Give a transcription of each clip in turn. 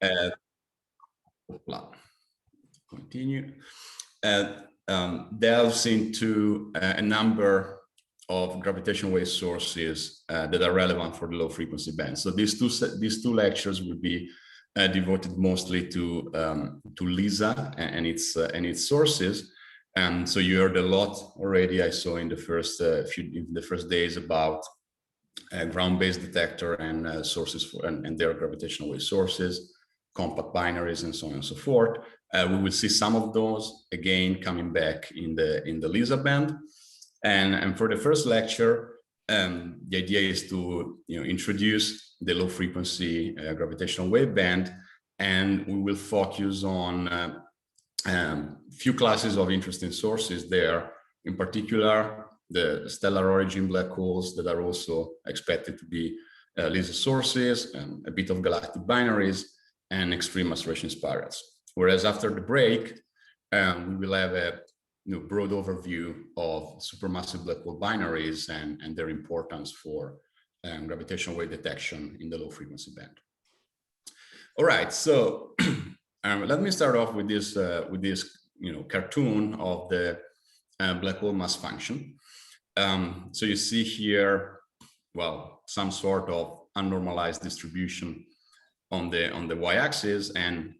uh, continue, delves into a number of gravitational wave sources that are relevant for the low frequency band. So these two lectures will be devoted mostly to LISA and its sources. And so you heard a lot already. I saw in the first days about ground-based detector and sources for and their gravitational wave sources, compact binaries, and so on and so forth. We will see some of those again coming back in the LISA band. And for the first lecture, the idea is to introduce the low frequency gravitational wave band, and we will focus on few classes of interesting sources there, in particular the stellar origin black holes that are also expected to be LISA sources, and a bit of galactic binaries and extreme acceleration spirals. Whereas after the break, we will have a broad overview of supermassive black hole binaries and their importance for gravitational wave detection in the low frequency band. All right, so let me start off with this cartoon of the black hole mass function. So you see here, well, some sort of unnormalized distribution on the y-axis and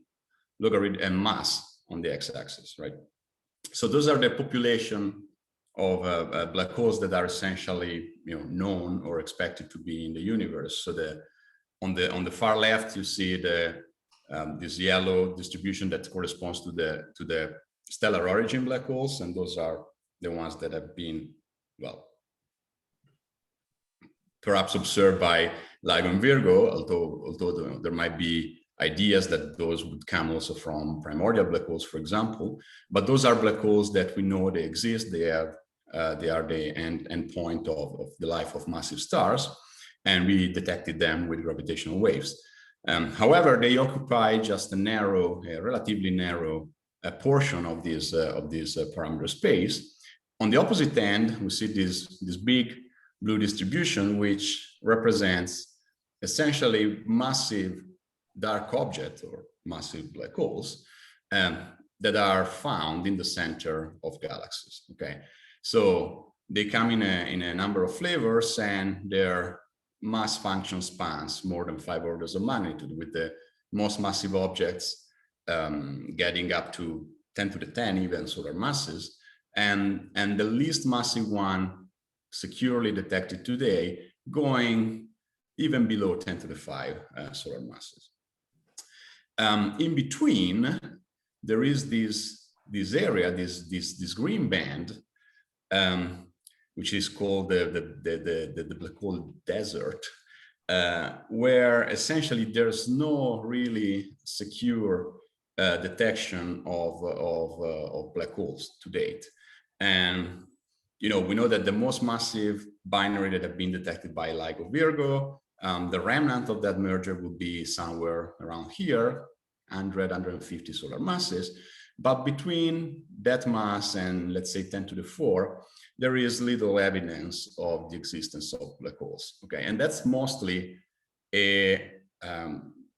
logarithm and mass on the x-axis, right? So those are the population of black holes that are essentially known or expected to be in the universe. So on the far left you see this yellow distribution that corresponds to the stellar origin black holes, and those are the ones that have been, well, perhaps observed by LIGO and Virgo, although there might be ideas that those would come also from primordial black holes, for example. But those are black holes that we know they exist. They are the end point of the life of massive stars, and we detected them with gravitational waves. However, they occupy just a relatively narrow portion of this parameter space. On the opposite end, we see this big blue distribution, which represents essentially massive dark objects or massive black holes that are found in the center of galaxies. Okay, so they come in a number of flavors, and their mass function spans more than 5 orders of magnitude, with the most massive objects getting up to 10 to the 10 even solar masses, and the least massive one securely detected today going even below 10 to the 5 solar masses. In between, there is this area, this green band, which is called the black hole desert, where essentially there's no really secure detection of black holes to date. And we know that the most massive binary that have been detected by LIGO Virgo, the remnant of that merger would be somewhere around here, 150 solar masses. But between that mass and, let's say, 10 to the 4, there is little evidence of the existence of black holes. Okay, and that's mostly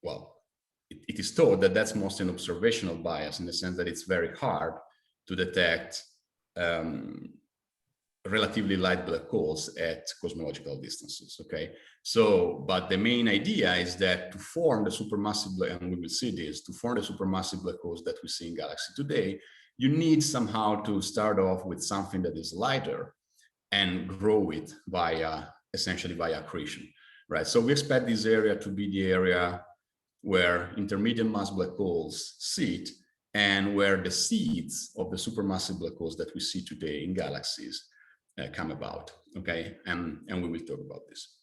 well, it is thought that that's mostly an observational bias, in the sense that it's very hard to detect relatively light black holes at cosmological distances. Okay, so but the main idea is that to form the supermassive, and we will see this, to form the supermassive black holes that we see in galaxy today, you need somehow to start off with something that is lighter and grow it essentially via accretion, right? So we expect this area to be the area where intermediate mass black holes sit, and where the seeds of the supermassive black holes that we see today in galaxies come about. Okay, and we will talk about this.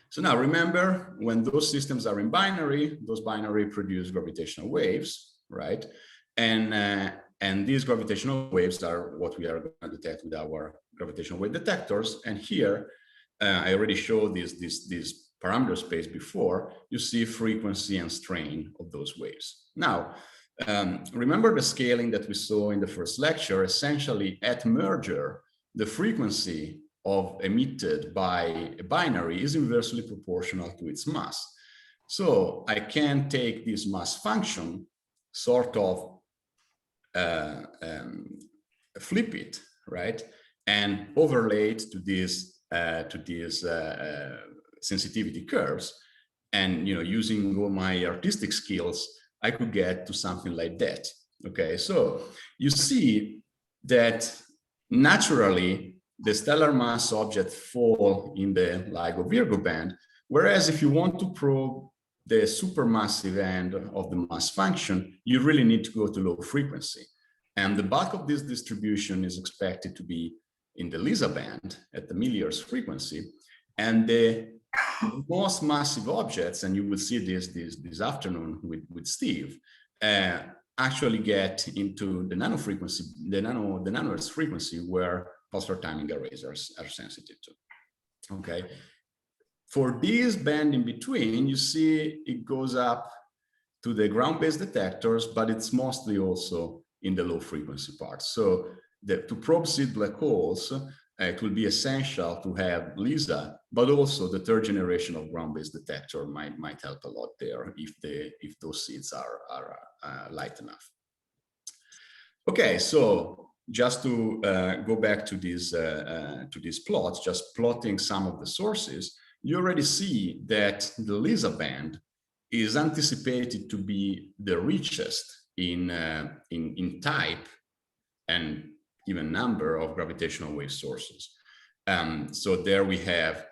So now remember, when those systems are in binary, those binary produce gravitational waves, right? And these gravitational waves are what we are going to detect with our gravitational wave detectors. And here, I already showed this parameter space before. You see frequency and strain of those waves. Now, remember the scaling that we saw in the first lecture. Essentially, at merger, the frequency emitted by a binary is inversely proportional to its mass. So I can take this mass function, sort of flip it, right, and overlay it to these sensitivity curves, and using all my artistic skills, I could get to something like that. Okay, so you see that naturally the stellar mass objects fall in the LIGO Virgo band, whereas if you want to probe the supermassive end of the mass function, you really need to go to low frequency. And the bulk of this distribution is expected to be in the LISA band at the milliards frequency. And the most massive objects, and you will see this afternoon with Steve, actually get into the nano frequency, the nanohertz frequency, where pulsar timing arrays are sensitive to. Okay. For this band in between, you see it goes up to the ground-based detectors, but it's mostly also in the low frequency part. So to probe seed black holes, it will be essential to have LISA, but also the third generation of ground-based detector might help a lot there if those seeds are light enough. Okay, so just to go back to these plots, just plotting some of the sources, you already see that the LISA band is anticipated to be the richest in type and even number of gravitational wave sources. So there we have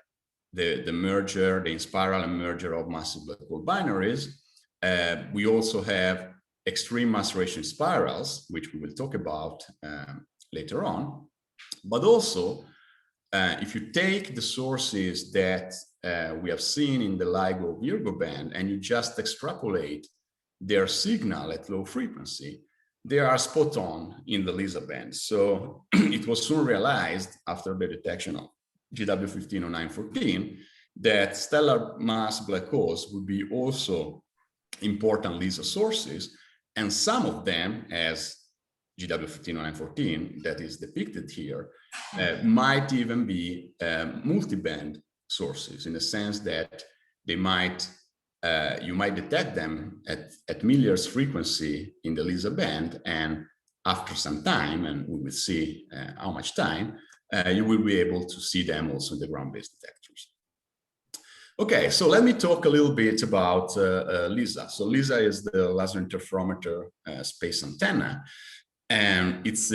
the merger, the in-spiral and merger of massive black hole binaries. We also have extreme mass ratio spirals, which we will talk about later on. But also, if you take the sources that we have seen in the LIGO Virgo band and you just extrapolate their signal at low frequency, they are spot on in the LISA band. So it was soon realized after the detection of GW150914 that stellar mass black holes would be also important LISA sources, and some of them, as GW150914 that is depicted here, might even be multi-band sources, in the sense that they might you might detect them at milliards frequency in the LISA band, and after some time, and we will see how much time, you will be able to see them also in the ground-based detectors. Okay, so let me talk a little bit about LISA. So LISA is the Laser Interferometer Space Antenna, and it's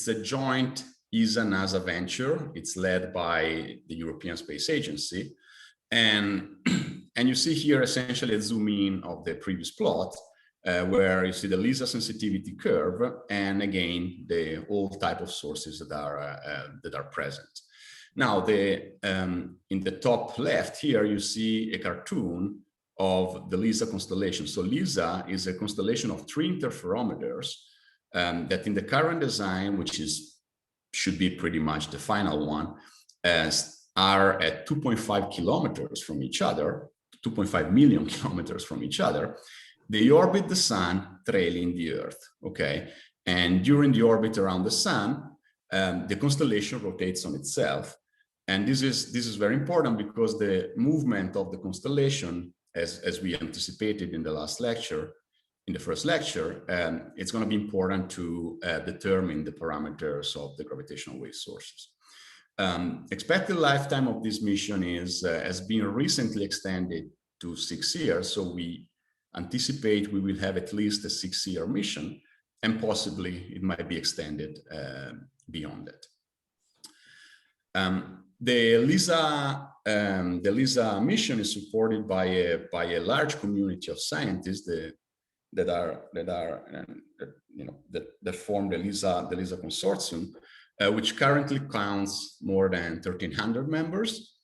a joint ESA-NASA venture. It's led by the European Space Agency. And you see here essentially a zoom in of the previous plot, where you see the LISA sensitivity curve, and again, the all type of sources that are present. Now, in the top left here, you see a cartoon of the LISA constellation. So LISA is a constellation of 3 interferometers that in the current design, which should be pretty much the final one, are at 2.5 kilometers from each other, 2.5 million kilometers from each other. They orbit the sun, trailing the Earth, okay? And during the orbit around the sun, the constellation rotates on itself. And this is very important because the movement of the constellation, as we anticipated in the last lecture, in the first lecture, it's going to be important to determine the parameters of the gravitational wave sources. Expected lifetime of this mission has been recently extended to 6 years, so we anticipate we will have at least a 6-year mission, and possibly it might be extended beyond that. The LISA mission is supported by a large community of scientists that form the LISA consortium, which currently counts more than 1,300 members.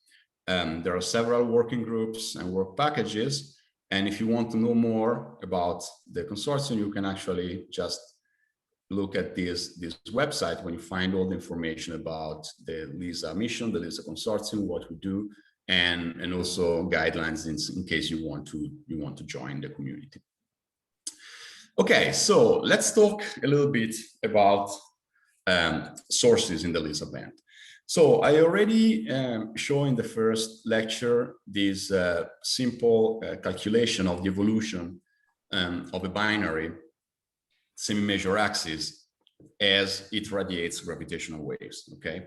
There are several working groups and work packages. And if you want to know more about the consortium, you can actually just look at this website when you find all the information about the LISA mission, the LISA consortium, what we do, and also guidelines in case you want to join the community. Okay, so let's talk a little bit about sources in the LISA band. So I already shown in the first lecture this simple calculation of the evolution of a binary semi-major axis as it radiates gravitational waves. Okay,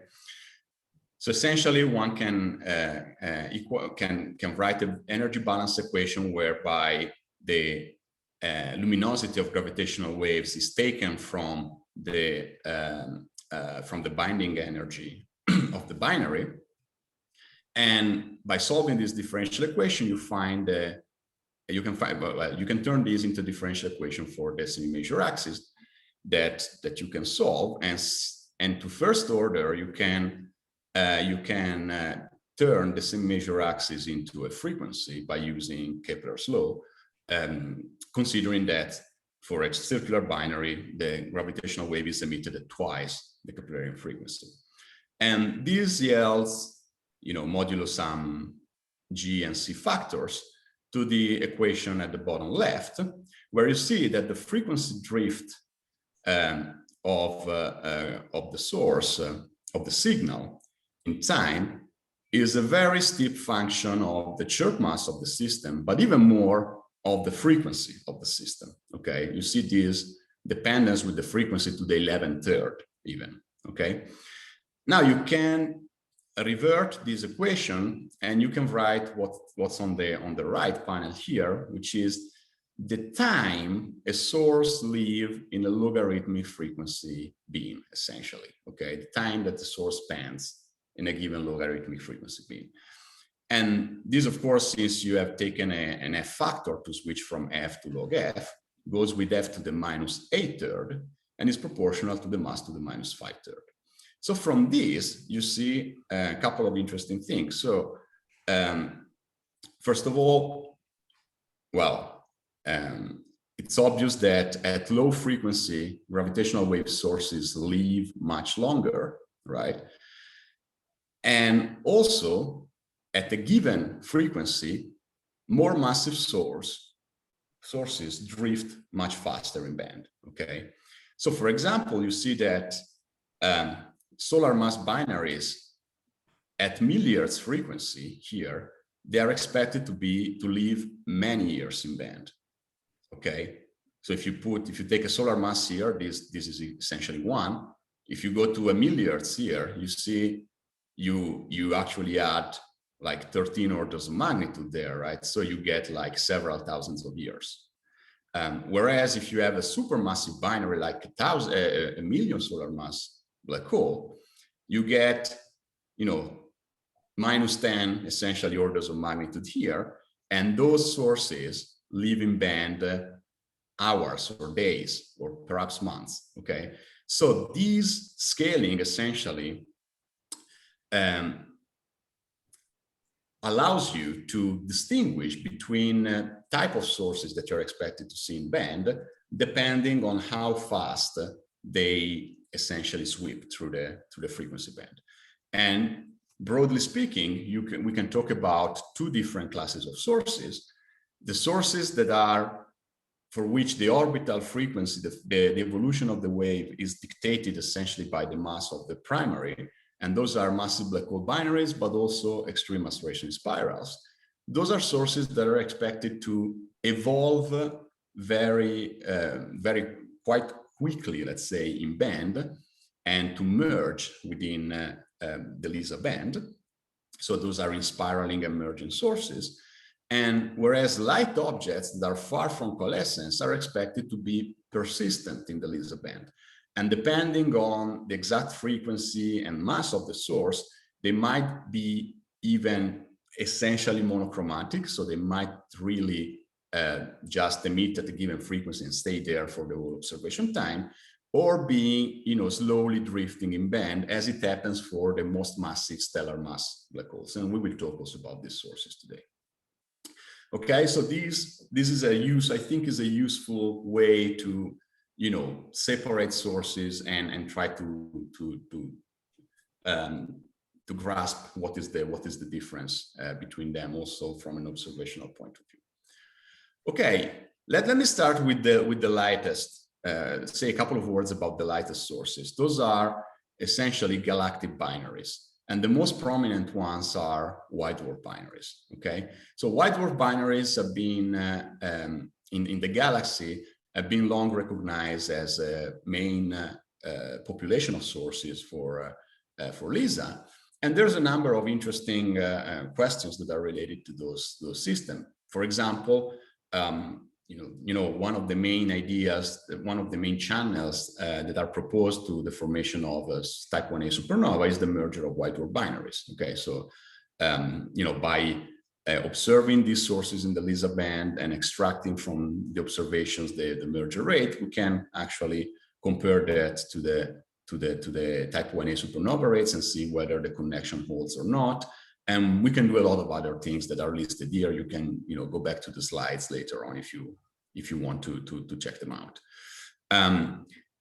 so essentially one can write an energy balance equation whereby the luminosity of gravitational waves is taken from the binding energy of the binary, and by solving this differential equation, you can turn this into a differential equation for the semi-major axis that you can solve, and to first order you can turn the semi-major axis into a frequency by using Kepler's law, considering that for a circular binary the gravitational wave is emitted at twice the Keplerian frequency. And this yields, modulo some G and C factors to the equation at the bottom left, where you see that the frequency drift of the source of the signal in time is a very steep function of the Chirp mass of the system, but even more of the frequency of the system. Okay, you see this dependence with the frequency to the 11/3 even. Okay. Now you can revert this equation and you can write what's on the right panel here, which is the time a source lives in a logarithmic frequency beam, essentially. Okay, the time that the source spends in a given logarithmic frequency beam. And this, of course, since you have taken an f factor to switch from f to log f, goes with f to the -8/3 and is proportional to the mass to the -5/3. So from this, you see a couple of interesting things. So first of all, it's obvious that at low frequency, gravitational wave sources live much longer, right? And also, at a given frequency, more massive sources drift much faster in band, okay? So for example, you see that solar mass binaries at milliards frequency here, they are expected to live many years in band. Okay, so if you take a solar mass here, this is essentially 1. If you go to a milliards here, you see you actually add like 13 orders of magnitude there, right? So you get like several thousands of years. Whereas if you have a supermassive binary like a million solar mass black hole, you get, -10 essentially orders of magnitude here, and those sources live in band hours or days or perhaps months. Okay, so these scaling essentially allows you to distinguish between type of sources that you're expected to see in band, depending on how fast they essentially sweep through the frequency band. And broadly speaking, we can talk about 2 different classes of sources. The sources that are for which the orbital frequency, the evolution of the wave is dictated essentially by the mass of the primary. And those are massive black hole binaries, but also extreme acceleration spirals. Those are sources that are expected to evolve quite quickly, let's say, in band, and to merge within the LISA band. So those are in spiraling emergent sources. And whereas light objects that are far from coalescence are expected to be persistent in the LISA band. And depending on the exact frequency and mass of the source, they might be even essentially monochromatic. So they might really just emit at a given frequency and stay there for the whole observation time, or being, slowly drifting in band, as it happens for the most massive stellar mass black holes. And we will talk also about these sources today. Okay, so this is I think is a useful way to, separate sources and try to grasp what is the difference between them, also from an observational point of view. Okay, let me start with the lightest. Say a couple of words about the lightest sources. Those are essentially galactic binaries. And the most prominent ones are white dwarf binaries, okay? So white dwarf binaries have been, in the galaxy, have been long recognized as a main population of sources for LISA. And there's a number of interesting questions that are related to those systems. For example, one of the main ideas, one of the main channels that are proposed to the formation of a type 1a supernova is the merger of white dwarf binaries. Okay, so by observing these sources in the LISA band and extracting from the observations the merger rate, we can actually compare that to the type 1a supernova rates and see whether the connection holds or not. And we can do a lot of other things that are listed here. You can go back to the slides later on if you want to check them out.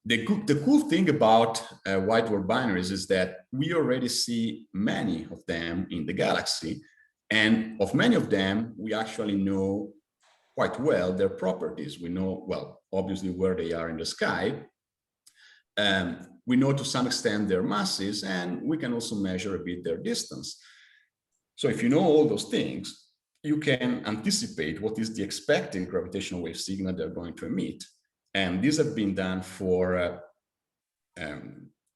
The cool thing about white dwarf binaries is that we already see many of them in the galaxy. And of many of them, we actually know quite well their properties. We know, well, obviously where they are in the sky. We know to some extent their masses, and we can also measure a bit their distance. So if you know all those things, you can anticipate what is the expected gravitational wave signal they're going to emit. And these have been done for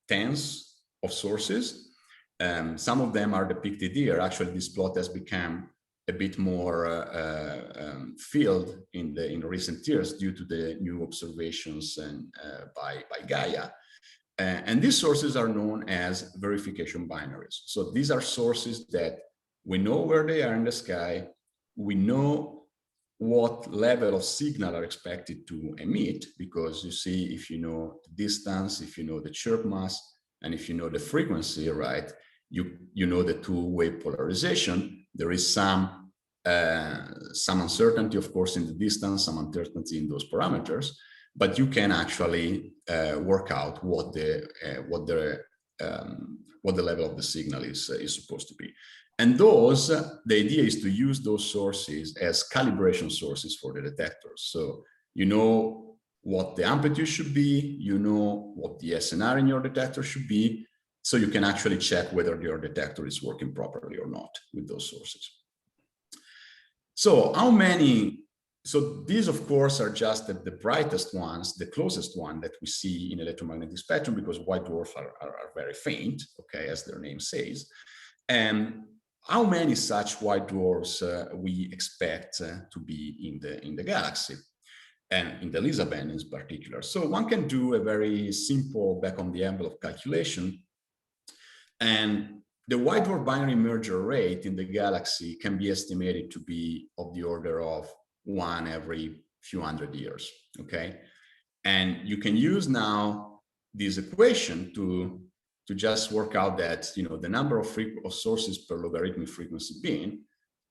tens of sources. Some of them are depicted here. Actually, this plot has become a bit more filled in recent years due to the new observations by Gaia. And these sources are known as verification binaries. So these are sources that we know where they are in the sky. We know what level of signal are expected to emit, because you see, if you know the distance, if you know the chirp mass, and if you know the frequency, right, you know the two-wave polarization. There is some uncertainty, of course, in the distance, some uncertainty in those parameters, but you can actually work out what the level of the signal is supposed to be. And the idea is to use those sources as calibration sources for the detectors. So you know what the amplitude should be, you know what the SNR in your detector should be, so you can actually check whether your detector is working properly or not with those sources. So how many? So these, of course, are just the brightest ones, the closest one that we see in electromagnetic spectrum, because white dwarfs are very faint, okay, as their name says. And how many such white dwarfs we expect to be in the galaxy, and in the LISA band in particular? So one can do a very simple back-on-the-envelope calculation, and the white dwarf binary merger rate in the galaxy can be estimated to be of the order of 1 every few hundred years, okay? And you can use now this equation to just work out that, the number of sources per logarithmic frequency bin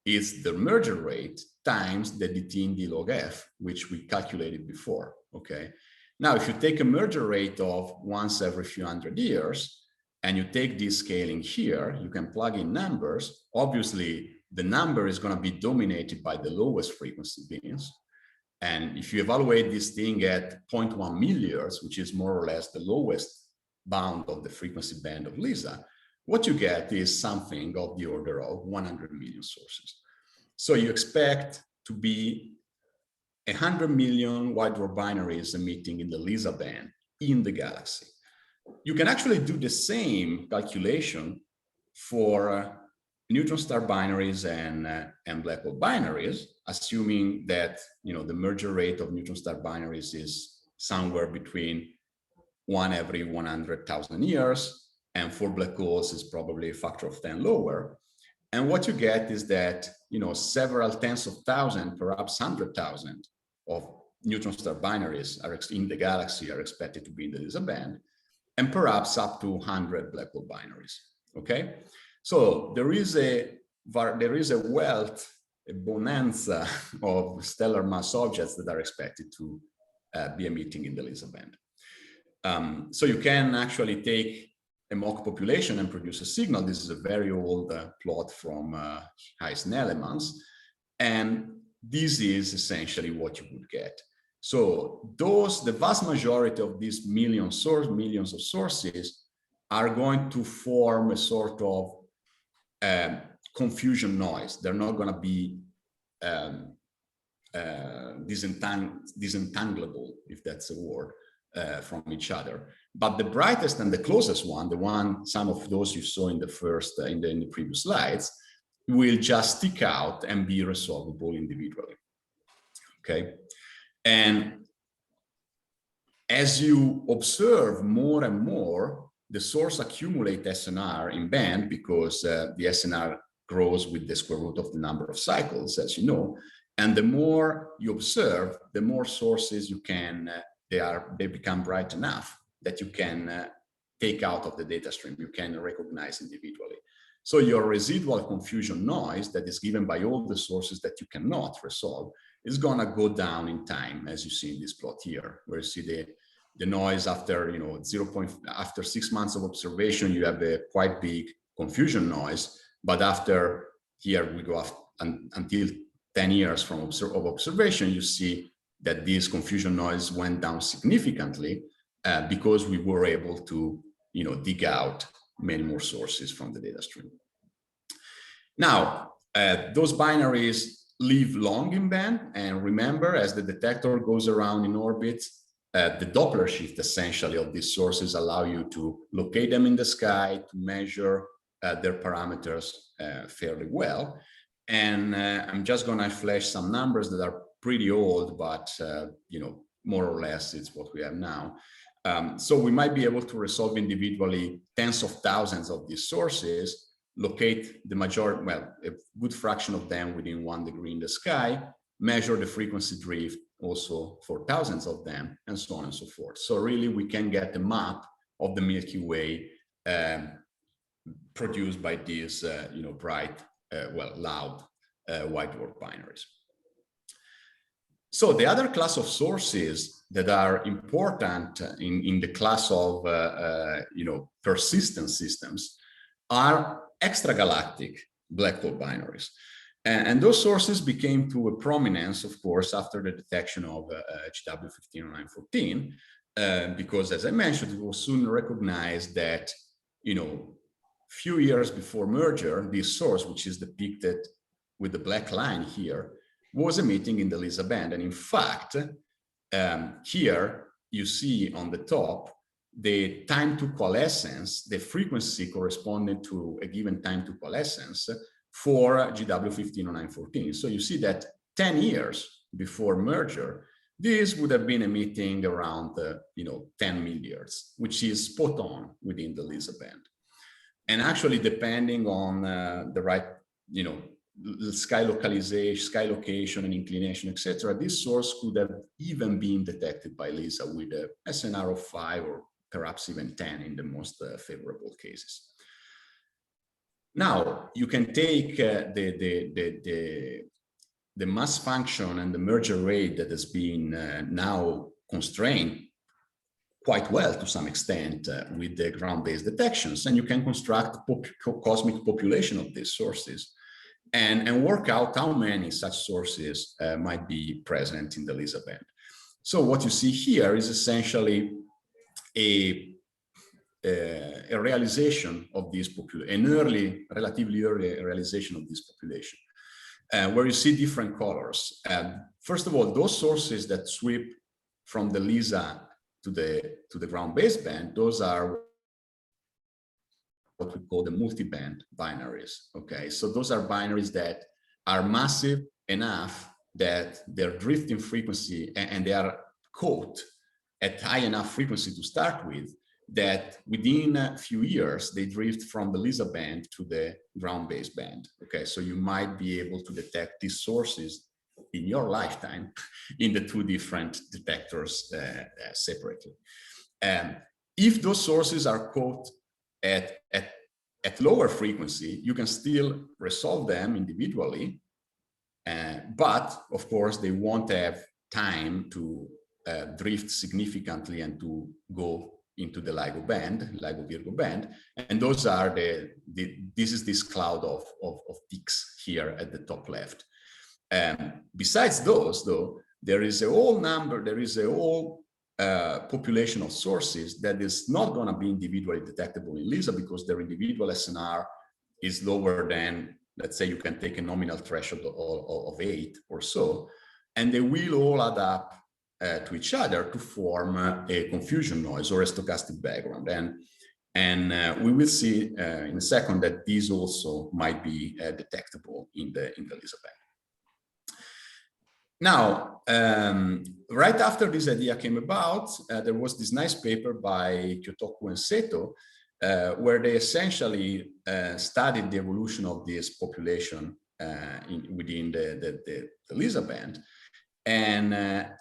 is the merger rate times the dt in d log f, which we calculated before, okay? Now, if you take a merger rate of once every few hundred years, and you take this scaling here, you can plug in numbers. Obviously, the number is going to be dominated by the lowest frequency bins. And if you evaluate this thing at 0.1 milliards, which is more or less the lowest bound of the frequency band of LISA, what you get is something of the order of 100 million sources. So you expect to be 100 million white dwarf binaries emitting in the LISA band in the galaxy. You can actually do the same calculation for neutron star binaries and black hole binaries, assuming that the merger rate of neutron star binaries is somewhere between 1 every 100,000 years, and for black holes is probably a factor of 10 lower. And what you get is that several tens of thousands, perhaps 100,000 of neutron star binaries in the galaxy are expected to be in the LISA band, and perhaps up to 100 black hole binaries. Okay, so there is a wealth, a bonanza of stellar mass objects that are expected to be emitting in the LISA band. So you can actually take a mock population and produce a signal. This is a very old plot from Heiss-Nellemans, and this is essentially what you would get. So the vast majority of these millions of sources are going to form a sort of confusion noise. They're not going to be disentangleable, if that's a word, from each other. But the brightest and the closest one, some of those you saw in the first, in the previous slides, will just stick out and be resolvable individually. Okay, and as you observe more and more, the source accumulate SNR in band because the SNR grows with the square root of the number of cycles, as you know. And the more you observe, the more sources you can, they become bright enough that you can take out of the data stream, you can recognize individually. So your residual confusion noise that is given by all the sources that you cannot resolve is gonna go down in time, as you see in this plot here, where you see the noise after, you know, after 6 months of observation, you have a quite big confusion noise, but after here we go until 10 years of observation, you see that this confusion noise went down significantly because we were able to, you know, dig out many more sources from the data stream. Now, those binaries live long in band, and remember, as the detector goes around in orbit, the Doppler shift essentially of these sources allow you to locate them in the sky, to measure their parameters fairly well. And I'm just going to flash some numbers that are pretty old, but you know, more or less it's what we have now. So we might be able to resolve individually tens of thousands of these sources, locate the majority, well, a good fraction of them within 1 degree in the sky, measure the frequency drift also for thousands of them, and so on and so forth. So really we can get a map of the Milky Way produced by these, you know, bright, well, loud white dwarf binaries. So the other class of sources that are important in the class of, you know, persistent systems are extragalactic black hole binaries. And those sources became to a prominence, of course, after the detection of GW150914, because, as I mentioned, it was soon recognized that, you know, few years before merger, this source, which is depicted with the black line here, was emitting in the Lisa band. And in fact, here you see on the top the time to coalescence, the frequency corresponding to a given time to coalescence for GW150914. So you see that 10 years before merger, this would have been emitting around, you know, 10 milliards, which is spot on within the Lisa band. And actually, depending on the right, you know, sky localization, sky location and inclination, etc., this source could have even been detected by Lisa with a SNR of 5 or perhaps even 10 in the most favorable cases. Now, you can take the mass function and the merger rate that has been now constrained quite well to some extent with the ground-based detections, and you can construct cosmic population of these sources and work out how many such sources might be present in the Lisa band. So what you see here is essentially a realization of this population, an relatively early realization of this population, where you see different colors. First of all, those sources that sweep from the Lisa to the ground-based band, those are what we call the multi-band binaries. Okay, so those are binaries that are massive enough that their drifting frequency, and they are caught at high enough frequency to start with, that within a few years they drift from the Lisa band to the ground-based band. Okay, so you might be able to detect these sources in your lifetime in the two different detectors separately. If those sources are caught at lower frequency, you can still resolve them individually, but of course they won't have time to drift significantly and to go into the LIGO band, LIGO Virgo band, and those are this is this cloud of peaks here at the top left. Besides those, though, there is a whole population of sources that is not going to be individually detectable in LISA because their individual SNR is lower than, let's say, you can take a nominal threshold of 8 or so, and they will all add up to each other to form a confusion noise or a stochastic background. And we will see in a second that these also might be detectable in the LISA band. Now, right after this idea came about, there was this nice paper by Kyotoku and Seto, where they essentially studied the evolution of this population within the LISA band. And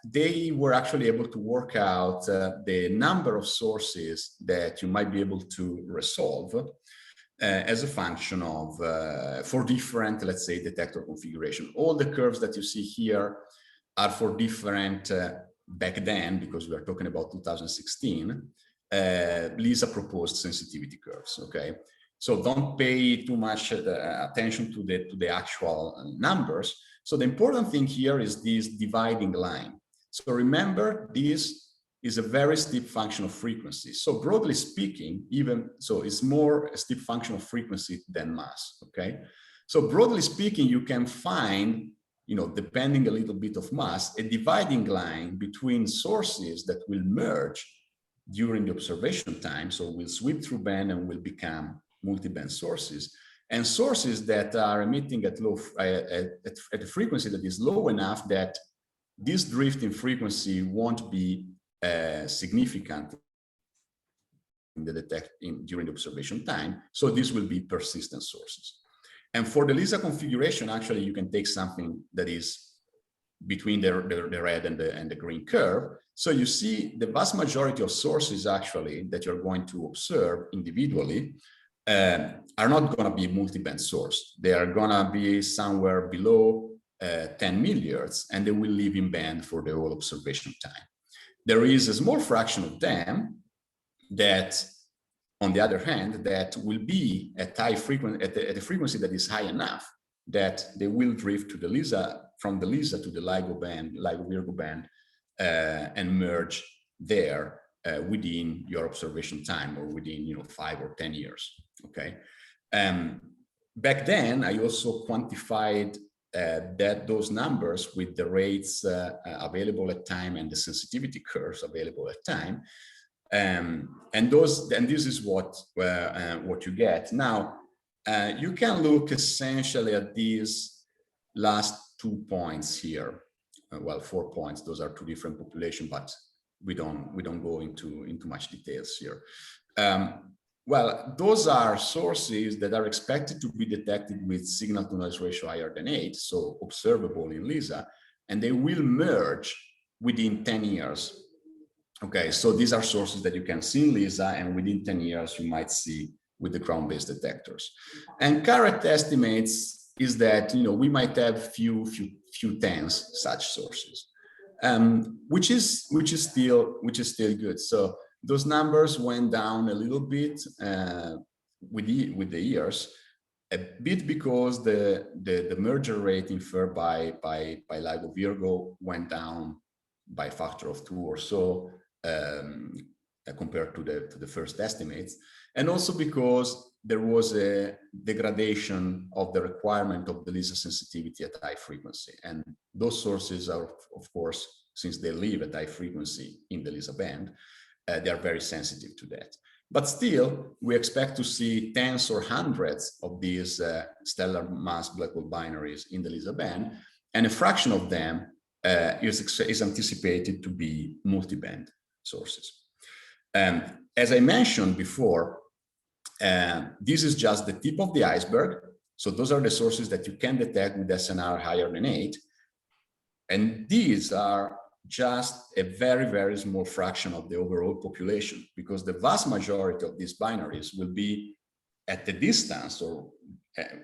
they were actually able to work out the number of sources that you might be able to resolve as a function of, for different, let's say, detector configuration. All the curves that you see here are for different, back then, because we are talking about 2016, LISA proposed sensitivity curves, okay? So don't pay too much attention to the actual numbers. So the important thing here is this dividing line. So remember, this is a very steep function of frequency. So broadly speaking, it's more a steep function of frequency than mass, okay? So broadly speaking, you can find, depending a little bit of mass, a dividing line between sources that will merge during the observation time. So will sweep through band and will become multi-band sources, and sources that are emitting at a frequency that is low enough that this drift in frequency won't be significant during the observation time. So this will be persistent sources. And for the LISA configuration, actually, you can take something that is between the red and the green curve. So you see the vast majority of sources actually that you're going to observe individually are not going to be multi-band source. They are going to be somewhere below 10 milliards, and they will live in band for the whole observation time. There is a small fraction of them that, on the other hand, that will be at high frequency, at a frequency that is high enough that they will drift to the LISA, from the LISA to the LIGO band, LIGO-Virgo band, and merge there within your observation time, or within 5 or 10 years. Okay. Back then, I also quantified those numbers with the rates available at time and the sensitivity curves available at time, and this is what you get. Now, you can look essentially at these last 2 points here. Well, 4 points. Those are two different populations, but we don't go into much details here. Well, those are sources that are expected to be detected with signal-to-noise ratio higher than 8, so observable in LISA, and they will merge within 10 years. Okay, so these are sources that you can see in LISA, and within 10 years you might see with the ground-based detectors. And current estimates is that we might have few tens such sources, which is still good. So those numbers went down a little bit with the years, a bit because the merger rate inferred by LIGO-Virgo went down by a factor of 2 or so compared to the first estimates, and also because there was a degradation of the requirement of the LISA sensitivity at high frequency, and those sources are, of course, since they live at high frequency in the LISA band, they are very sensitive to that. But still, we expect to see tens or hundreds of these stellar mass black hole binaries in the LISA band, and a fraction of them is anticipated to be multi-band sources. As I mentioned before, this is just the tip of the iceberg. So those are the sources that you can detect with SNR higher than 8. And these are just a very, very small fraction of the overall population, because the vast majority of these binaries will be at a distance, or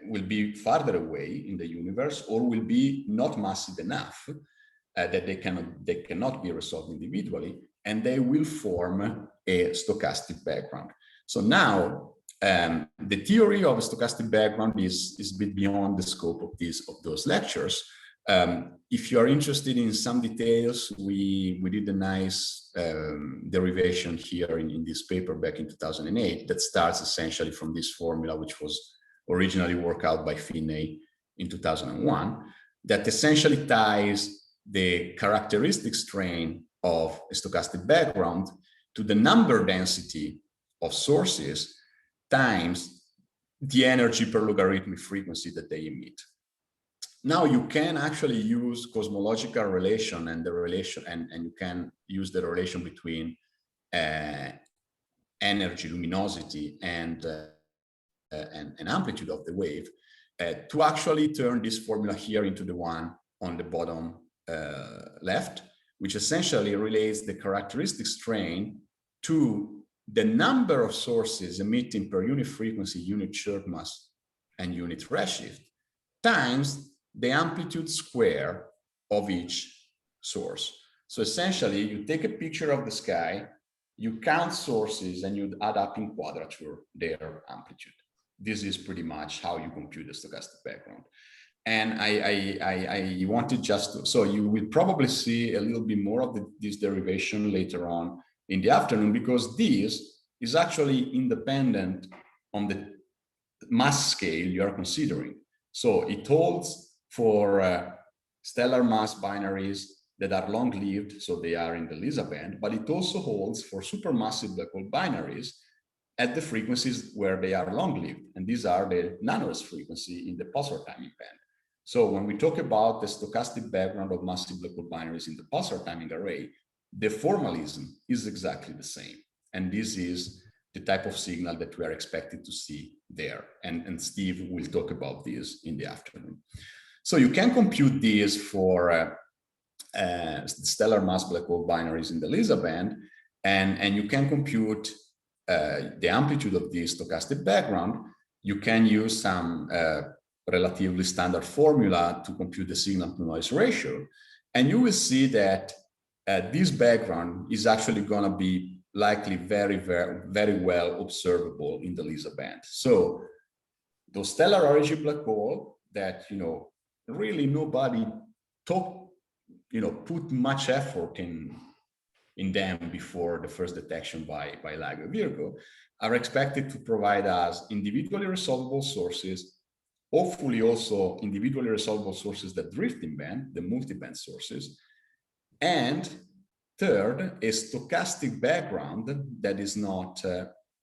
will be farther away in the universe, or will be not massive enough that they cannot be resolved individually, and they will form a stochastic background. So now the theory of a stochastic background is a bit beyond the scope of those lectures. If you are interested in some details, we did a nice derivation here in this paper back in 2008 that starts essentially from this formula, which was originally worked out by Finney in 2001, that essentially ties the characteristic strain of a stochastic background to the number density of sources times the energy per logarithmic frequency that they emit. Now you can actually use cosmological relation and the relation, and you can use the relation between energy, luminosity, and amplitude of the wave to actually turn this formula here into the one on the bottom left, which essentially relates the characteristic strain to the number of sources emitting per unit frequency, unit Chirp mass, and unit redshift times the amplitude square of each source. So essentially, you take a picture of the sky, you count sources, and you add up in quadrature their amplitude. This is pretty much how you compute the stochastic background. And I wanted just to, so you will probably see a little bit more of this derivation later on in the afternoon, because this is actually independent on the mass scale you are considering. So it holds for stellar mass binaries that are long-lived, so they are in the LISA band, but it also holds for supermassive black hole binaries at the frequencies where they are long-lived, and these are the nanorest frequency in the pulsar timing band. So when we talk about the stochastic background of massive black hole binaries in the pulsar timing array, the formalism is exactly the same, and this is the type of signal that we are expected to see there, and Steve will talk about this in the afternoon. So you can compute these for stellar mass black hole binaries in the LISA band, and you can compute the amplitude of this stochastic background. You can use some relatively standard formula to compute the signal to noise ratio, and you will see that this background is actually going to be likely very, very, very well observable in the LISA band. So those stellar origin black hole that, you know, really nobody put much effort in them before the first detection by LIGO Virgo, are expected to provide us individually resolvable sources, hopefully also individually resolvable sources that drift in band, the multiband sources, and third, a stochastic background that is not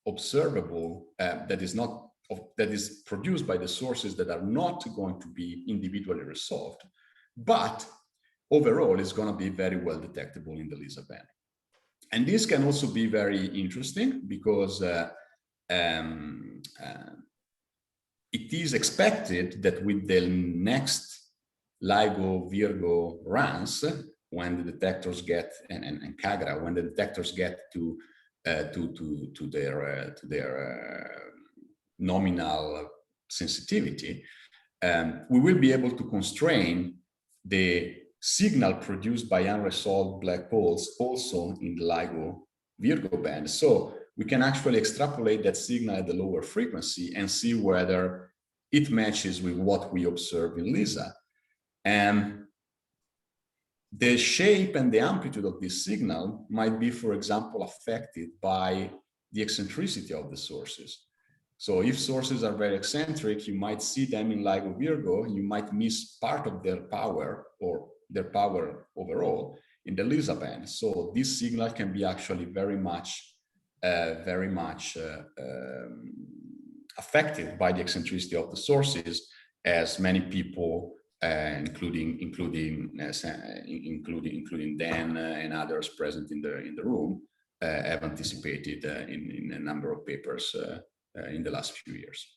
observable, that is produced by the sources that are not going to be individually resolved, but overall is going to be very well detectable in the LISA band. And this can also be very interesting because it is expected that with the next LIGO Virgo runs, when the detectors get, and Kagra, when the detectors get to their nominal sensitivity, we will be able to constrain the signal produced by unresolved black holes also in the LIGO Virgo band. So we can actually extrapolate that signal at the lower frequency and see whether it matches with what we observe in LISA. And the shape and the amplitude of this signal might be, for example, affected by the eccentricity of the sources. So if sources are very eccentric, you might see them in LIGO Virgo, you might miss part of their power or their power overall in the LISA band. So this signal can be actually very much affected by the eccentricity of the sources, as many people, including Dan and others present in the room, have anticipated in a number of papers in the last few years.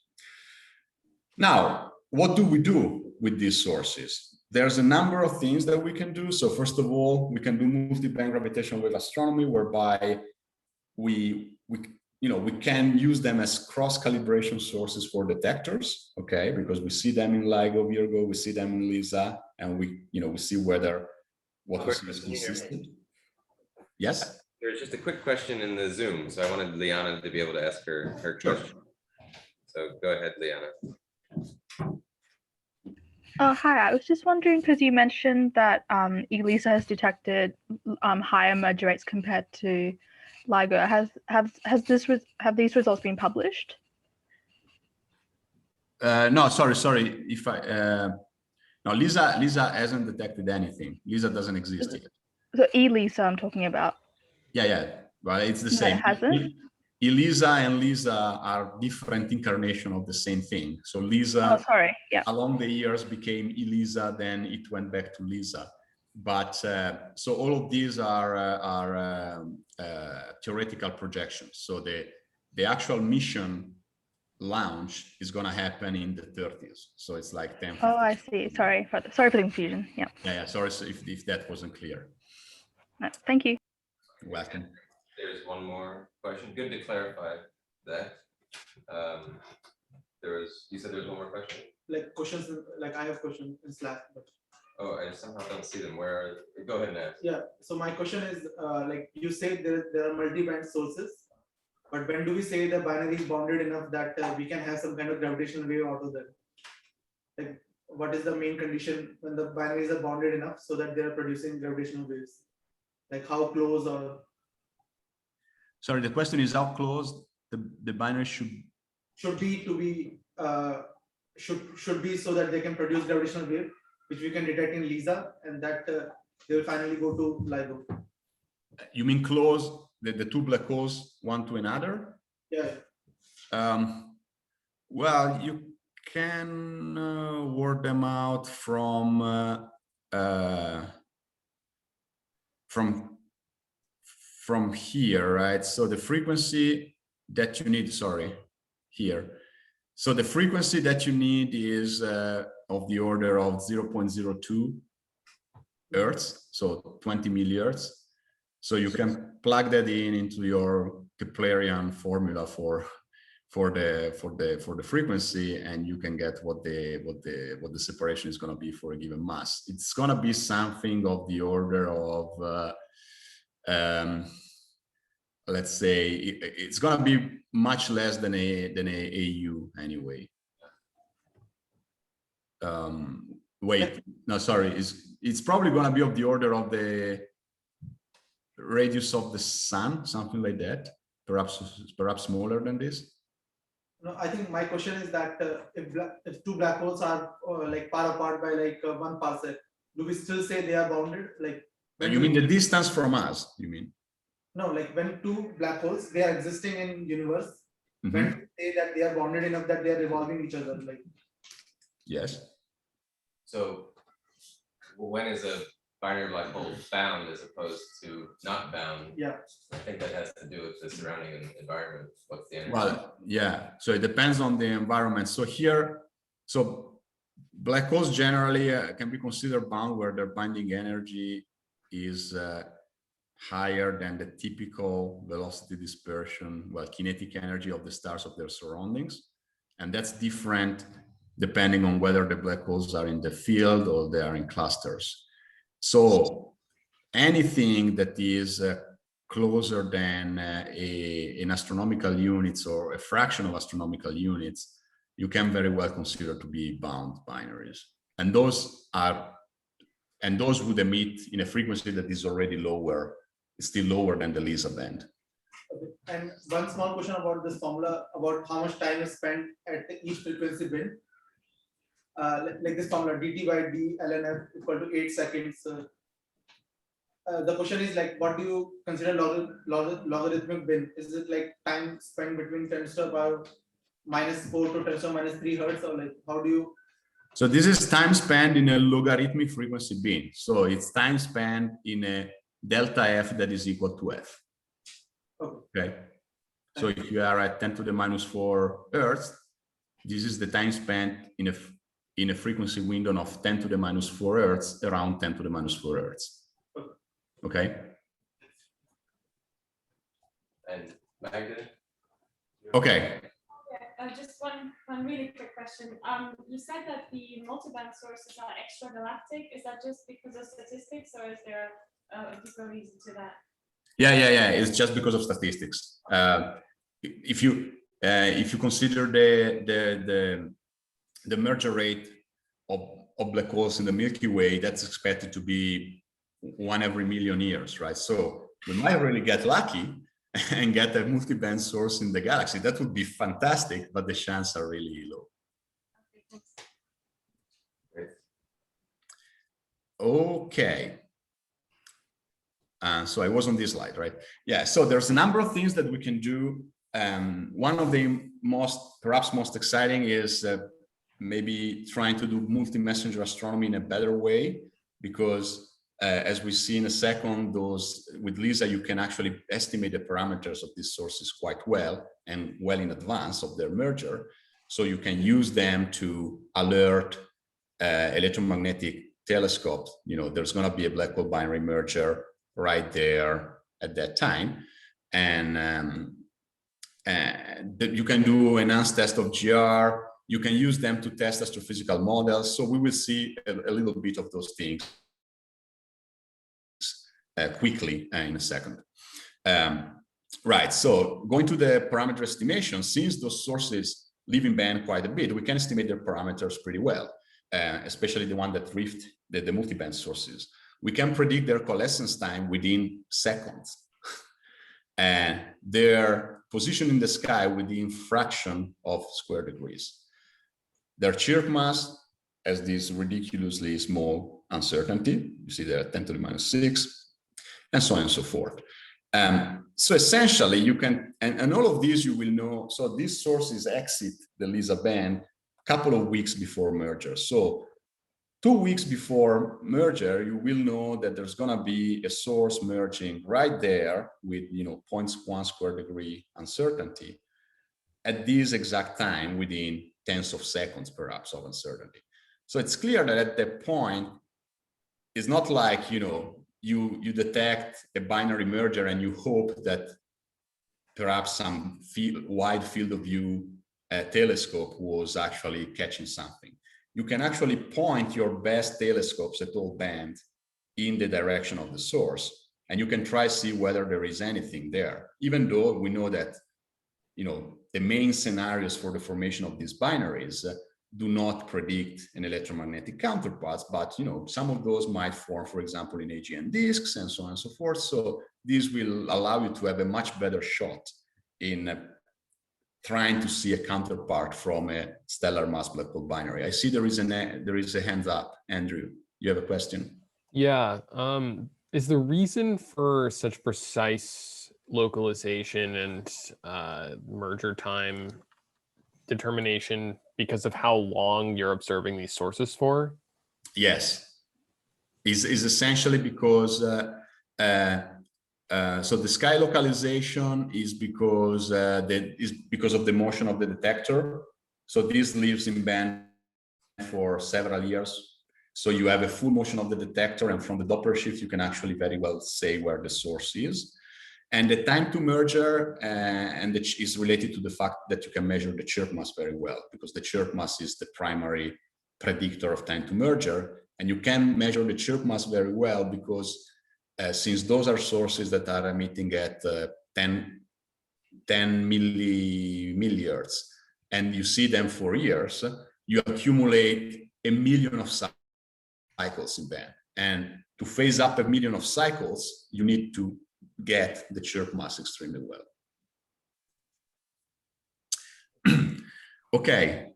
Now, what do we do with these sources? There's a number of things that we can do. So first of all, we can do multi-band gravitational wave astronomy, whereby we can use them as cross-calibration sources for detectors, okay? Because we see them in LIGO Virgo, we see them in LISA, and we see whether what we see is consistent. Yes? There's just a quick question in the Zoom, so I wanted Liana to be able to ask her question. So go ahead, Liana. Hi, I was just wondering because you mentioned that ELISA has detected higher merger rates compared to LIGO. Have these results been published? No, sorry. If I no, LISA hasn't detected anything. LISA doesn't exist yet. So ELISA I'm talking about. Yeah. Well, it's the No, same. it hasn't. ELISA and LISA are different incarnation of the same thing. So LISA, Oh, sorry. Yeah. along the years became ELISA, then it went back to LISA. But so all of these are theoretical projections. So the actual mission launch is going to happen in the 30s. So it's like 10. Oh, I see. Sorry for the confusion. Yeah. Yeah. Sorry if that wasn't clear. No, thank you. You're welcome. There's one more question. Good to clarify that. You said there was one more question? Like questions, like I have questions in Slack, but. Oh, I somehow don't see them. Go ahead and ask. Yeah, so my question is, like you say there are multi-band sources, but when do we say the binary is bounded enough that we can have some kind of gravitational wave out of that? Like, what is the main condition when the binaries are bounded enough so that they are producing gravitational waves? Like how close or? Sorry, the question is how close the binary should be so that they can produce gravitational wave, which we can detect in LISA, and that they will finally go to LIGO. You mean close the two black holes one to another? Yeah. Well, you can work them out from here, right? So the frequency that you need, here. So the frequency that you need is of the order of 0.02 Hertz, so 20 millihertz. So you can plug that into your Keplerian formula for the frequency, and you can get what the separation is going to be for a given mass. It's going to be something of the order of let's say it's going to be much less than a AU anyway. Wait, no, sorry, it's probably going to be of the order of the radius of the sun, something like that, perhaps smaller than this. No, I think my question is that if two black holes are like far apart by like 1 parsec, do we still say they are bounded? Like, you mean the distance from us? You mean? No, like when two black holes, they are existing in universe, Mm-hmm. when we say that they are bounded enough that they are revolving each other, like. Yes. So when is a binary black hole bound as opposed to not bound? Yeah. I think that has to do with the surrounding environment. What's the energy? Well, yeah. So it depends on the environment. So here, black holes generally can be considered bound where their binding energy is higher than the typical velocity dispersion, kinetic energy of the stars of their surroundings. And that's different depending on whether the black holes are in the field or they are in clusters. So anything that is closer than an astronomical units or a fraction of astronomical units, you can very well consider to be bound binaries. And those would emit in a frequency that is already lower, still lower than the LISA band. Okay. And one small question about this formula, about how much time is spent at each frequency bin. Like this formula, dt by d ln f equal to 8 seconds. The question is like, what do you consider logarithmic bin? Is it like time spent between 10 to the power -4 to 10 to the minus 3 hertz, or like how do you? So this is time spent in a logarithmic frequency bin. So it's time spent in a delta f that is equal to f. Okay. So if you are at 10 to the minus 4 hertz, this is the time spent in a frequency window of 10 to the minus 4 hertz, around 10 to the minus 4 hertz. Okay. And Magda? Okay. Just one really quick question. You said that the multiband sources are extragalactic. Is that just because of statistics, or is there a deeper reason to that? Yeah. It's just because of statistics. If you consider the merger rate of black holes in the Milky Way, that's expected to be 1 every million years, right? So we might really get lucky and get a multi-band source in the galaxy. That would be fantastic, but the chances are really low. Great. Okay. So I was on this slide, right? Yeah, so there's a number of things that we can do. One of the perhaps most exciting is maybe trying to do multi-messenger astronomy in a better way, because as we see in a second, with LISA, you can actually estimate the parameters of these sources quite well and well in advance of their merger. So you can use them to alert electromagnetic telescopes. You know, there's going to be a black hole binary merger right there at that time. And you can do enhanced test of GR. You can use them to test astrophysical models. So we will see a little bit of those things quickly in a second. Right, so going to the parameter estimation, since those sources live in band quite a bit, we can estimate their parameters pretty well, especially the one that drift, the multi-band sources. We can predict their coalescence time within seconds, and their position in the sky within fraction of square degrees. Their chirp mass has this ridiculously small uncertainty. You see there 10 to the minus 6, and so on and so forth. So essentially you can, and all of these you will know, so these sources exit the LISA band a couple of weeks before merger. So 2 weeks before merger, you will know that there's gonna be a source merging right there with 0.1 square degree uncertainty at this exact time within tens of seconds perhaps of uncertainty. So it's clear that at that point, it's not like you detect a binary merger and you hope that perhaps some wide field of view telescope was actually catching something. You can actually point your best telescopes at all band in the direction of the source, and you can try to see whether there is anything there, even though we know that the main scenarios for the formation of these binaries do not predict an electromagnetic counterpart, but some of those might form, for example, in AGN disks and so on and so forth. So this will allow you to have a much better shot in trying to see a counterpart from a stellar mass black hole binary. I see there is a hand up. Andrew, you have a question? Yeah. Is the reason for such precise localization and merger time determination because of how long you're observing these sources for? Yes, is essentially because so the sky localization is because of the motion of the detector. So this lives in band for several years. So you have a full motion of the detector, and from the Doppler shift, you can actually very well say where the source is. And the time to merger is related to the fact that you can measure the chirp mass very well, because the chirp mass is the primary predictor of time to merger. And you can measure the chirp mass very well because since those are sources that are emitting at 10 milliards, and you see them for years, you accumulate 1 million of cycles in band. And to phase up 1 million of cycles, you need to get the chirp mass extremely well. Okay.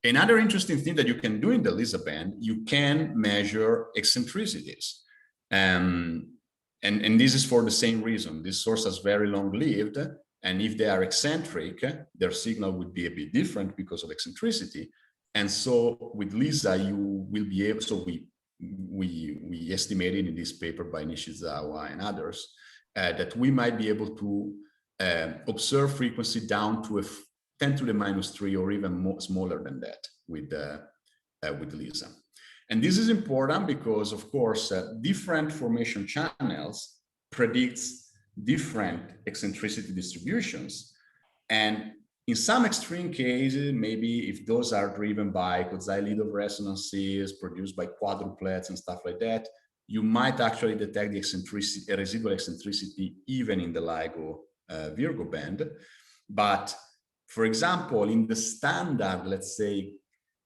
Another interesting thing that you can do in the LISA band, you can measure eccentricities. And this is for the same reason. This source is very long-lived, and if they are eccentric, their signal would be a bit different because of eccentricity. And so with LISA, you will be able, so we estimated in this paper by Nishizawa and others, that we might be able to observe frequency down to a 10 to the minus 3 or even more smaller than that with LISA. And this is important because, of course, different formation channels predicts different eccentricity distributions. And in some extreme cases, maybe if those are driven by Kozai-Lidov resonances produced by quadruplets and stuff like that, you might actually detect the eccentricity, residual eccentricity, even in the LIGO Virgo band. But for example, in the standard, let's say,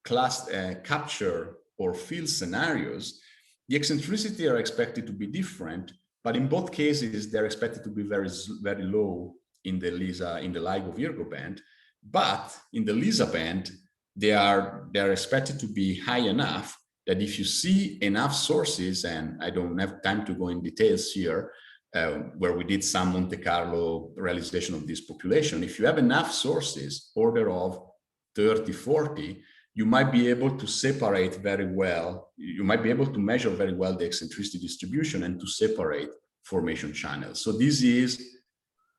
capture or field scenarios, the eccentricity are expected to be different, but in both cases, they're expected to be very, very low in the LIGO-Virgo band. But in the LISA band, they're expected to be high enough that if you see enough sources, and I don't have time to go in details here, where we did some Monte Carlo realization of this population, if you have enough sources, order of 30, 40, you might be able to separate very well, you might be able to measure very well the eccentricity distribution and to separate formation channels. So this is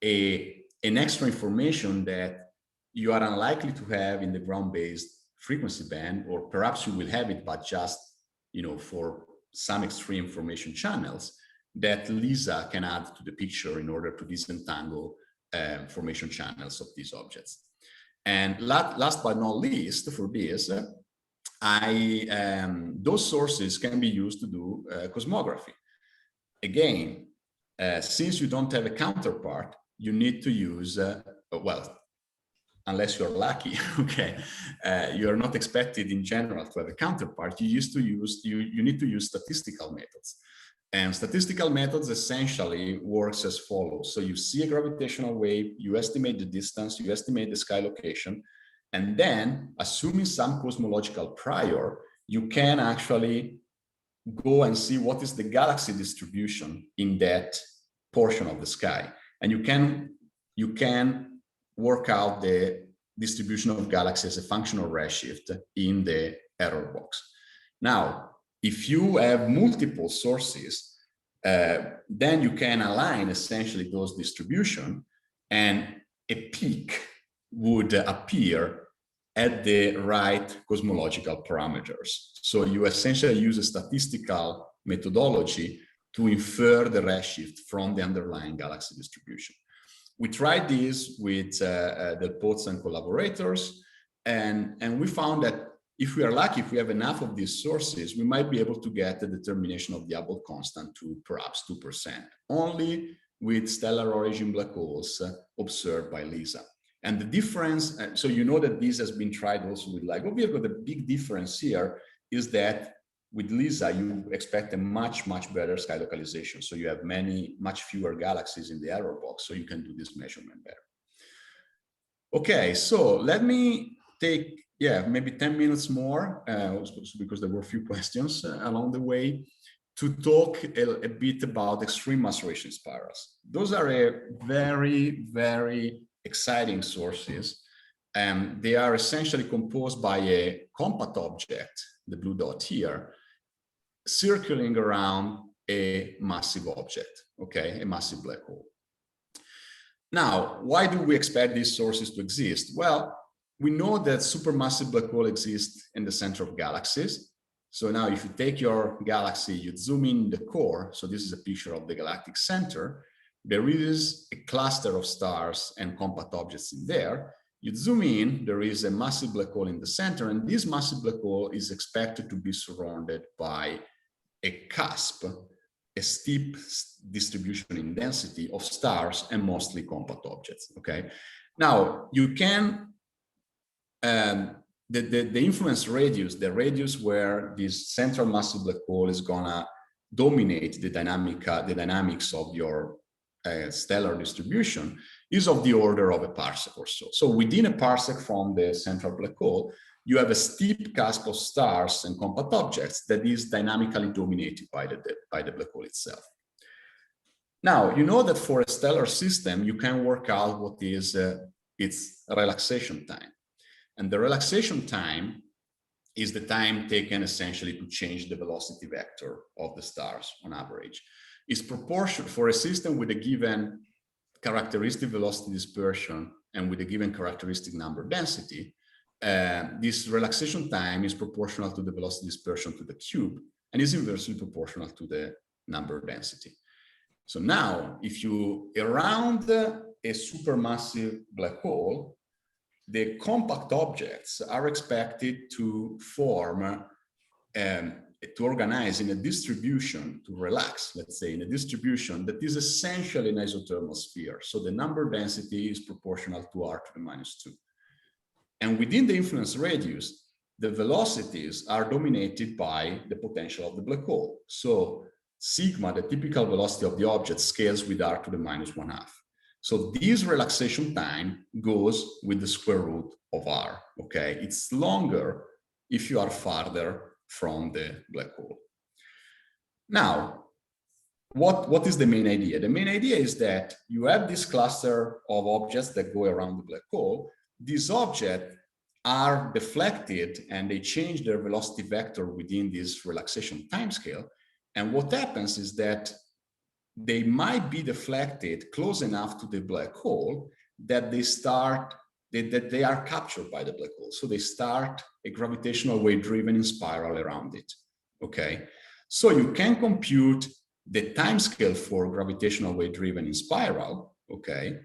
an extra information that you are unlikely to have in the ground-based frequency band, or perhaps you will have it, but just, you know, for some extreme formation channels that LISA can add to the picture in order to disentangle formation channels of these objects. And last but not least, for this, those sources can be used to do cosmography. Again, since you don't have a counterpart, you need to use, well, unless you're lucky, okay, you're not expected in general to have a counterpart. You need to use statistical methods. And statistical methods essentially works as follows. So you see a gravitational wave, you estimate the distance, you estimate the sky location, and then assuming some cosmological prior, you can actually go and see what is the galaxy distribution in that portion of the sky. And you can work out the distribution of galaxies as a function of redshift in the error box. Now, if you have multiple sources, then you can align essentially those distribution, and a peak would appear at the right cosmological parameters. So you essentially use a statistical methodology to infer the redshift from the underlying galaxy distribution. We tried this with Del Pozzo and collaborators, and we found that if we are lucky, if we have enough of these sources, we might be able to get the determination of the Hubble constant to perhaps 2%, only with stellar origin black holes observed by LISA. And the difference, so you know that this has been tried also with LIGO-Virgo. The big difference here is that with LISA, you expect a much better sky localization. So you have much fewer galaxies in the error box, so you can do this measurement better. Okay, so let me take, maybe 10 minutes more, because there were a few questions along the way, to talk a bit about extreme mass ratios spirals. Those are a very exciting sources. They are essentially composed by a compact object, the blue dot here, circling around a massive object, okay, a massive black hole. Now, why do we expect these sources to exist? Well, we know that supermassive black hole exists in the center of galaxies. So now if you take your galaxy, you zoom in the core, so this is a picture of the galactic center, there is a cluster of stars and compact objects in there. You zoom in, there is a massive black hole in the center, and this massive black hole is expected to be surrounded by a cusp, a steep distribution in density of stars and mostly compact objects, okay? Now, you can, the influence radius, the radius where this central massive black hole is gonna dominate the dynamics of your stellar distribution is of the order of a parsec or so. So within a parsec from the central black hole, you have a steep cusp of stars and compact objects that is dynamically dominated by the black hole itself. Now, you know that for a stellar system, you can work out what is its relaxation time. And the relaxation time is the time taken essentially to change the velocity vector of the stars on average. Is proportional for a system with a given characteristic velocity dispersion and with a given characteristic number density. This relaxation time is proportional to the velocity dispersion to the cube and is inversely proportional to the number density. So now, if you around a supermassive black hole, the compact objects are expected to form, to organize in a distribution, to relax, let's say, in a distribution that is essentially an isothermal sphere. So the number density is proportional to r to the -2. And within the influence radius, the velocities are dominated by the potential of the black hole. So sigma, the typical velocity of the object, scales with r to the -1/2. So this relaxation time goes with the square root of r, okay? It's longer if you are farther from the black hole. Now, what is the main idea? The main idea is that you have this cluster of objects that go around the black hole. These objects are deflected and they change their velocity vector within this relaxation timescale. And what happens is that they might be deflected close enough to the black hole that they are captured by the black hole. So they start a gravitational wave driven spiral around it, okay? So you can compute the timescale for gravitational wave driven spiral, okay?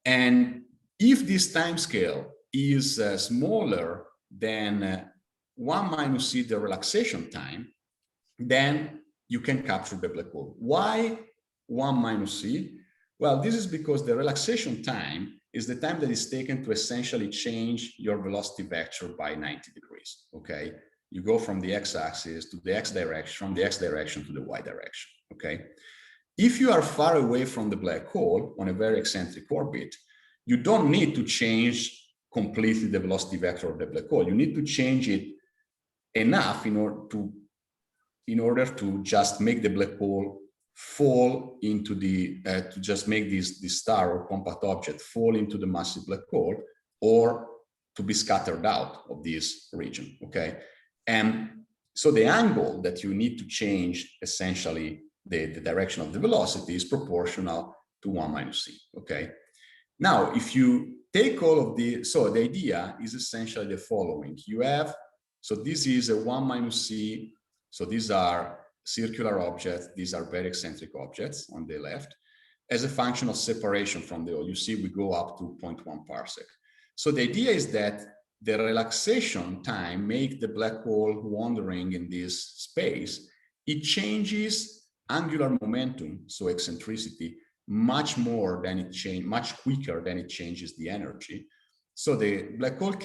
And if this timescale is smaller than 1 minus c, the relaxation time, then you can capture the black hole. Why 1 minus c? Well, this is because the relaxation time is the time that is taken to essentially change your velocity vector by 90 degrees, okay? You go from the x-axis to the x direction, from the x direction to the y direction, okay? If you are far away from the black hole on a very eccentric orbit, you don't need to change completely the velocity vector of the black hole. You need to change it enough in order to just make the black hole fall into the, to just make this star or compact object fall into the massive black hole, or to be scattered out of this region, okay? And so the angle that you need to change, essentially the direction of the velocity, is proportional to 1 minus c, okay? Now, if you take all of the, so the idea is essentially the following. You have, so this is a 1 minus c, so these are circular objects, these are very eccentric objects on the left, as a function of separation from the hole. You see we go up to 0.1 parsec. So the idea is that the relaxation time make the black hole wandering in this space. It changes angular momentum, so eccentricity, much more than it change, much quicker than it changes the energy. So the black hole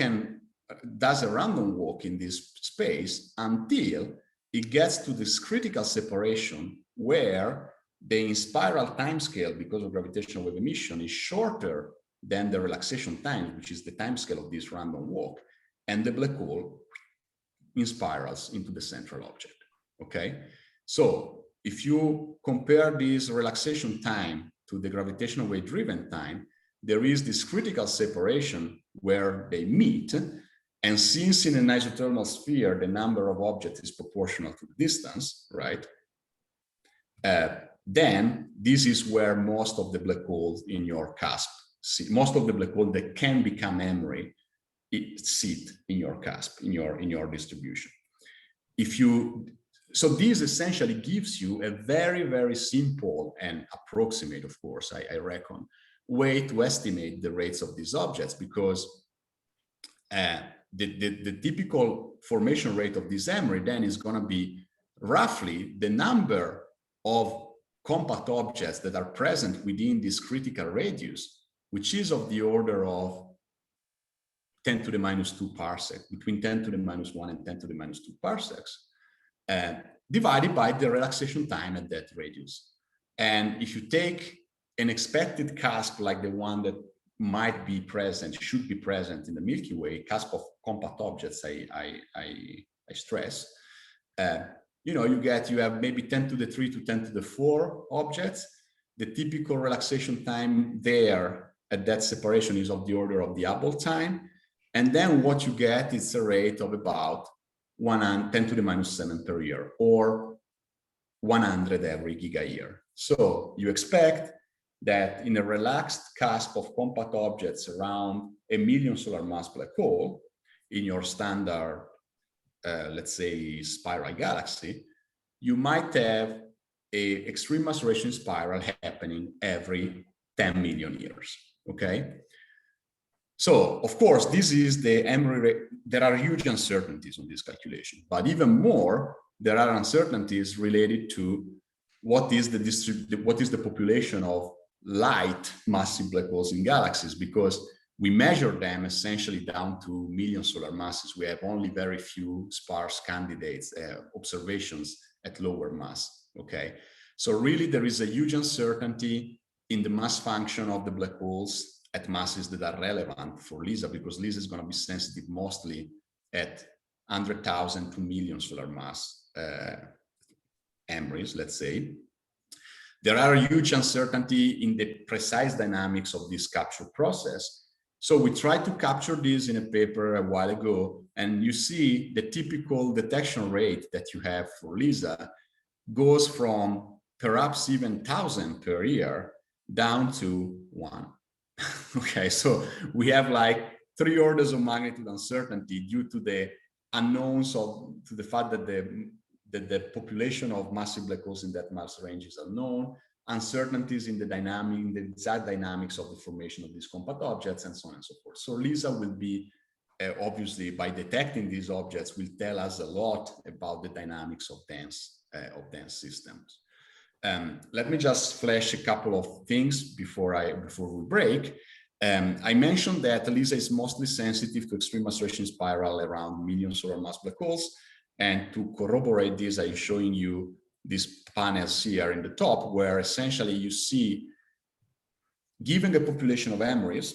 does a random walk in this space until it gets to this critical separation where the in-spiral timescale, because of gravitational wave emission, is shorter than the relaxation time, which is the timescale of this random walk, and the black hole inspirals into the central object, okay? So if you compare this relaxation time to the gravitational wave driven time, there is this critical separation where they meet. And since in an isothermal sphere, the number of objects is proportional to the distance, right? Then this is where most of the black holes in your cusp, most of the black holes that can become memory, sit in your cusp, in your distribution. So this essentially gives you a very, very simple and approximate, of course, I reckon, way to estimate the rates of these objects, because the typical formation rate of this memory then is going to be roughly the number of compact objects that are present within this critical radius, which is of the order of 10 to the minus 2 parsec, between 10 to the minus 1 and 10 to the minus 2 parsecs, divided by the relaxation time at that radius. And if you take an expected cusp like the one that might be present, should be present in the Milky Way, cusp of compact objects, I stress, you have maybe 10 to the 3 to 10 to the 4 objects. The typical relaxation time there at that separation is of the order of the Hubble time. And then what you get is a rate of about 10 to the minus 7 per year, or 100 every giga-year. So you expect that in a relaxed cusp of compact objects around a million solar mass black hole, in your standard, let's say, spiral galaxy, you might have an extreme mass relation spiral happening every 10 million years, okay? So, of course, this is the memory rate. There are huge uncertainties on this calculation, but even more, there are uncertainties related to what is the population of light massive black holes in galaxies, because we measure them essentially down to million solar masses. We have only very few sparse candidates, observations at lower mass, okay? So really there is a huge uncertainty in the mass function of the black holes at masses that are relevant for LISA, because LISA is going to be sensitive mostly at 100,000 to million solar mass MRIs, let's say. There are huge uncertainty in the precise dynamics of this capture process. So we tried to capture this in a paper a while ago, and you see the typical detection rate that you have for LISA goes from perhaps even 1,000 per year down to 1. Okay, so we have like 3 orders of magnitude uncertainty due to the unknowns to the fact that the population of massive black holes in that mass range is unknown, uncertainties in the exact dynamics of the formation of these compact objects, and so on and so forth. So LISA will be, obviously, by detecting these objects, will tell us a lot about the dynamics of dense systems. Let me just flash a couple of things before we break. I mentioned that LISA is mostly sensitive to extreme acceleration spiral around million solar mass black holes. And to corroborate this, I'm showing you these panels here in the top, where essentially you see, given the population of MRIs,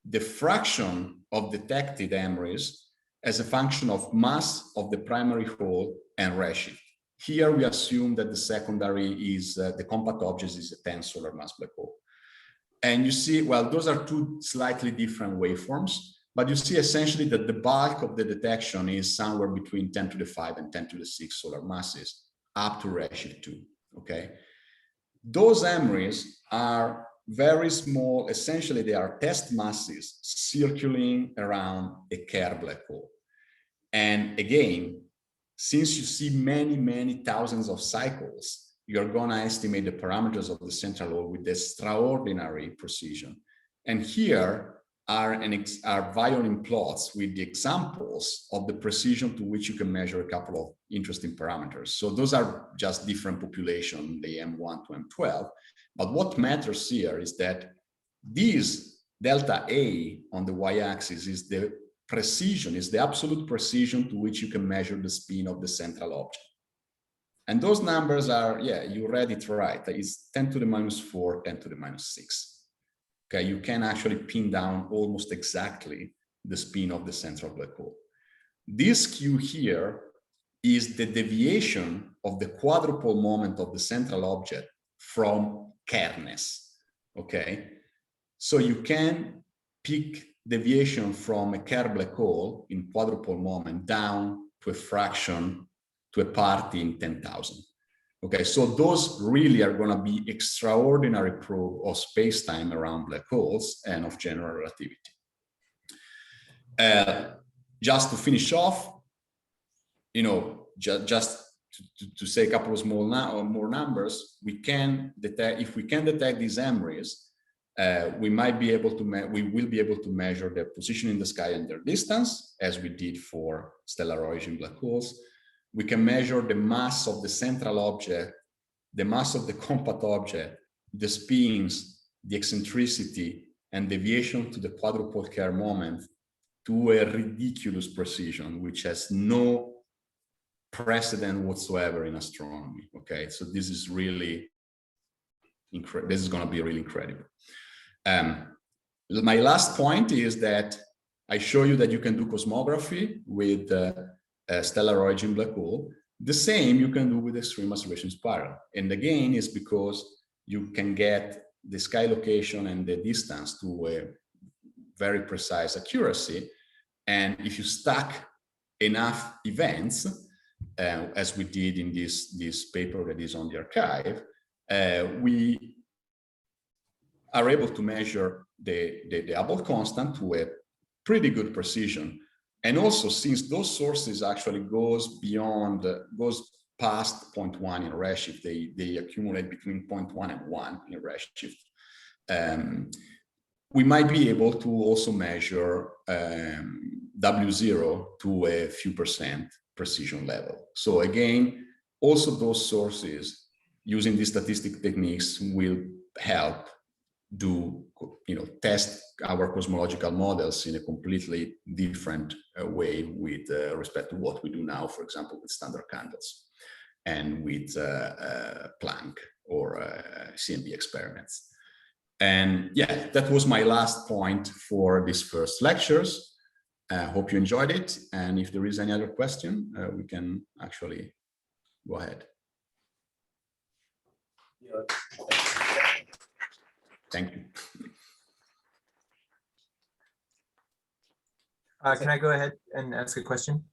the fraction of detected MRIs as a function of mass of the primary hole and redshift. Here we assume that the secondary is the compact object is a 10 solar mass black hole. And you see, well, those are 2 slightly different waveforms, but you see essentially that the bulk of the detection is somewhere between 10 to the 5 and 10 to the 6 solar masses up to redshift 2, okay? Those MRIs are very small. Essentially, they are test masses circling around a Kerr black hole. And again, since you see many, many thousands of cycles, you're going to estimate the parameters of the central hole with extraordinary precision. And here are violin plots with the examples of the precision to which you can measure a couple of interesting parameters. So those are just different population, the M1 to M12. But what matters here is that this delta A on the y-axis is the precision, is the absolute precision to which you can measure the spin of the central object. And those numbers are, yeah, you read it right. It's 10 to the minus 4, 10 to the minus 6. Okay, you can actually pin down almost exactly the spin of the central black hole. This Q here is the deviation of the quadrupole moment of the central object from Kerrness. Okay, so you can pick deviation from a Kerr black hole in quadrupole moment down to a fraction, to a part in 10,000. Okay, so those really are going to be extraordinary probe of space-time around black holes and of general relativity. Just to finish off, you know, just to say a couple of more numbers, we can detect, if we can detect these MRIs, we will be able to measure their position in the sky and their distance, as we did for stellar origin black holes. We can measure the mass of the central object, the mass of the compact object, the spins, the eccentricity, and deviation to the quadrupole Kerr moment to a ridiculous precision, which has no precedent whatsoever in astronomy. Okay, so this is really incredible. This is going to be really incredible. My last point is that I show you that you can do cosmography with a stellar origin black hole. The same you can do with extreme acceleration spiral. And again, is because you can get the sky location and the distance to a very precise accuracy. And if you stack enough events, as we did in this paper that is on the archive, we are able to measure the Hubble constant to a pretty good precision. And also, since those sources actually goes past 0.1 in redshift, they accumulate between 0.1 and 1 in redshift. We might be able to also measure W0 to a few percent precision level. So again, also those sources using these statistic techniques will help do, test our cosmological models in a completely different way with respect to what we do now, for example, with standard candles and with Planck or CMB experiments. And yeah, that was my last point for these first lectures. Hope you enjoyed it. And if there is any other question, we can actually go ahead. Thank you. Can I go ahead and ask a question?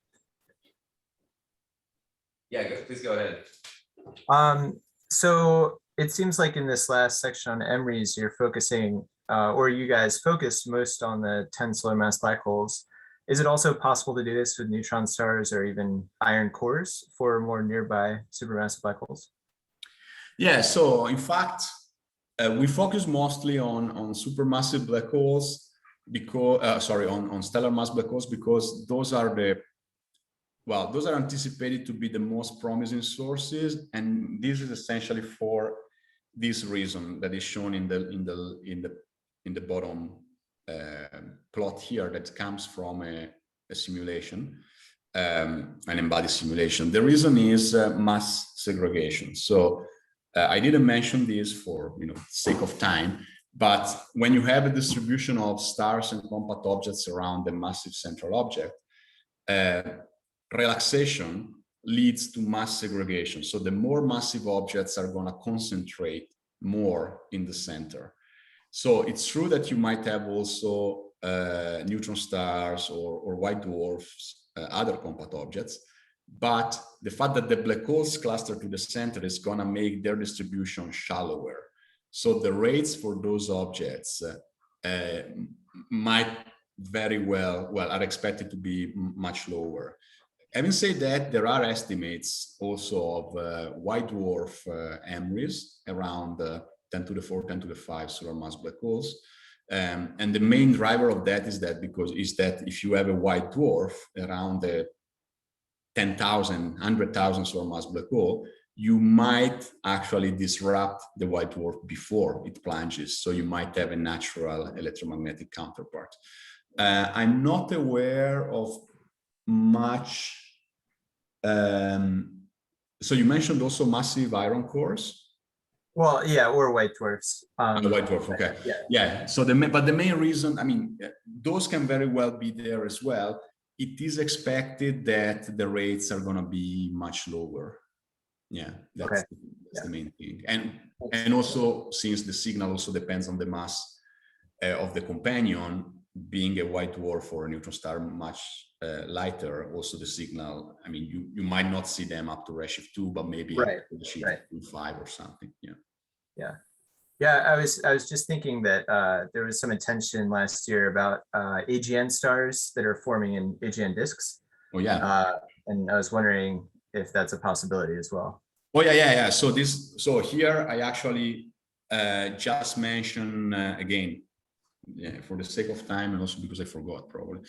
Yeah, please go ahead. So it seems like in this last section on MRIs, you're focusing, or you guys focused most on the 10 solar mass black holes. Is it also possible to do this with neutron stars or even iron cores for more nearby supermassive black holes? Yeah, so in fact, we focus mostly on supermassive black holes because, on stellar mass black holes, because those are those are anticipated to be the most promising sources, and this is essentially for this reason that is shown in the bottom plot here, that comes from a simulation, an embodied simulation. The reason is mass segregation. So I didn't mention this for sake of time, but when you have a distribution of stars and compact objects around the massive central object, relaxation leads to mass segregation. So the more massive objects are going to concentrate more in the center. So it's true that you might have also neutron stars or white dwarfs, other compact objects, but the fact that the black holes cluster to the center is going to make their distribution shallower. So the rates for those objects might very well are expected to be much lower. Having said that, there are estimates also of white dwarf MRIs around 10 to the 4, 10 to the 5 solar mass black holes. And the main driver of that is that if you have a white dwarf around the 10,000, 100,000 solar mass black hole, you might actually disrupt the white dwarf before it plunges. So you might have a natural electromagnetic counterpart. I'm not aware of much. So you mentioned also massive iron cores. Well, yeah, or white dwarfs. White dwarf, okay. Yeah. So the main reason, those can very well be there as well. It is expected that the rates are going to be much lower. Yeah, that's the main thing. And also, since the signal also depends on the mass of the companion, being a white dwarf or a neutron star much lighter, also the signal, you might not see them up to redshift 2, but maybe up to the redshift 5 or something. I was just thinking that there was some attention last year about AGN stars that are forming in AGN disks. Oh yeah. And I was wondering if that's a possibility as well. Oh yeah. So here I actually just mention again, for the sake of time, and also because I forgot probably,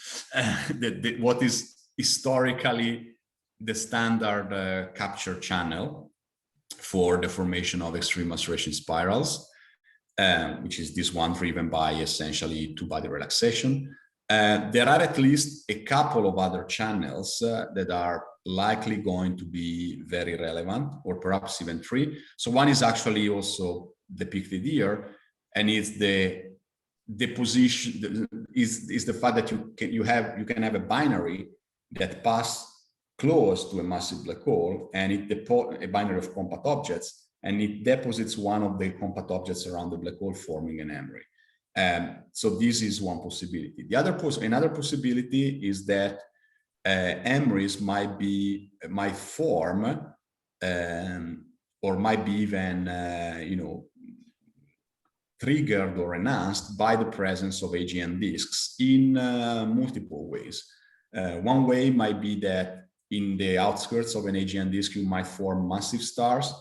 what is historically the standard capture channel for the formation of extreme acceleration spirals, which is this one driven by essentially two-body relaxation. There are at least a couple of other channels that are likely going to be very relevant, or perhaps even 3. So one is actually also depicted here, and it's the position is the fact that you can have a binary that pass close to a massive black hole, and a binary of compact objects, and it deposits one of the compact objects around the black hole, forming an MRI. So this is one possibility. Another possibility is that MRIs might form or might be even triggered or enhanced by the presence of AGN disks in multiple ways. One way might be that in the outskirts of an AGN disk, you might form massive stars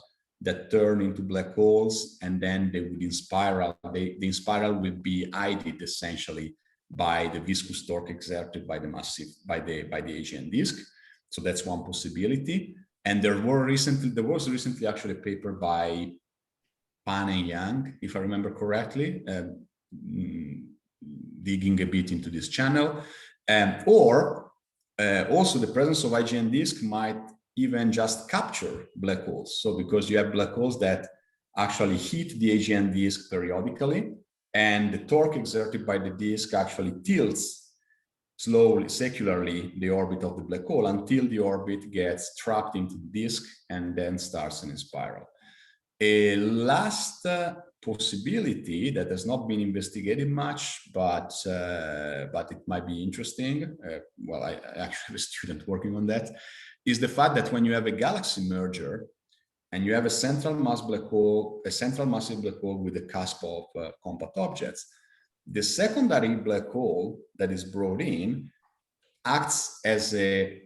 that turn into black holes, and then they would inspiral. The inspiral will be aided essentially by the viscous torque exerted by the AGN disk. So that's one possibility. And there was recently actually a paper by Pan and Yang, if I remember correctly, digging a bit into this channel. Or also the presence of IGN disk might even just capture black holes. So because you have black holes that actually hit the IGN disk periodically, and the torque exerted by the disk actually tilts slowly, secularly, the orbit of the black hole until the orbit gets trapped into the disk and then starts in a spiral. A last possibility that has not been investigated much, but it might be interesting. Well, I actually have a student working on that, is the fact that when you have a galaxy merger and you have a central mass black hole, a central massive black hole with a cusp of compact objects, the secondary black hole that is brought in acts as a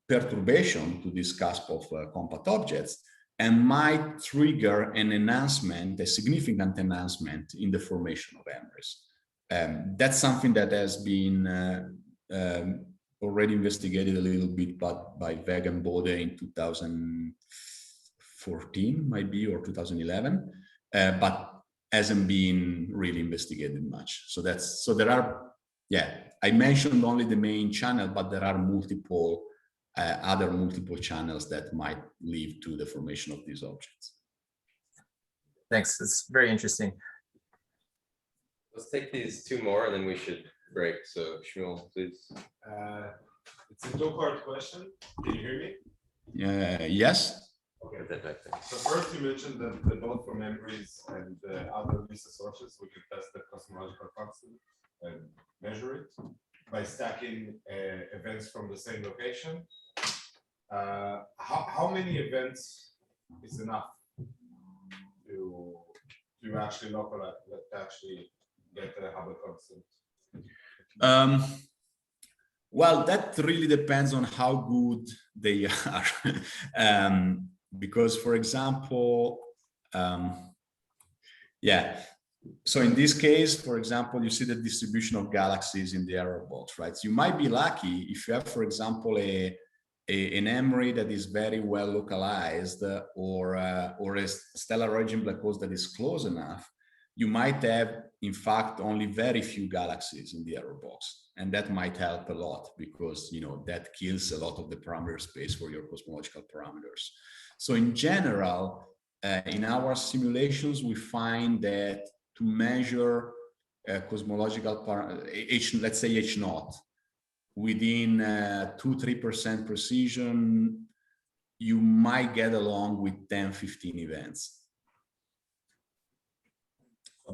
perturbation to this cusp of compact objects and might trigger an enhancement, a significant enhancement in the formation of MRIs. That's something that has been already investigated a little bit by Weg and Bode in 2014, might be, or 2011, but hasn't been really investigated much. So there are, yeah, I mentioned only the main channel, but there are multiple other multiple channels that might lead to the formation of these objects. Thanks, it's very interesting. Let's take these two more and then we should break. So Shmuel, please. It's a two-part question. Can you hear me? Yes. Okay. So first you mentioned that both for memories and other LISA sources, we can test the cosmological constant and measure it by stacking events from the same location. How many events is enough to actually localize, to actually get the Hubble constant? Well, that really depends on how good they are. Because, for example, yeah. So in this case, for example, you see the distribution of galaxies in the error box, right? So you might be lucky if you have, for example, an MRI that is very well localized, or a stellar origin black hole that is close enough. You might have, in fact, only very few galaxies in the error box, and that might help a lot because that kills a lot of the parameter space for your cosmological parameters. So in general, in our simulations, we find that to measure cosmological let's say H naught, within 2-3% precision, you might get along with 10-15 events.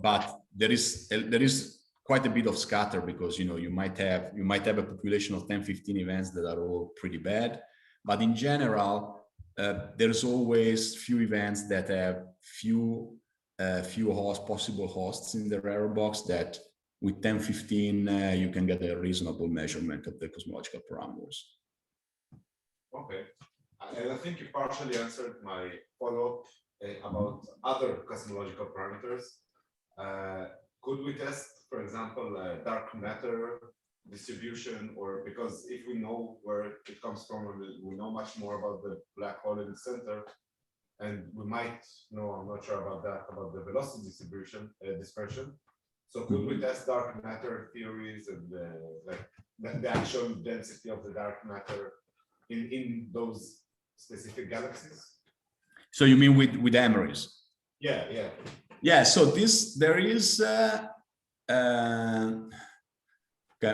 But there is quite a bit of scatter because you might have a population of 10-15 events that are all pretty bad. But in general, there's always few events that have few possible hosts in the error box that with 10-15 you can get a reasonable measurement of the cosmological parameters. Okay, and I think you partially answered my follow-up about other cosmological parameters. Could we test, for example, dark matter distribution, or because if we know where it comes from, we know much more about the black hole in the center, and we might know, I'm not sure about that, about the velocity distribution, dispersion. So could we test dark matter theories and like the actual density of the dark matter in those specific galaxies? So you mean with MRIs? Yeah. Yeah, so there is, okay,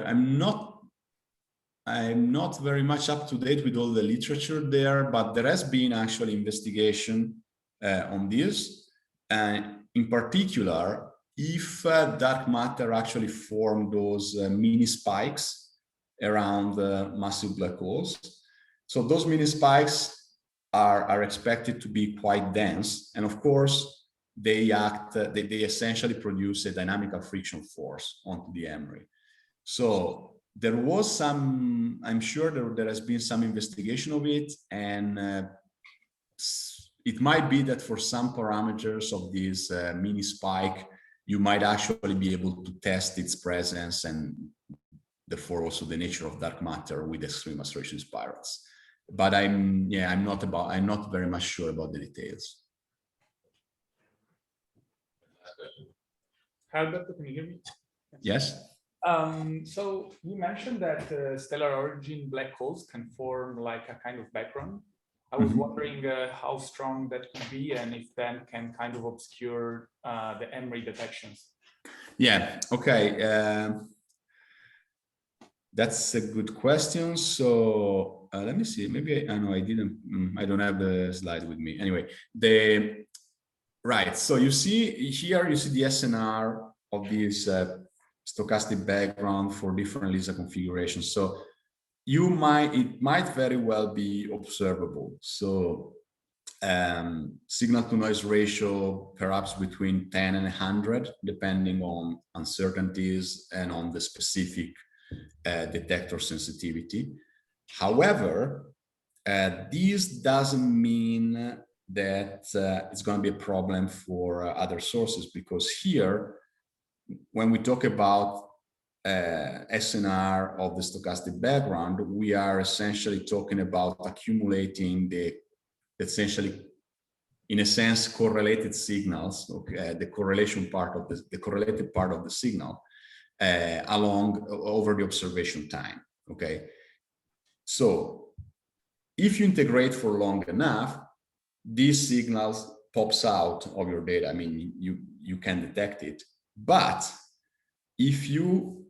I'm not very much up to date with all the literature there, but there has been actually investigation on this. In particular, if dark matter actually form those mini spikes around massive black holes. So those mini spikes are expected to be quite dense, and of course, they essentially produce a dynamical friction force onto the MRI. So there was some, I'm sure there has been some investigation of it, and it might be that for some parameters of this mini spike, you might actually be able to test its presence and therefore also the nature of dark matter with extreme acceleration spirals. But I'm not very much sure about the details. Alberto, can you hear me? Yes. So you mentioned that stellar origin black holes can form like a kind of background. I was wondering how strong that could be and if that can kind of obscure the Emery detections. Yeah, okay. That's a good question. So let me see, maybe I know I didn't, I don't have the slide with me. Anyway, right, so you see here, you see the SNR of this stochastic background for different LISA configurations. So it might very well be observable. So signal to noise ratio perhaps between 10 and 100, depending on uncertainties and on the specific detector sensitivity. However, this doesn't mean that it's going to be a problem for other sources, because here, when we talk about SNR of the stochastic background, we are essentially talking about accumulating the essentially, in a sense, correlated signals, okay, the correlation part of the correlated part of the signal over the observation time. Okay, so if you integrate for long enough, these signals pops out of your data. I mean, you can detect it, but if you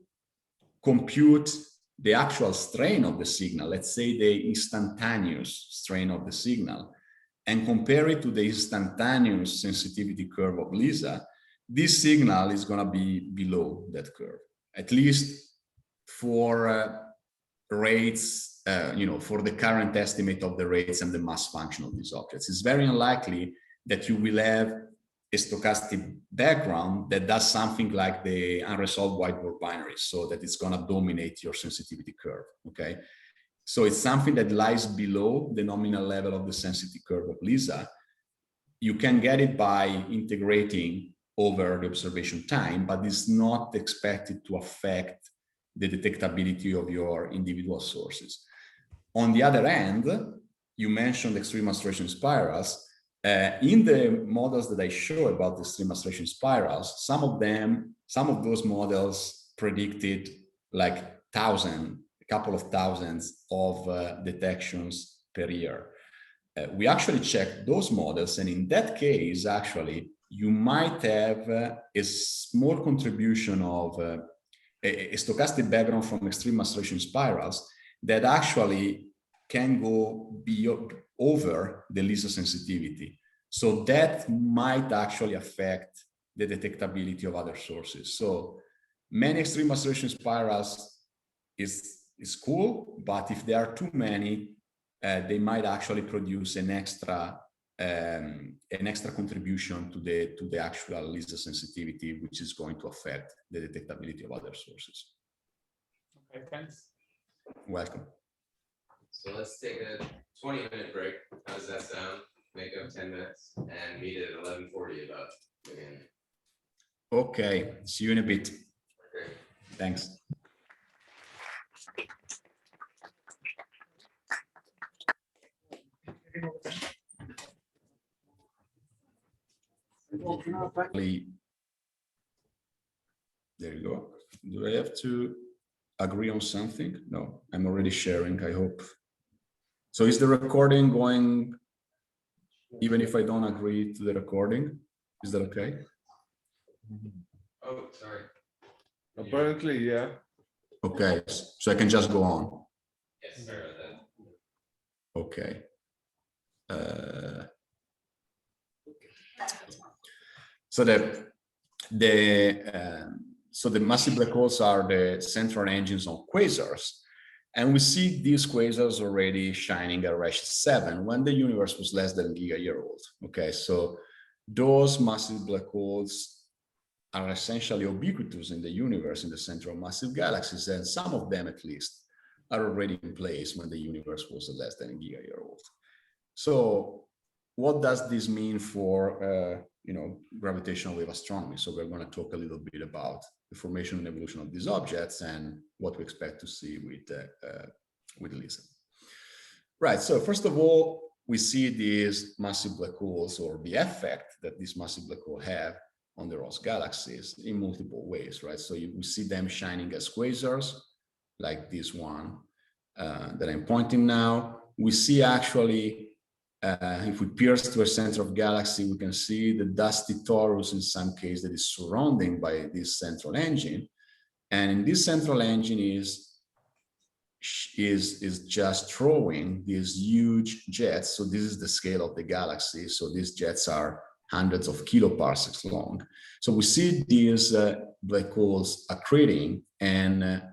compute the actual strain of the signal, let's say the instantaneous strain of the signal, and compare it to the instantaneous sensitivity curve of LISA, this signal is going to be below that curve, at least for rates, for the current estimate of the rates and the mass function of these objects. It's very unlikely that you will have a stochastic background that does something like the unresolved whiteboard binaries, so that it's going to dominate your sensitivity curve. Okay, so it's something that lies below the nominal level of the sensitivity curve of LISA. You can get it by integrating over the observation time, but it's not expected to affect the detectability of your individual sources. On the other hand, you mentioned extreme acceleration spirals. In the models that I show about the extreme acceleration spirals, some of those models predicted like a couple of thousands of detections per year. We actually checked those models, and in that case, actually, you might have a small contribution of a stochastic background from extreme acceleration spirals that actually can go over the LISA sensitivity. So that might actually affect the detectability of other sources. So many extreme acceleration spirals is cool, but if there are too many, they might actually produce an extra contribution to the actual LISA sensitivity, which is going to affect the detectability of other sources. Okay, thanks. Welcome. So let's take a 20-minute break. How does that sound? Make up 10 minutes and meet at 11:40 about again. Okay, see you in a bit. Great. Thanks. There you go. Do I have to agree on something? No, I'm already sharing, I hope. So is the recording going, even if I don't agree to the recording? Is that okay? Oh, sorry. Apparently, yeah. Okay, so I can just go on. Yes, sorry about that. Okay. So the massive black holes are the central engines of quasars, and we see these quasars already shining at redshift 7 when the universe was less than a giga-year-old. Okay, so those massive black holes are essentially ubiquitous in the universe, in the center of massive galaxies, and some of them at least are already in place when the universe was less than a giga-year-old. So what does this mean for gravitational wave astronomy? So we're going to talk a little bit about the formation and evolution of these objects and what we expect to see with LISA. Right, so first of all, we see these massive black holes, or the effect that these massive black holes have on the Ross galaxies in multiple ways, right? So we see them shining as quasars, like this one that I'm pointing now. We see actually, if we pierce to a center of galaxy, we can see the dusty torus in some case that is surrounding by this central engine. And in this central engine is just throwing these huge jets. So this is the scale of the galaxy. So these jets are hundreds of kiloparsecs long. So we see these black holes accreting and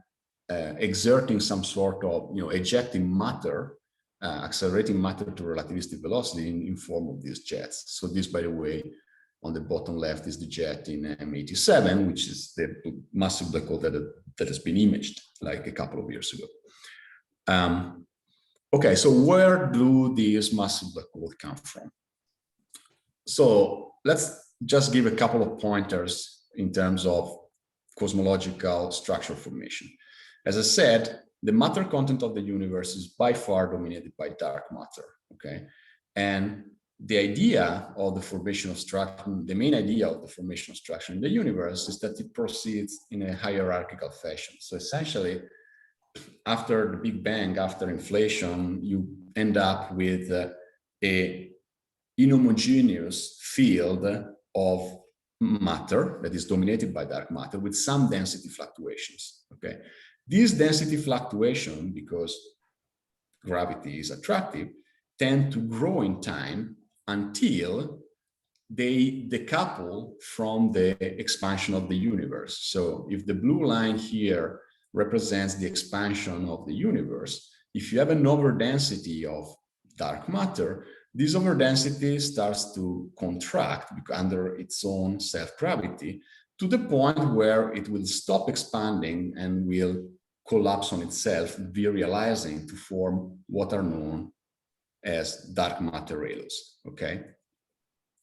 exerting some sort of, ejecting matter, accelerating matter to relativistic velocity in form of these jets. So this, by the way, on the bottom left is the jet in M87, which is the massive black hole that has been imaged like a couple of years ago. Okay, so where do these massive black holes come from? So let's just give a couple of pointers in terms of cosmological structure formation. As I said, the matter content of the universe is by far dominated by dark matter, okay? And the idea of the formation of structure, the main idea of the formation of structure in the universe is that it proceeds in a hierarchical fashion. So essentially, after the Big Bang, after inflation, you end up with a inhomogeneous field of matter that is dominated by dark matter with some density fluctuations, okay? These density fluctuation, because gravity is attractive, tend to grow in time until they decouple from the expansion of the universe. So if the blue line here represents the expansion of the universe, if you have an overdensity of dark matter, this overdensity starts to contract under its own self-gravity to the point where it will stop expanding and will collapse on itself, virializing to form what are known as dark matter halos, okay?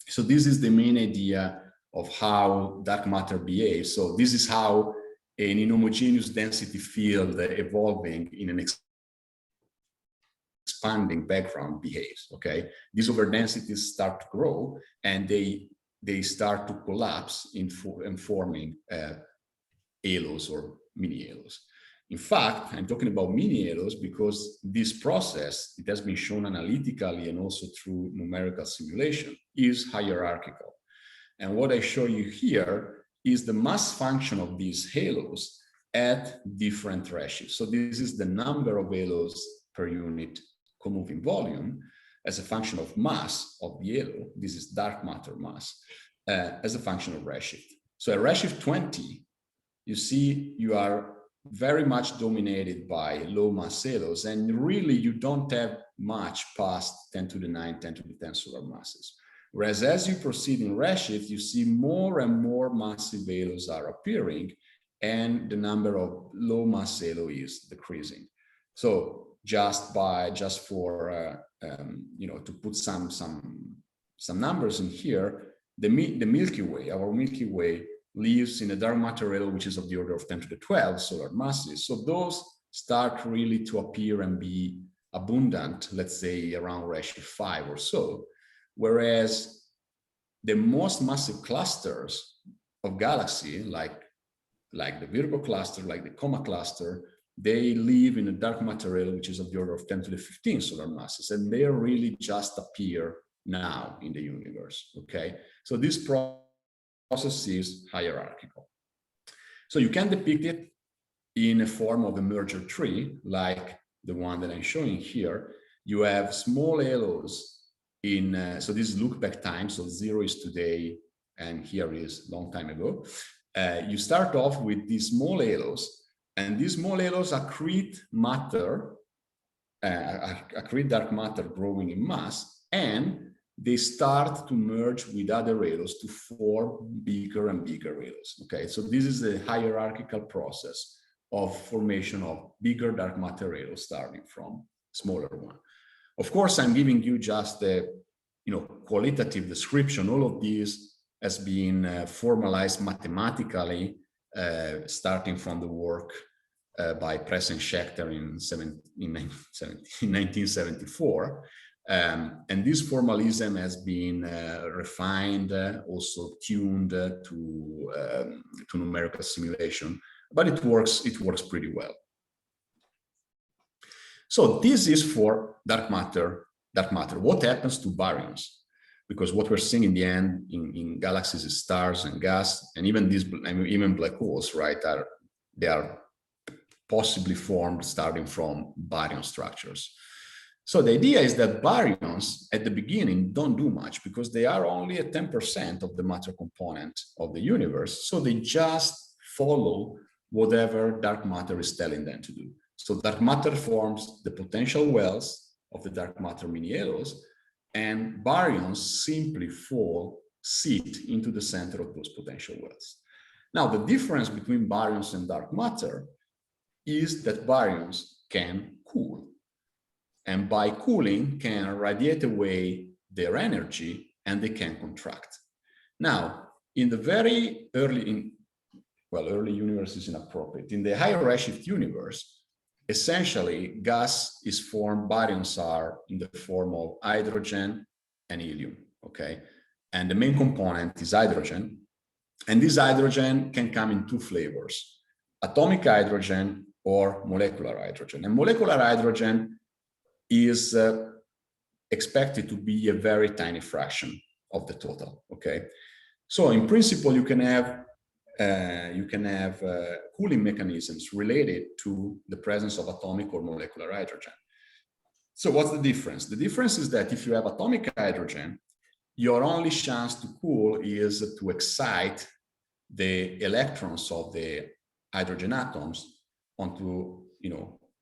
So this is the main idea of how dark matter behaves. So this is how an inhomogeneous density field evolving in an expanding background behaves, okay? These overdensities start to grow and they start to collapse in forming halos or mini halos. In fact, I'm talking about mini halos because this process, it has been shown analytically and also through numerical simulation, is hierarchical. And what I show you here is the mass function of these halos at different redshifts. So this is the number of halos per unit co-moving volume as a function of mass of the halo. This is dark matter mass as a function of redshift. So at redshift 20, you see you are very much dominated by low mass halos, and really you don't have much past 10 to the 9, 10 to the 10 solar masses. Whereas as you proceed in redshift, you see more and more massive halos are appearing, and the number of low mass halo is decreasing. So just for to put some numbers in here, the Milky Way, our Milky Way, lives in a dark matter halo which is of the order of 10 to the 12 solar masses. So those start really to appear and be abundant, let's say around redshift 5 or so. Whereas the most massive clusters of galaxy, like the Virgo cluster, like the Coma cluster, they live in a dark matter halo which is of the order of 10 to the 15 solar masses, and they really just appear now in the universe, okay? So this process is hierarchical. So you can depict it in a form of a merger tree, like the one that I'm showing here. You have small halos in, so this is look back time, so 0 is today, and here is long time ago. You start off with these small halos, and these small halos accrete matter, accrete dark matter growing in mass, and they start to merge with other halos to form bigger and bigger halos, okay? So this is a hierarchical process of formation of bigger dark matter halos starting from smaller one. Of course, I'm giving you just a qualitative description. All of this has been formalized mathematically, starting from the work by Press and Schechter in 1974. And this formalism has been refined, also tuned to numerical simulation, but it works pretty well. So this is for dark matter. What happens to baryons? Because what we're seeing in the end in galaxies is stars and gas, and even even black holes, right? They are possibly formed starting from baryon structures. So the idea is that baryons at the beginning don't do much because they are only at 10% of the matter component of the universe. So they just follow whatever dark matter is telling them to do. So dark matter forms the potential wells of the dark matter mini halos, and baryons simply sit into the center of those potential wells. Now, the difference between baryons and dark matter is that baryons can cool. And by cooling, can radiate away their energy and they can contract. Now, in the very early universe is inappropriate. In the higher redshift universe, essentially gas is formed, baryons are in the form of hydrogen and helium, okay? And the main component is hydrogen. And this hydrogen can come in two flavors, atomic hydrogen or molecular hydrogen. And molecular hydrogen is expected to be a very tiny fraction of the total, okay? So in principle, you can have cooling mechanisms related to the presence of atomic or molecular hydrogen. So what's the difference? The difference is that if you have atomic hydrogen, your only chance to cool is to excite the electrons of the hydrogen atoms onto,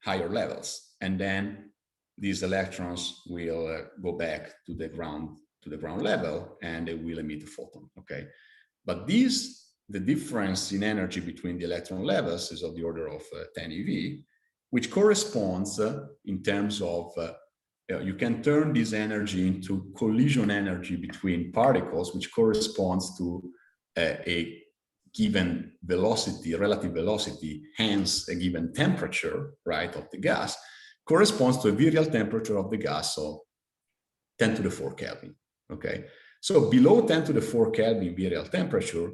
higher levels, and then these electrons will go back to the ground level, and they will emit a photon. Okay, but the difference in energy between the electron levels is of the order of 10 eV, which corresponds in terms of you can turn this energy into collision energy between particles, which corresponds to a given velocity, relative velocity, hence a given temperature, right, of the gas, corresponds to a virial temperature of the gas of 10 to the 4 Kelvin, okay? So below 10 to the 4 Kelvin virial temperature,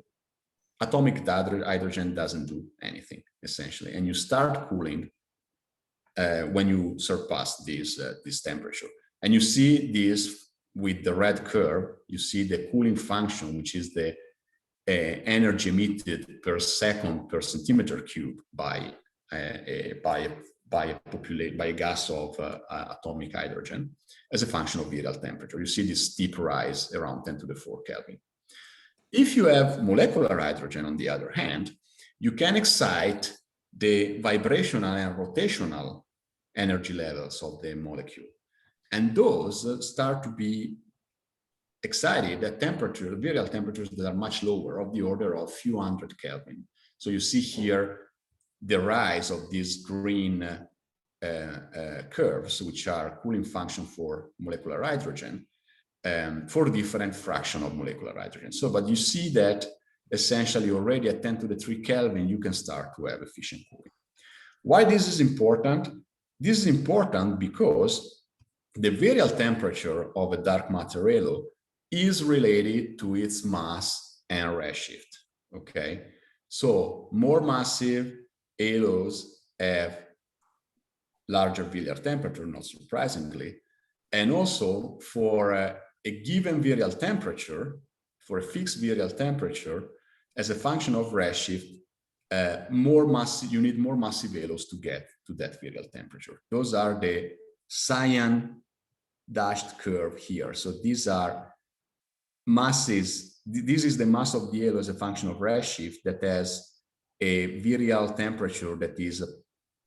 atomic hydrogen doesn't do anything, essentially, and you start cooling when you surpass this temperature. And you see this with the red curve, you see the cooling function, which is the energy emitted per second per centimeter cube by a gas of atomic hydrogen as a function of virial temperature. You see this steep rise around 10 to the 4 Kelvin. If you have molecular hydrogen, on the other hand, you can excite the vibrational and rotational energy levels of the molecule. And those start to be excited at virial temperatures that are much lower, of the order of a few hundred Kelvin. So you see here the rise of these green curves, which are cooling function for molecular hydrogen, for different fraction of molecular hydrogen. So, but you see that essentially already at 10 to the 3 Kelvin, you can start to have efficient cooling. Why this is important? This is important because the virial temperature of a dark matter halo is related to its mass and redshift, okay? So more massive halos have larger virial temperature, not surprisingly. And also for a given virial temperature, for a fixed virial temperature, as a function of redshift, you need more massive halos to get to that virial temperature. Those are the cyan dashed curve here. So these are masses. This is the mass of the halo as a function of redshift that has a virial temperature that is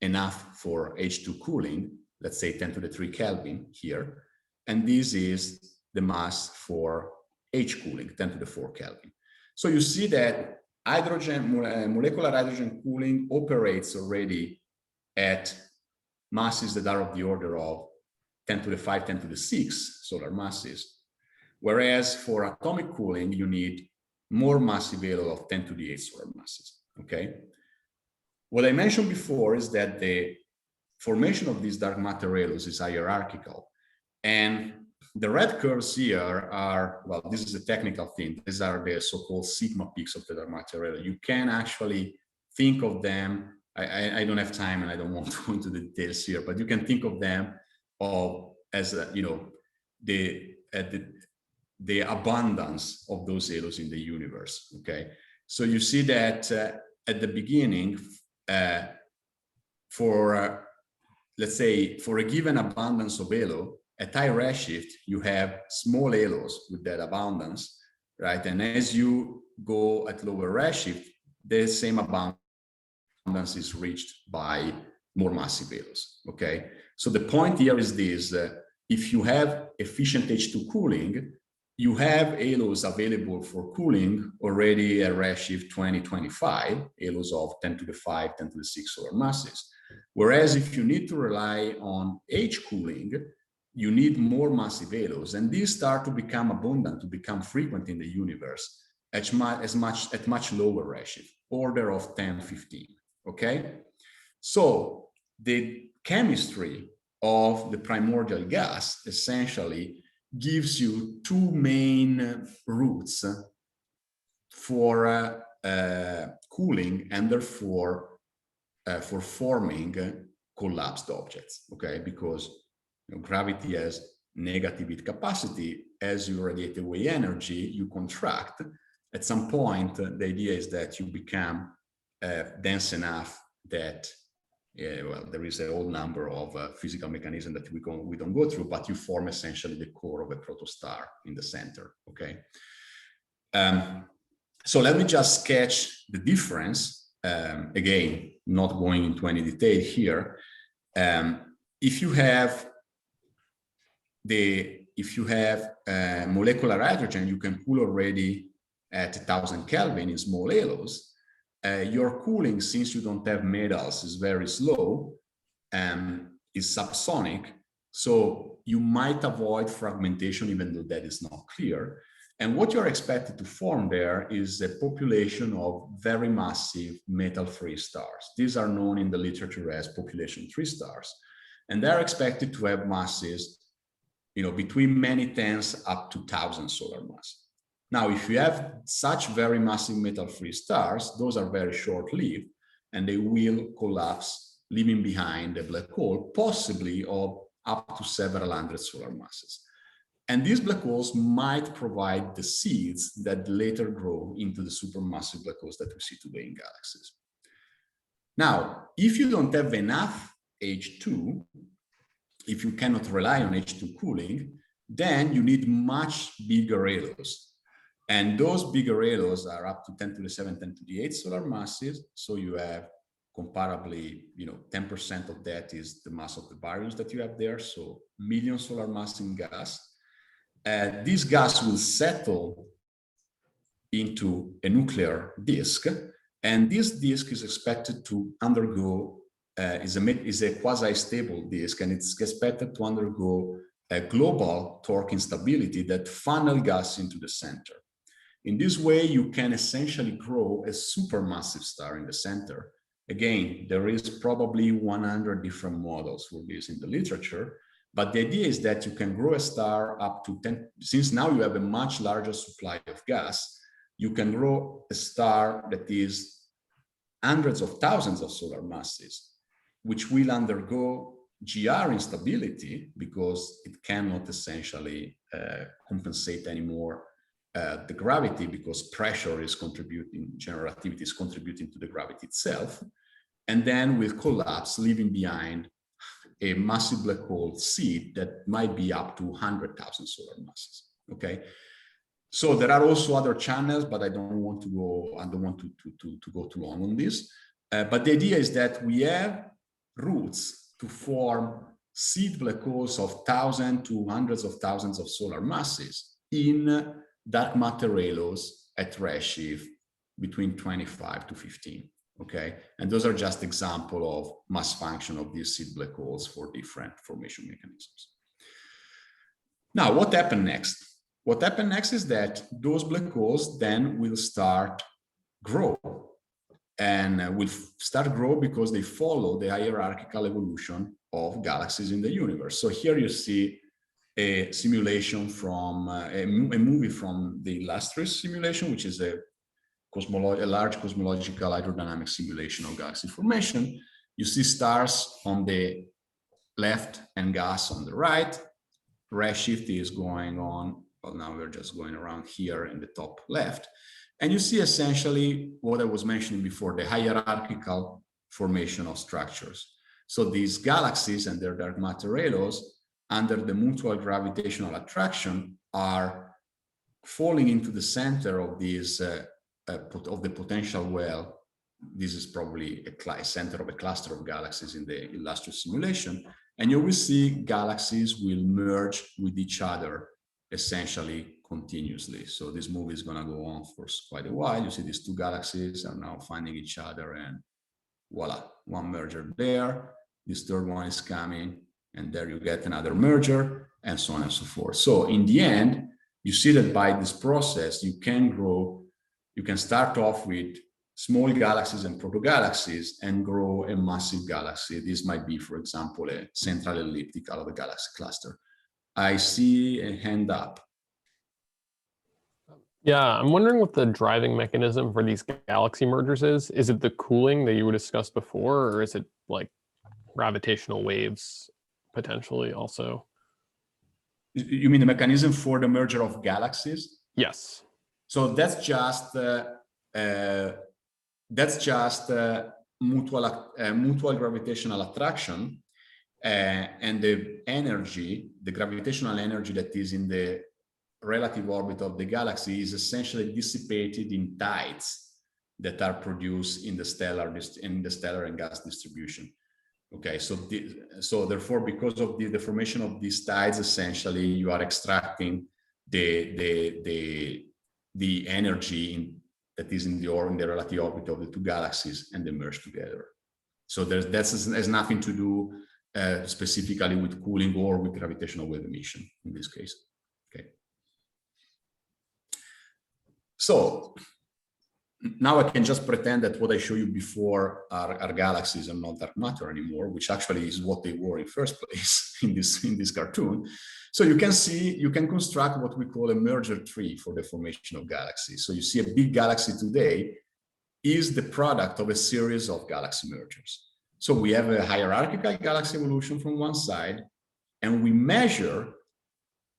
enough for H2 cooling, let's say 10 to the 3 Kelvin here. And this is the mass for H cooling, 10 to the 4 Kelvin. So you see that molecular hydrogen cooling operates already at masses that are of the order of 10 to the 5, 10 to the 6 solar masses. Whereas for atomic cooling, you need more massive halo of 10 to the 8 solar masses, okay? What I mentioned before is that the formation of these dark matter halos is hierarchical. And the red curves here are, well, this is a technical thing. These are the so-called sigma peaks of the dark matter halo. You can actually think of them, I don't have time and I don't want to go into the details here, but you can think of them as you know, the abundance of those halos in the universe. Okay, so you see that at the beginning, let's say for a given abundance of halo at high redshift, you have small halos with that abundance, right? And as you go at lower redshift, the same abundance is reached by more massive halos. Okay, so the point here is this: if you have efficient H2 cooling, you have halos available for cooling already at redshift 2025, halos of 10 to the 5, 10 to the 6 solar masses. Whereas if you need to rely on H cooling, you need more massive halos, and these start to become abundant, to become frequent in the universe at much lower redshift, order of 10, 15. Okay, so the chemistry of the primordial gas essentially gives you two main routes for cooling and therefore for forming collapsed objects. Okay, because gravity has negative heat capacity. As you radiate away energy, you contract. At some point, the idea is that you become dense enough that well, there is a whole number of physical mechanisms that we don't go through, but you form essentially the core of a protostar in the center. Okay, so let me just sketch the difference. Again, not going into any detail here. If you have molecular hydrogen, you can cool already at 1000 Kelvin in small halos. Your cooling, since you don't have metals, is very slow and is subsonic. So you might avoid fragmentation, even though that is not clear. And what you're expected to form there is a population of very massive metal-free stars. These are known in the literature as population 3 stars. And they're expected to have masses, between many tens up to 1000 solar mass. Now, if you have such very massive metal-free stars, those are very short-lived, and they will collapse, leaving behind a black hole, possibly of up to several hundred solar masses. And these black holes might provide the seeds that later grow into the supermassive black holes that we see today in galaxies. Now, if you don't have enough H2, if you cannot rely on H2 cooling, then you need much bigger halos. And those bigger halos are up to 10 to the 7, 10 to the 8 solar masses. So you have comparably, 10% of that is the mass of the baryons that you have there. So million solar mass in gas. This gas will settle into a nuclear disk. And this disk is expected to undergo, is a quasi-stable disk, and it's expected to undergo a global torque instability that funnel gas into the center. In this way, you can essentially grow a supermassive star in the center. Again, there is probably 100 different models for this in the literature, but the idea is that you can grow a star up to 10, since now you have a much larger supply of gas, you can grow a star that is hundreds of thousands of solar masses, which will undergo GR instability because it cannot essentially compensate anymore the gravity, because pressure is contributing, general relativity is contributing to the gravity itself, and then will collapse, leaving behind a massive black hole seed that might be up to 100,000 solar masses. Okay, so there are also other channels, but I don't want to go too long on this. But the idea is that we have routes to form seed black holes of thousands to hundreds of thousands of solar masses in dark matter halos at redshift between 25 to 15. Okay, and those are just examples of mass function of these seed black holes for different formation mechanisms. Now, what happened next? What happened next is that those black holes then will start grow, and will start grow because they follow the hierarchical evolution of galaxies in the universe. So here you see a simulation from a movie from the illustrious simulation, which is a large cosmological hydrodynamic simulation of galaxy formation. You see stars on the left and gas on the right. Redshift is going on, well, now we're just going around here in the top left. And you see essentially what I was mentioning before, the hierarchical formation of structures. So these galaxies and their dark matter halos, under the mutual gravitational attraction, are falling into the center of these of the potential well. This is probably a center of a cluster of galaxies in the illustrious simulation, and you will see galaxies will merge with each other essentially continuously. So this movie is going to go on for quite a while. You see these two galaxies are now finding each other, and voila, one merger there. This third one is coming, and there you get another merger, and so on and so forth. So in the end, you see that by this process, you can grow, you can start off with small galaxies and protogalaxies and grow a massive galaxy. This might be, for example, a central elliptic out of a galaxy cluster. I see a hand up. Yeah, I'm wondering what the driving mechanism for these galaxy mergers is. Is it the cooling that you were discussed before, or is it like gravitational waves potentially also? You mean the mechanism for the merger of galaxies? Yes. So that's just mutual gravitational attraction, and the energy, the gravitational energy that is in the relative orbit of the galaxy is essentially dissipated in tides that are produced in the stellar and gas distribution. Okay, so therefore, because of the formation of these tides, essentially you are extracting the energy that is in the relative orbit of the two galaxies, and they merge together. So that has nothing to do specifically with cooling or with gravitational wave emission in this case. Okay. So now I can just pretend that what I showed you before are galaxies and not dark matter anymore, which actually is what they were in first place in this cartoon. So you can see, you can construct what we call a merger tree for the formation of galaxies. So you see a big galaxy today is the product of a series of galaxy mergers. So we have a hierarchical galaxy evolution from one side, and we measure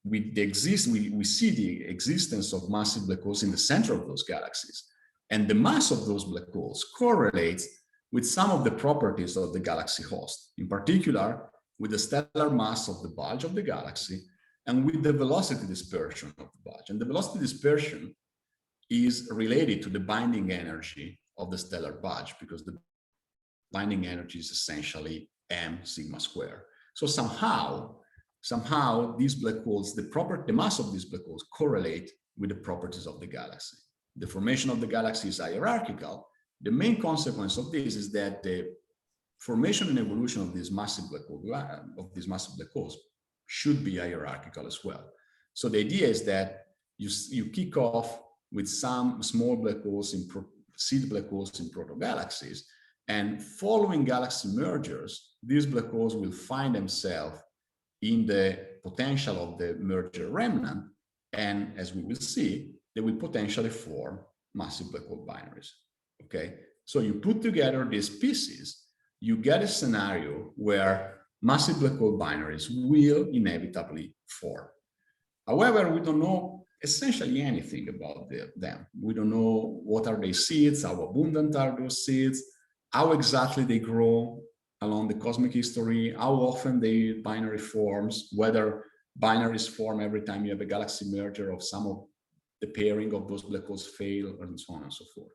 with we see the existence of massive black holes in the center of those galaxies. And the mass of those black holes correlates with some of the properties of the galaxy host, in particular with the stellar mass of the bulge of the galaxy and with the velocity dispersion of the bulge. And the velocity dispersion is related to the binding energy of the stellar bulge, because the binding energy is essentially m sigma square. So somehow these black holes, the mass of these black holes correlate with the properties of the galaxy. The formation of the galaxy is hierarchical. The main consequence of this is that the formation and evolution of these massive black holes should be hierarchical as well. So the idea is that you kick off with some small black holes seed black holes in protogalaxies, and following galaxy mergers, these black holes will find themselves in the potential of the merger remnant, and as we will see, they will potentially form massive black hole binaries. Okay, so you put together these pieces, you get a scenario where massive black hole binaries will inevitably form. However, we don't know essentially anything about them. We don't know what are their seeds, how abundant are those seeds, how exactly they grow along the cosmic history, how often the binary forms, whether binaries form every time you have a galaxy merger of some of the pairing of those black holes fail, and so on and so forth.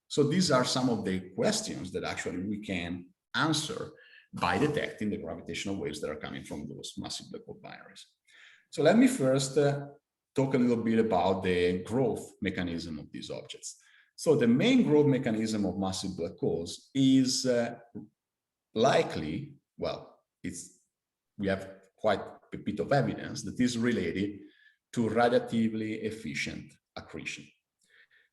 So these are some of the questions that actually we can answer by detecting the gravitational waves that are coming from those massive black hole binaries. So let me first talk a little bit about the growth mechanism of these objects. So the main growth mechanism of massive black holes is likely, well, we have quite a bit of evidence that is related to radiatively efficient accretion.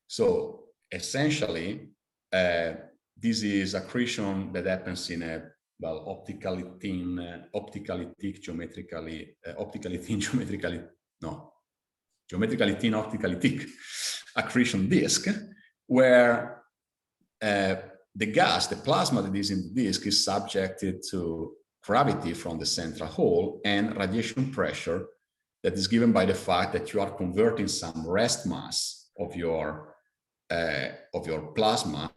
So essentially, this is accretion that happens in a well, optically thin, geometrically thin, optically thick accretion disk, where the gas, the plasma that is in the disk, is subjected to gravity from the central hole and radiation pressure that is given by the fact that you are converting some rest mass of your plasma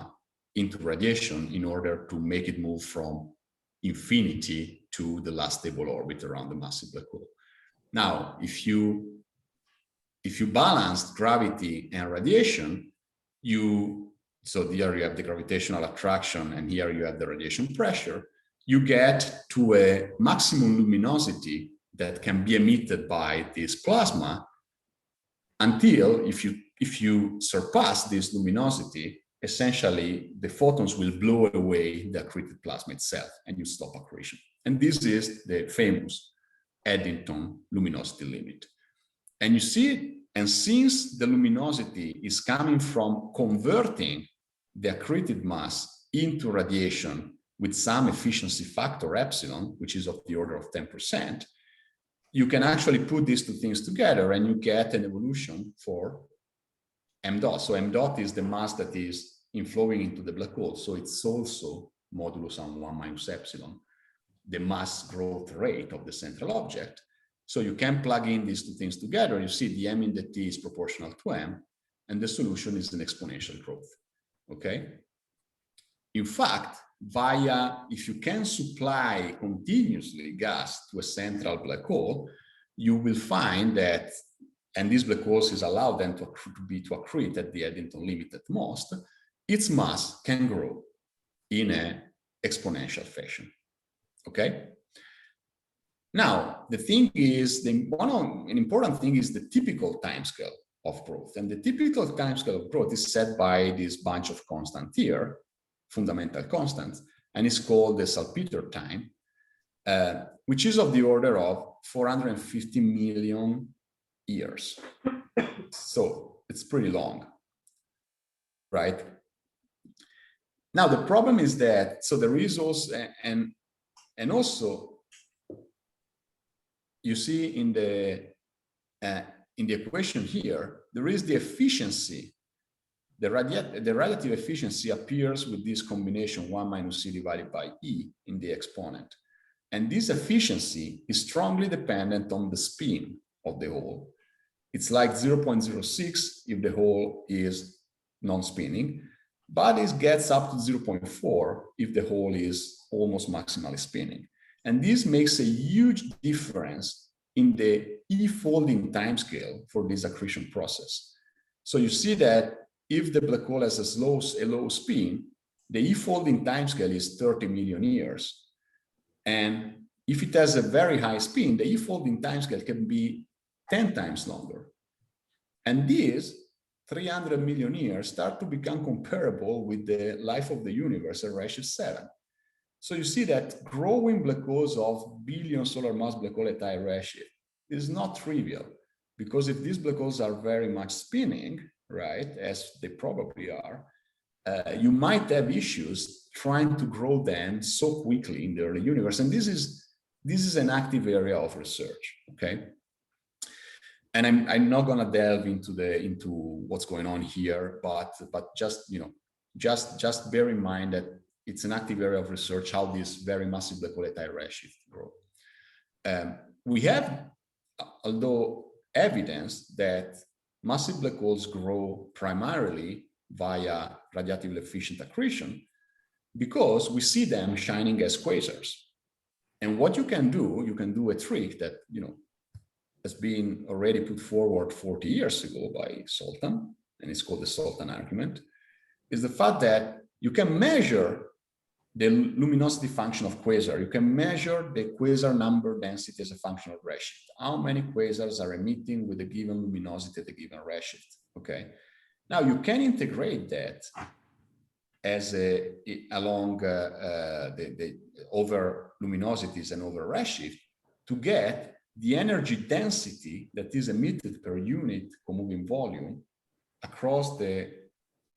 into radiation in order to make it move from infinity to the last stable orbit around the massive black hole. Now, if you balance gravity and radiation, so here you have the gravitational attraction and here you have the radiation pressure, you get to a maximum luminosity that can be emitted by this plasma until if you surpass this luminosity, essentially the photons will blow away the accreted plasma itself and you stop accretion. And this is the famous Eddington luminosity limit. And you see it, and since the luminosity is coming from converting the accreted mass into radiation with some efficiency factor epsilon, which is of the order of 10%, you can actually put these two things together and you get an evolution for m dot. So m dot is the mass that is inflowing into the black hole. So it's also modulus on 1 minus epsilon, the mass growth rate of the central object. So you can plug in these two things together. You see the m in the t is proportional to m, and the solution is an exponential growth. Okay. In fact, if you can supply continuously gas to a central black hole, you will find that, and these black holes is allowed then to accrete at the Eddington limit at most, its mass can grow in an exponential fashion. Okay. Now, the thing is, an important thing is the typical timescale of growth. And the typical timescale of growth is set by this bunch of constants here, fundamental constants, and it's called the Salpeter time, which is of the order of 450 million years. So it's pretty long, right? Now, the problem is that, so there is also, and also, you see in the equation here, there is the efficiency. The relative efficiency appears with this combination 1 minus c divided by e in the exponent. And this efficiency is strongly dependent on the spin of the hole. It's like 0.06 if the hole is non-spinning, but it gets up to 0.4 if the hole is almost maximally spinning. And this makes a huge difference in the e-folding timescale for this accretion process. So you see that if the black hole has a low spin, the e-folding timescale is 30 million years. And if it has a very high spin, the e-folding timescale can be 10 times longer. And these 300 million years start to become comparable with the life of the universe at redshift 7. So you see that growing black holes of billion solar mass black hole at high redshift is not trivial, because if these black holes are very much spinning, right, as they probably are, you might have issues trying to grow them so quickly in the early universe. And this is an active area of research, okay? And I'm not going to delve into what's going on here, but just just bear in mind that it's an active area of research how this very massive black hole at high redshift grow. We have, although, evidence that massive black holes grow primarily via radiatively efficient accretion because we see them shining as quasars. And what you can do a trick that has been already put forward 40 years ago by Sultan, and it's called the Sultan argument, is the fact that you can measure the luminosity function of quasar. You can measure the quasar number density as a function of redshift. How many quasars are emitting with a given luminosity at a given redshift, okay? Now you can integrate that as along the over luminosities and over redshift to get the energy density that is emitted per unit comoving volume across the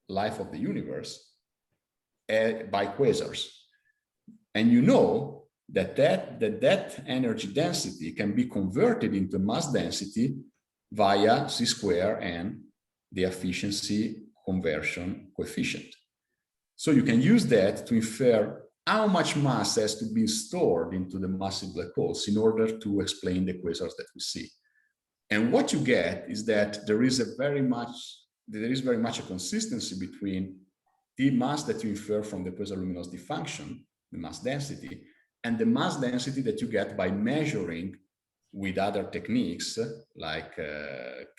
life of the universe by quasars. And you know that energy density can be converted into mass density via C square and the efficiency conversion coefficient. So you can use that to infer how much mass has to be stored into the massive black holes in order to explain the quasars that we see. And what you get is that there is very much a consistency between the mass that you infer from the quasar luminosity function, the mass density, and the mass density that you get by measuring with other techniques like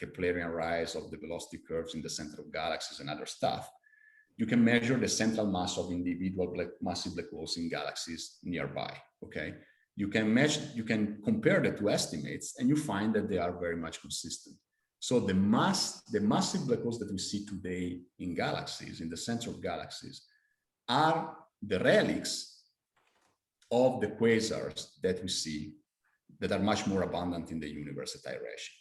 Keplerian rise of the velocity curves in the center of galaxies and other stuff. You can measure the central mass of individual massive black holes in galaxies nearby, okay? You can compare the two estimates and you find that they are very much consistent. So the massive black holes that we see today in galaxies, in the center of galaxies, are the relics of the quasars that we see that are much more abundant in the universe at high ratio.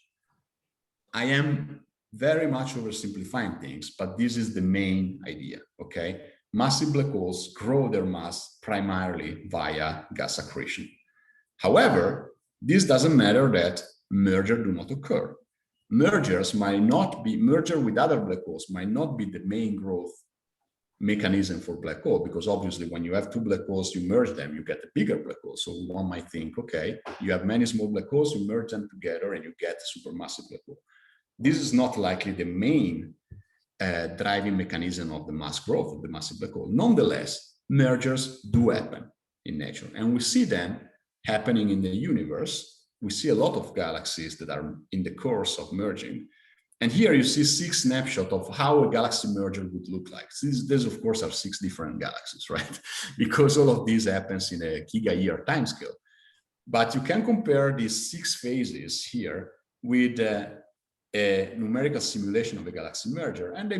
I am very much oversimplifying things, but this is the main idea, okay? Massive black holes grow their mass primarily via gas accretion. However, this doesn't matter that mergers do not occur. Mergers with other black holes might not be the main growth mechanism for black hole, because obviously when you have two black holes, you merge them, you get a bigger black hole. So one might think, okay, you have many small black holes, you merge them together and you get a supermassive black hole. This is not likely the main driving mechanism of the mass growth of the massive black hole. Nonetheless, mergers do happen in nature, and we see them happening in the universe. We see a lot of galaxies that are in the course of merging. And here you see 6 snapshots of how a galaxy merger would look like. These of course, are 6 different galaxies, right? Because all of this happens in a giga-year timescale. But you can compare these 6 phases here with a numerical simulation of a galaxy merger, and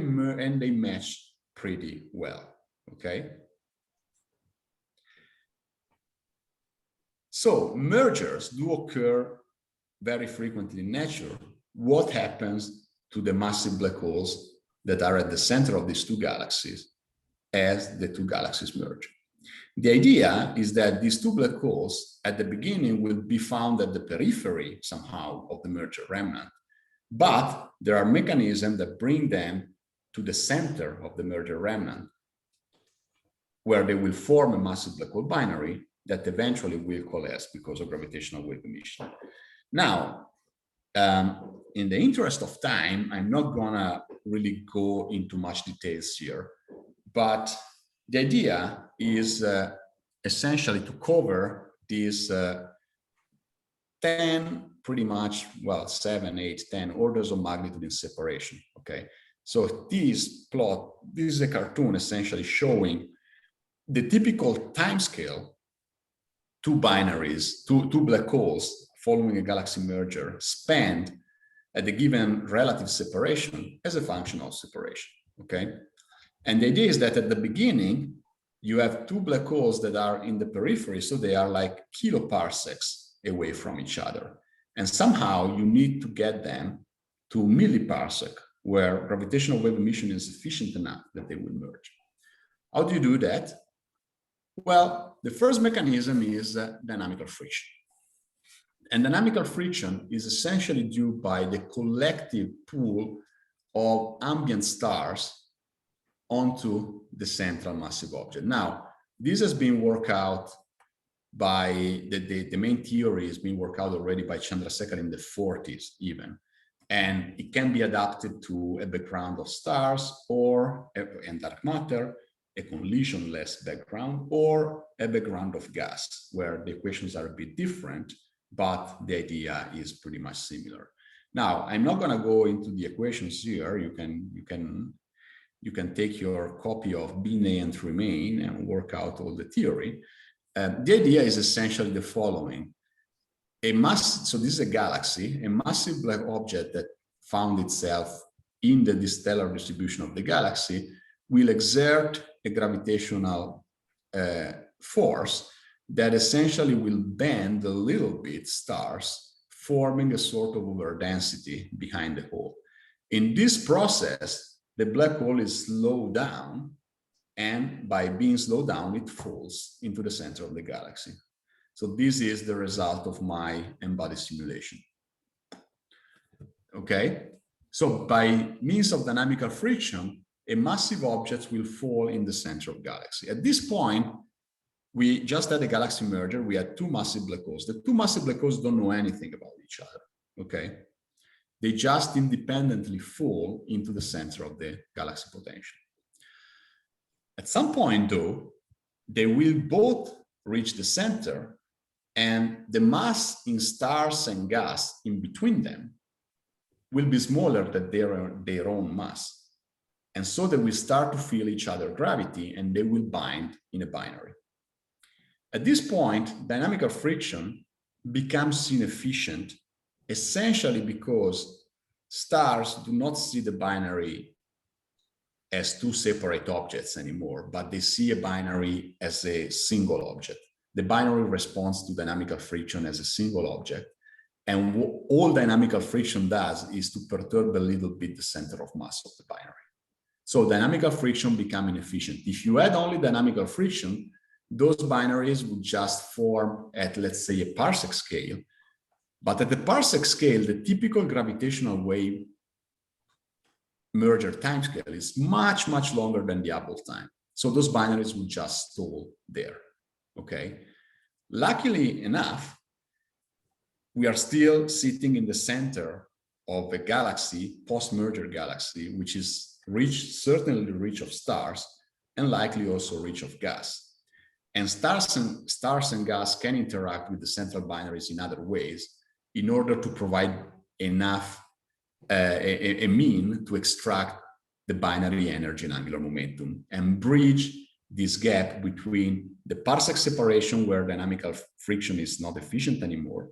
they match pretty well, okay? So mergers do occur very frequently in nature. What happens to the massive black holes that are at the center of these 2 galaxies as the 2 galaxies merge? The idea is that these 2 black holes at the beginning will be found at the periphery somehow of the merger remnant, but there are mechanisms that bring them to the center of the merger remnant, where they will form a massive black hole binary that eventually will coalesce because of gravitational wave emission. Now, in the interest of time, I'm not gonna really go into much details here, but the idea is essentially to cover these 10, pretty much, well, 7, 8, 10 orders of magnitude in separation, okay? So this is a cartoon essentially showing the typical time scale 2 binaries, two black holes following a galaxy merger spend at the given relative separation as a function of separation, okay? And the idea is that at the beginning, you have 2 black holes that are in the periphery, so they are like kiloparsecs away from each other. And somehow you need to get them to milliparsec, where gravitational wave emission is efficient enough that they will merge. How do you do that? Well, the first mechanism is dynamical friction. And dynamical friction is essentially due by the collective pull of ambient stars onto the central massive object. Now, this has been worked out by the main theory has been worked out already by Chandrasekhar in the 40s even. And it can be adapted to a background of stars or and dark matter, a collision-less background, or a background of gas, where the equations are a bit different, but the idea is pretty much similar. Now, I'm not going to go into the equations here. You can take your copy of Binet and Tremaine and work out all the theory. The idea is essentially the following. So this is a galaxy, a massive black object that found itself in the stellar distribution of the galaxy will exert a gravitational force that essentially will bend a little bit stars, forming a sort of overdensity behind the hole. In this process, the black hole is slowed down and by being slowed down, it falls into the center of the galaxy. So this is the result of my embodied simulation. Okay, so by means of dynamical friction, a massive object will fall in the center of the galaxy. At this point, we just had a galaxy merger. We had two massive black holes. The two massive black holes don't know anything about each other, okay? They just independently fall into the center of the galaxy potential. At some point, though, they will both reach the center, and the mass in stars and gas in between them will be smaller than their own mass. And so they will start to feel each other's gravity, and they will bind in a binary. At this point, dynamical friction becomes inefficient, essentially because stars do not see the binary as two separate objects anymore, but they see a binary as a single object. The binary responds to dynamical friction as a single object. And all dynamical friction does is to perturb a little bit the center of mass of the binary. So dynamical friction becomes inefficient. If you had only dynamical friction, those binaries would just form at, let's say, a parsec scale. But at the parsec scale, the typical gravitational wave merger timescale is much, much longer than the Hubble time. So those binaries would just stall there, okay? Luckily enough, we are still sitting in the center of a galaxy, post-merger galaxy, which is rich, certainly rich of stars, and likely also rich of gas. And stars and gas can interact with the central binaries in other ways in order to provide enough a mean to extract the binary energy and angular momentum and bridge this gap between the parsec separation where dynamical friction is not efficient anymore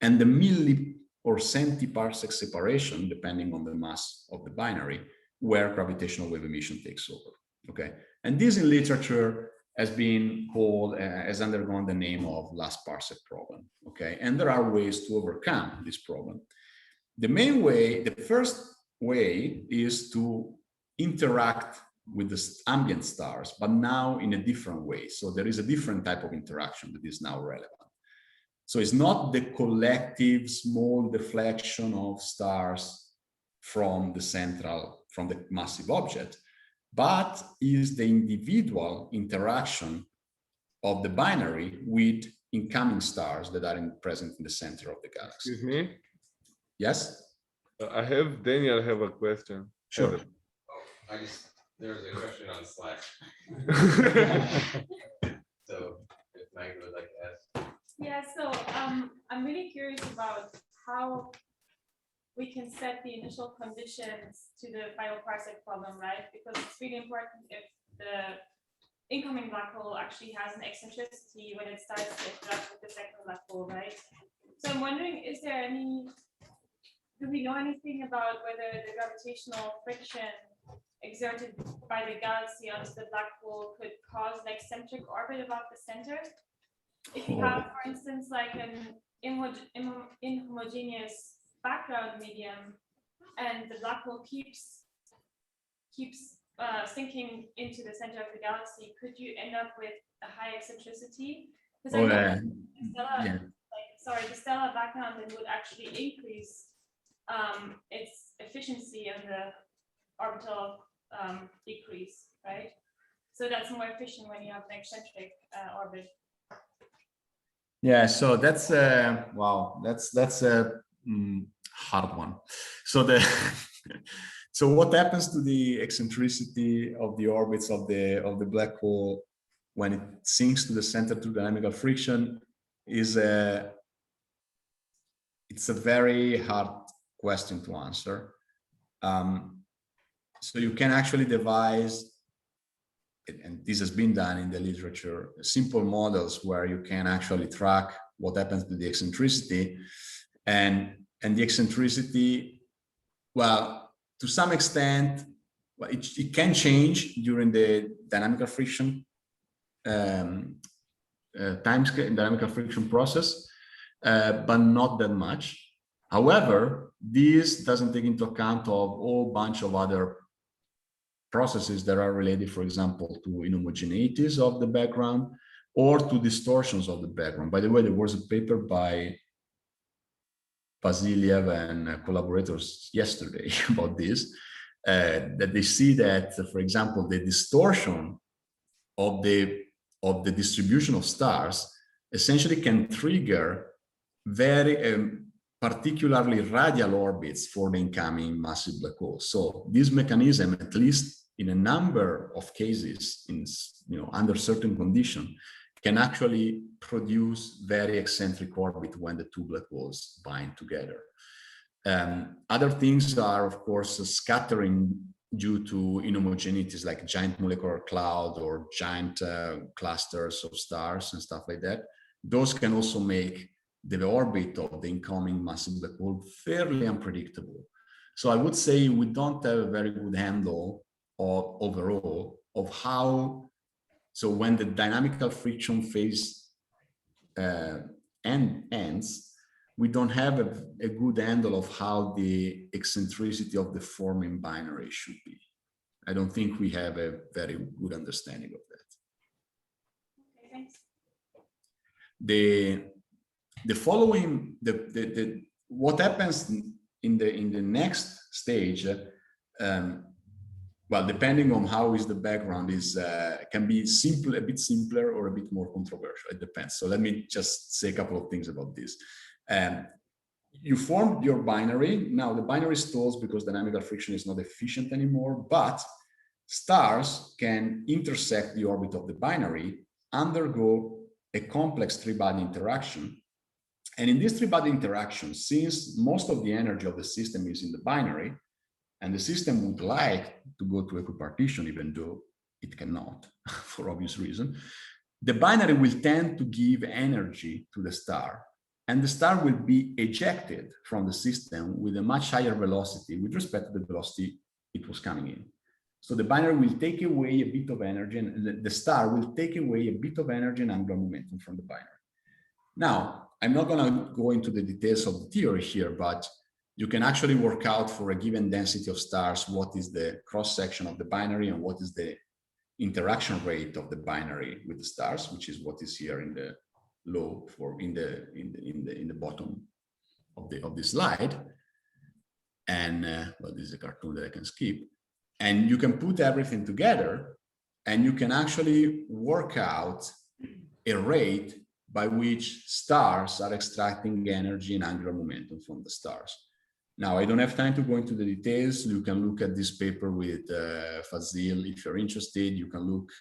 and the milli or centiparsec separation, depending on the mass of the binary, where gravitational wave emission takes over. Okay, and this in literature has been called, has undergone the name of last parsec problem. Okay, and there are ways to overcome this problem. The main way, the first way is to interact with the ambient stars, but now in a different way. So there is a different type of interaction that is now relevant. So it's not the collective small deflection of stars from the massive object, but is the individual interaction of the binary with incoming stars that are present in the center of the galaxy. Excuse me? Yes? Daniel have a question. Sure. There was a question on Slack. So if Maggie would like to ask. Yeah, so I'm really curious about how we can set the initial conditions to the final parsec problem, right? Because it's really important if the incoming black hole actually has an eccentricity when it starts to interact with the second black hole, right? So I'm wondering, do we know anything about whether the gravitational friction exerted by the galaxy onto the black hole could cause an eccentric orbit about the center? If you have, for instance, like an inhomogeneous background medium, and the black hole keeps sinking into the center of the galaxy, could you end up with a high eccentricity? Because the stellar background then would actually increase its efficiency and the orbital decrease, right? So that's more efficient when you have an eccentric orbit. Yeah, so that's wow, that's a hard one. So so what happens to the eccentricity of the orbits of the black hole when it sinks to the center through dynamical friction is it's a very hard question to answer. So you can actually devise, and this has been done in the literature, simple models where you can actually track what happens to the eccentricity, and the eccentricity, well, to some extent, well, it can change during the dynamical friction timescale, dynamical friction process, but not that much. However, this doesn't take into account of a whole bunch of other processes that are related, for example, to inhomogeneities of the background or to distortions of the background. By the way, there was a paper by Vasiliev and collaborators yesterday about this, that they see that, for example, the distortion of the distribution of stars essentially can trigger very particularly radial orbits for the incoming massive black hole. So this mechanism, at least in a number of cases, in under certain conditions, can actually produce very eccentric orbit when the two black holes bind together. Other things are, of course, scattering due to inhomogeneities like giant molecular cloud or giant clusters of stars and stuff like that. Those can also make the orbit of the incoming massive black hole fairly unpredictable. So I would say we don't have a very good handle overall of how, so when the dynamical friction phase ends, we don't have a good handle of how the eccentricity of the forming binary should be. I don't think we have a very good understanding of that. Okay, thanks. The following, what happens in the next stage, well, depending on how is the background is, can be simple, a bit simpler or a bit more controversial. It depends. So let me just say a couple of things about this. You formed your binary. Now the binary stalls because dynamical friction is not efficient anymore, but stars can intersect the orbit of the binary, undergo a complex three-body interaction. And in this three-body interaction, since most of the energy of the system is in the binary, and the system would like to go to equipartition, even though it cannot, for obvious reason, the binary will tend to give energy to the star, and the star will be ejected from the system with a much higher velocity with respect to the velocity it was coming in. So the binary will take away a bit of energy, and the star will take away a bit of energy and angular momentum from the binary. Now, I'm not going to go into the details of the theory here, but you can actually work out for a given density of stars what is the cross-section of the binary and what is the interaction rate of the binary with the stars, which is what is here in the low for in the bottom of the slide. And well, this is a cartoon that I can skip. And you can put everything together, and you can actually work out a rate by which stars are extracting energy and angular momentum from the stars. Now, I don't have time to go into the details. You can look at this paper with Fazil if you're interested. You can look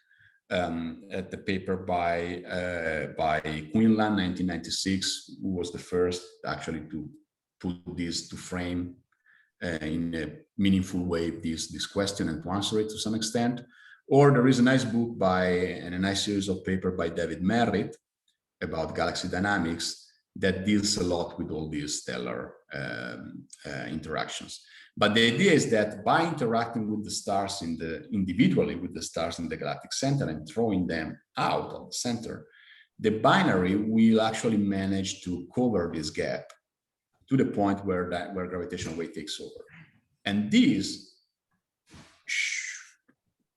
at the paper by Quinlan, 1996, who was the first actually to put this, to frame in a meaningful way this question and to answer it to some extent. Or there is a nice book and a nice series of paper by David Merritt about galaxy dynamics that deals a lot with all these stellar interactions. But the idea is that by interacting with the stars individually with the stars in the galactic center and throwing them out of the center, the binary will actually manage to cover this gap to the point where gravitational wave takes over. And this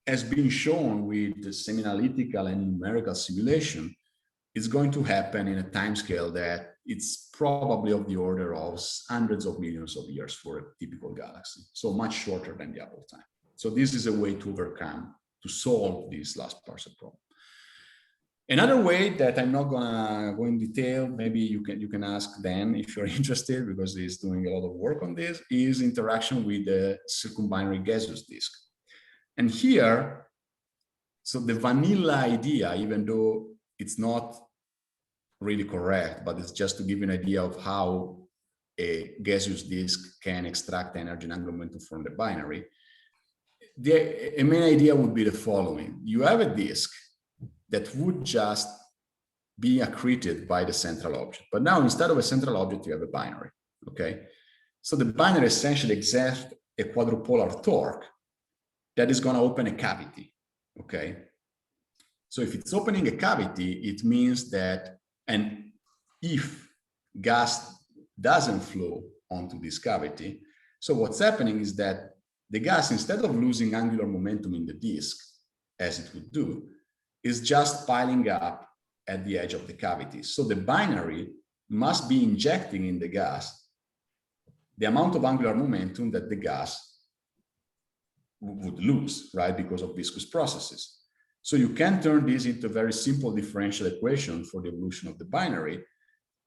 has been shown with the semi-analytical and numerical simulation. It's going to happen in a timescale that it's probably of the order of hundreds of millions of years for a typical galaxy, so much shorter than the Hubble time. So this is a way to solve this last parser problem. Another way that I'm not gonna go in detail, maybe you can ask Dan if you're interested, because he's doing a lot of work on this, is interaction with the circumbinary gaseous disk. And here, so the vanilla idea, even though it's not really correct, but it's just to give you an idea of how a gaseous disk can extract energy and angular momentum from the binary. A main idea would be the following. You have a disk that would just be accreted by the central object. But now instead of a central object, you have a binary, okay? So the binary essentially exerts a quadrupolar torque that is gonna open a cavity, okay? So if it's opening a cavity, it means that, and if gas doesn't flow onto this cavity, so what's happening is that the gas, instead of losing angular momentum in the disk, as it would do, is just piling up at the edge of the cavity. So the binary must be injecting in the gas the amount of angular momentum that the gas would lose, right, because of viscous processes. So you can turn this into a very simple differential equation for the evolution of the binary,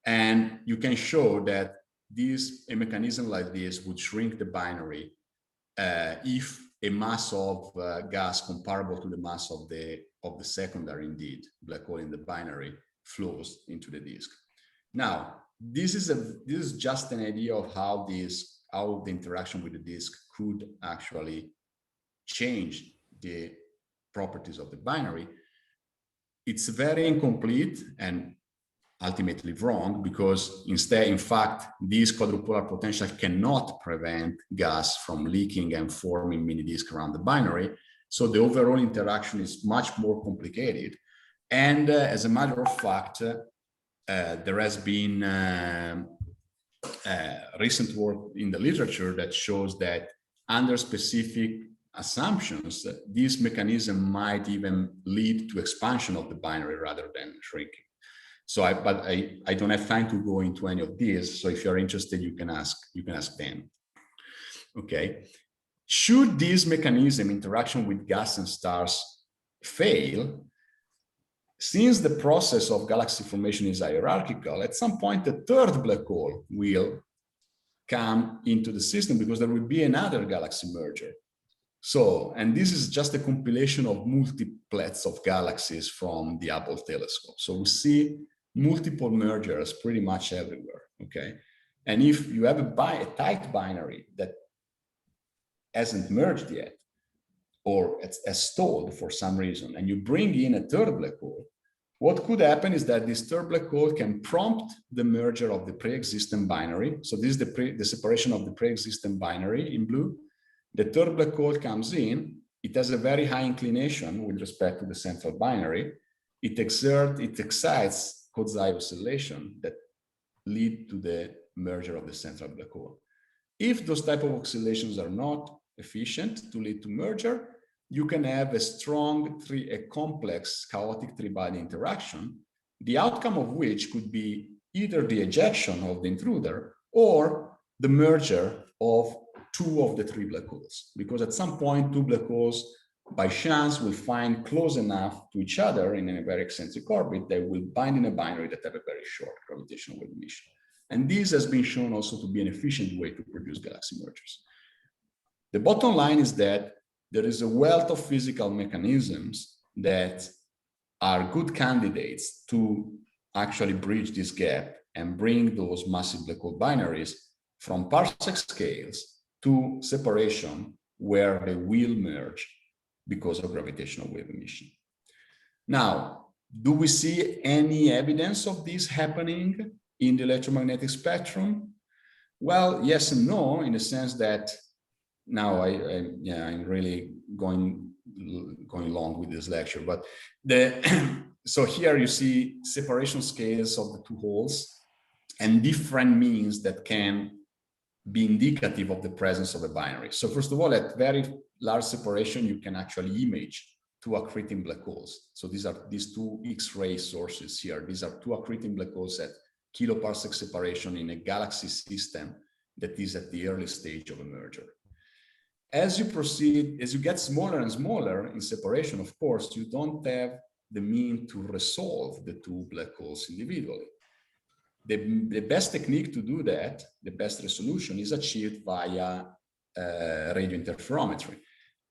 and you can show that a mechanism like this would shrink the binary if a mass of gas comparable to the mass of the secondary, indeed, black hole in the binary, flows into the disk. Now, this is just an idea of how the interaction with the disk could actually change the properties of the binary. It's very incomplete and ultimately wrong, because instead, in fact, this quadrupolar potential cannot prevent gas from leaking and forming mini disk around the binary. So the overall interaction is much more complicated. And as a matter of fact, there has been recent work in the literature that shows that under specific assumptions, this mechanism might even lead to expansion of the binary rather than shrinking. So I don't have time to go into any of these. So if you're interested, you can ask them. Okay. Should this mechanism, interaction with gas and stars, fail, since the process of galaxy formation is hierarchical, at some point a third black hole will come into the system because there will be another galaxy merger. So, and this is just a compilation of multiplets of galaxies from the Hubble telescope. So we see multiple mergers pretty much everywhere, okay? And if you have a tight binary that hasn't merged yet, or has stalled for some reason, and you bring in a third black hole, what could happen is that this third black hole can prompt the merger of the pre-existing binary. So this is the separation of the pre-existing binary in blue. The third black hole comes in, it has a very high inclination with respect to the central binary. It excites Kozai oscillation that lead to the merger of the central black hole. If those type of oscillations are not efficient to lead to merger, you can have a complex chaotic three-body interaction, the outcome of which could be either the ejection of the intruder or the merger of two of the three black holes. Because at some point, two black holes, by chance, will find close enough to each other in a very eccentric orbit, they will bind in a binary that have a very short gravitational wave emission. And this has been shown also to be an efficient way to produce galaxy mergers. The bottom line is that there is a wealth of physical mechanisms that are good candidates to actually bridge this gap and bring those massive black hole binaries from parsec scales to separation where they will merge because of gravitational wave emission. Now, do we see any evidence of this happening in the electromagnetic spectrum? Well, yes and no, in the sense that now I'm really going long with this lecture, but so here you see separation scales of the two holes and different means that can be indicative of the presence of a binary. So first of all, at very large separation, you can actually image two accreting black holes. So these two X-ray sources here. These are two accreting black holes at kiloparsec separation in a galaxy system that is at the early stage of a merger. As you proceed, as you get smaller and smaller in separation, of course, you don't have the mean to resolve the two black holes individually. The best technique to do that, the best resolution, is achieved via radio interferometry.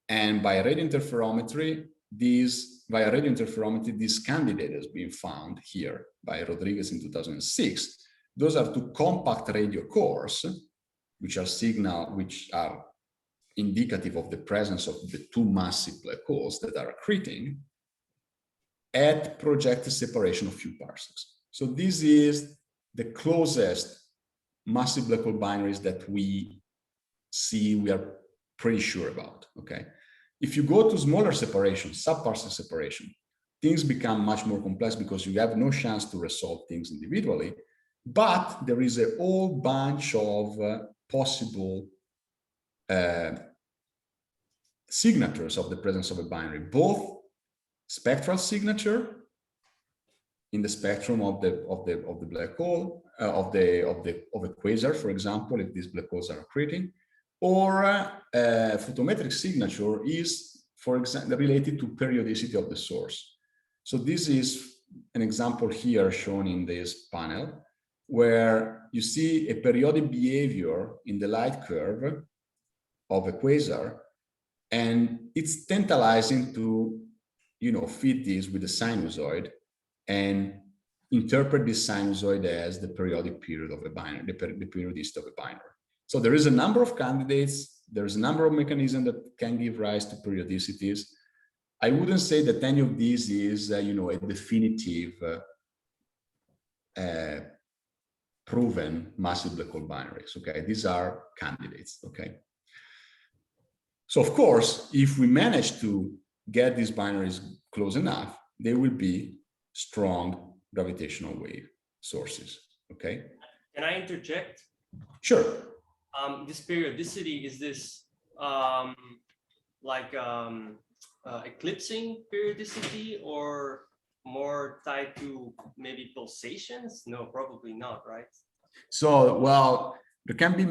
And by radio interferometry, this candidate has been found here by Rodriguez in 2006. Those are two compact radio cores, which are indicative of the presence of the two massive black holes that are accreting at projected separation of few parsecs. So this is the closest massive black hole binaries that we are pretty sure about, okay? If you go to smaller separation, sub-parsec separation, things become much more complex because you have no chance to resolve things individually, but there is a whole bunch of possible signatures of the presence of a binary, both spectral signature in the spectrum of the black hole, of a quasar, for example, if these black holes are accreting, or photometric signature is, for example, related to periodicity of the source. So this is an example here shown in this panel, where you see a periodic behavior in the light curve of a quasar, and it's tantalizing to, you know, fit this with a sinusoid and interpret this sinusoid as the periodic period of a binary, the periodicity of a binary. So there is a number of candidates, there's a number of mechanisms that can give rise to periodicities. I wouldn't say that any of these is, you know, a definitive proven massive black hole binaries, okay? These are candidates, okay? So of course, if we manage to get these binaries close enough, they will be strong gravitational wave sources, okay? Can I interject? Sure. This periodicity, is this eclipsing periodicity or more tied to maybe pulsations? No, probably not, right? So, well, there can be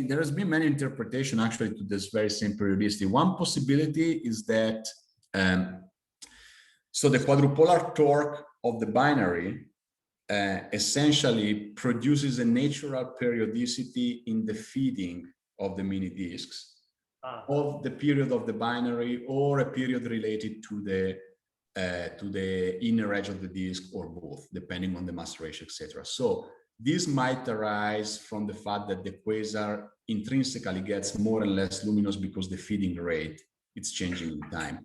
there has been many interpretations actually to this very same periodicity. One possibility is that, so the quadrupolar torque of the binary essentially produces a natural periodicity in the feeding of the mini disks of the period of the binary, or a period related to the inner edge of the disk, or both, depending on the mass ratio, etc. So this might arise from the fact that the quasar intrinsically gets more and less luminous because the feeding rate is changing in time.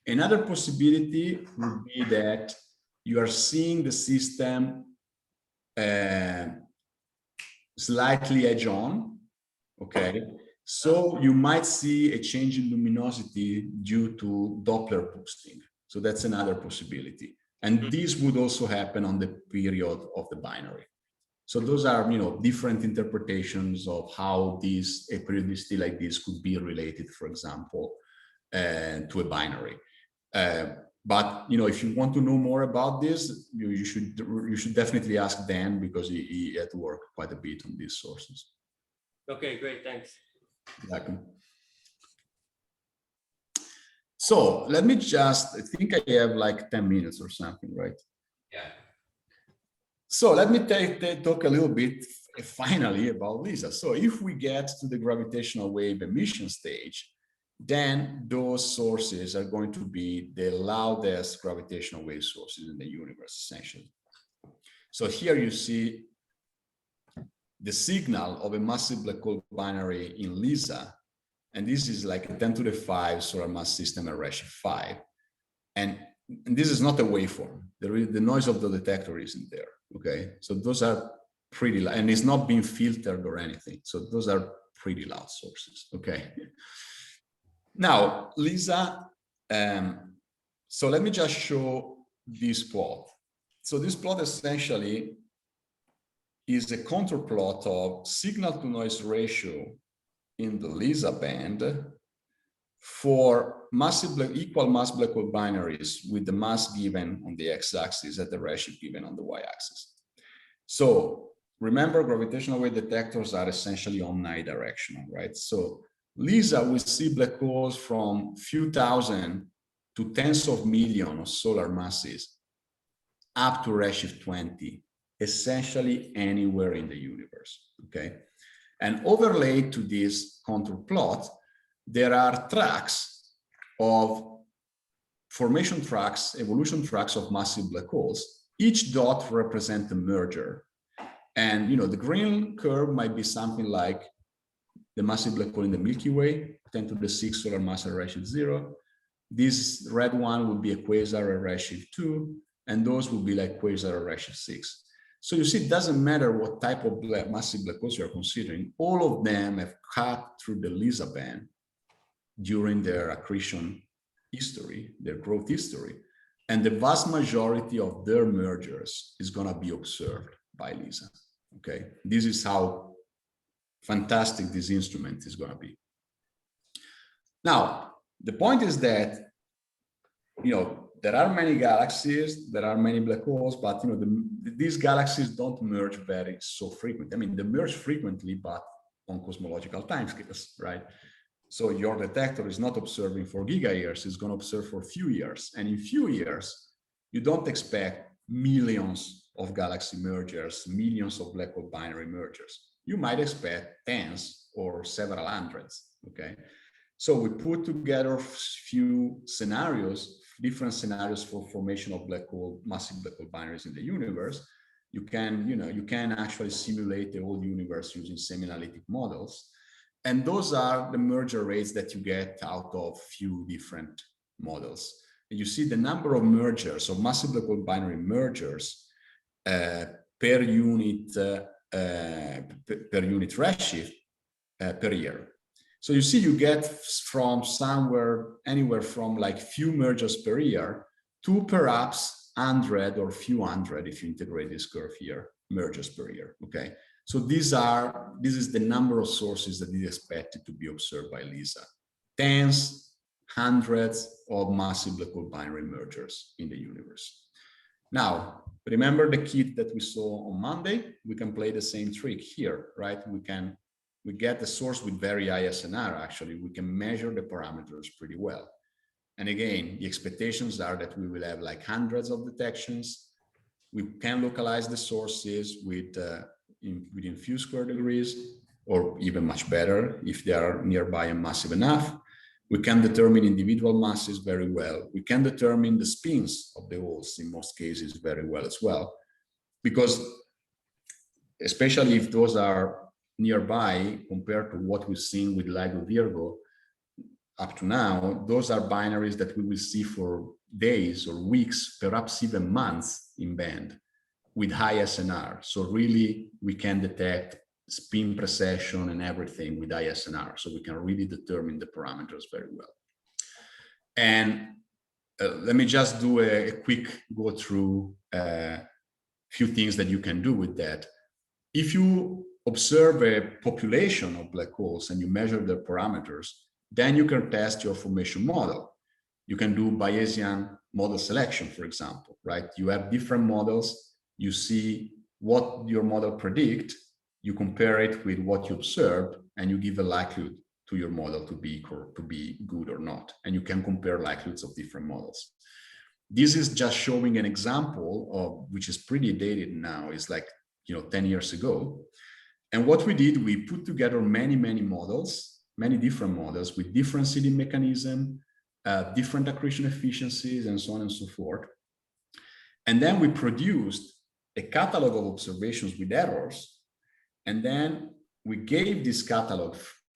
Another possibility would be that you are seeing the system slightly edge on, okay? So you might see a change in luminosity due to Doppler boosting. So that's another possibility. And this would also happen on the period of the binary. So those are, you know, different interpretations of how a periodicity like this could be related, for example, to a binary. But, you know, if you want to know more about this, you should definitely ask Dan, because he had to work quite a bit on these sources. Okay, great, thanks. Exactly. So let me just, I think I have like 10 minutes or something, right? Yeah. So let me talk a little bit finally about LISA. So if we get to the gravitational wave emission stage, then those sources are going to be the loudest gravitational wave sources in the universe, essentially. So here you see the signal of a massive black hole binary in LISA, and this is like a 10 to the 5 solar mass system at redshift 5. And this is not a waveform. The noise of the detector isn't there, okay? So those are pretty loud, and it's not being filtered or anything. So those are pretty loud sources, okay? Now, LISA, so let me just show this plot. So this plot essentially is a contour plot of signal to noise ratio in the LISA band for equal mass black hole binaries with the mass given on the x-axis and the redshift given on the y-axis. So remember, gravitational wave detectors are essentially omnidirectional, right? So LISA will see black holes from few thousand to tens of millions of solar masses up to redshift 20, essentially anywhere in the universe, okay? And overlaid to this contour plot, there are tracks of formation tracks, evolution tracks of massive black holes. Each dot represents a merger. And, you know, the green curve might be something like the massive black hole in the Milky Way, 10 to the 6 solar mass at redshift 0. This red one would be a quasar at redshift 2, and those would be like quasar at redshift 6. So you see, it doesn't matter what type of massive black holes you are considering, all of them have cut through the LISA band during their accretion history, their growth history, and the vast majority of their mergers is going to be observed by LISA, okay? This is how fantastic this instrument is going to be. Now, the point is that, there are many galaxies, there are many black holes, but these galaxies don't merge very so frequently. I mean, they merge frequently, but on cosmological timescales, right? So your detector is not observing for gigayears, it's going to observe for a few years. And in few years, you don't expect millions of galaxy mergers, millions of black hole binary mergers. You might expect tens or several hundreds, okay? So we put together a few scenarios, different scenarios for formation of massive black hole binaries in the universe. You can actually simulate the whole universe using semi-analytic models. And those are the merger rates that you get out of few different models. And you see the number of mergers, of massive black hole binary mergers per unit redshift per year. So you see, you get from anywhere from like few mergers per year to perhaps 100 or few hundred, if you integrate this curve here, mergers per year, okay? So this is the number of sources that is expected to be observed by LISA. Tens, hundreds of massive black hole binary mergers in the universe. Now, remember the kit that we saw on Monday? We can play the same trick here, right? We get the source with very high SNR, actually. We can measure the parameters pretty well. And again, the expectations are that we will have like hundreds of detections. We can localize the sources within few square degrees, or even much better if they are nearby and massive enough. We can determine individual masses very well. We can determine the spins of the holes in most cases very well as well. Because especially if those are nearby compared to what we've seen with LIGO Virgo up to now, those are binaries that we will see for days or weeks, perhaps even months in band with high SNR. So really we can detect spin precession and everything with high SNR. So we can really determine the parameters very well. And let me just do a quick go through a few things that you can do with that. If you observe a population of black holes and you measure their parameters, then you can test your formation model. You can do Bayesian model selection, for example, right? You have different models, you see what your model predict, you compare it with what you observed, and you give a likelihood to your model to be good or not. And you can compare likelihoods of different models. This is just showing an example of, which is pretty dated now, it's like 10 years ago. And what we did, we put together many models, many different models with different seeding mechanism, different accretion efficiencies, and so on and so forth. And then we produced a catalog of observations with errors. And then we gave this catalog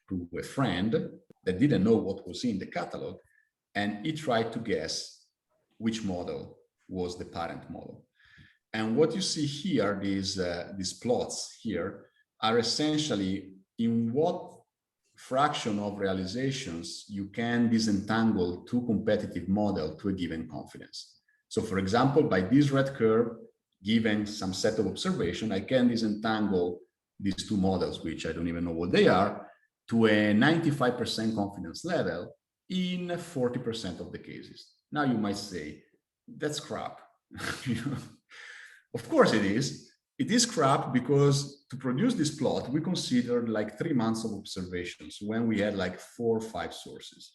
to a friend that didn't know what was in the catalog, and he tried to guess which model was the parent model. And what you see here, these plots here, are essentially in what fraction of realizations you can disentangle two competitive models to a given confidence. So for example, by this red curve, given some set of observation, I can disentangle these two models, which I don't even know what they are, to a 95% confidence level in 40% of the cases. Now you might say, that's crap. Of course it is. It is crap because to produce this plot, we considered like 3 months of observations when we had like 4 or 5 sources.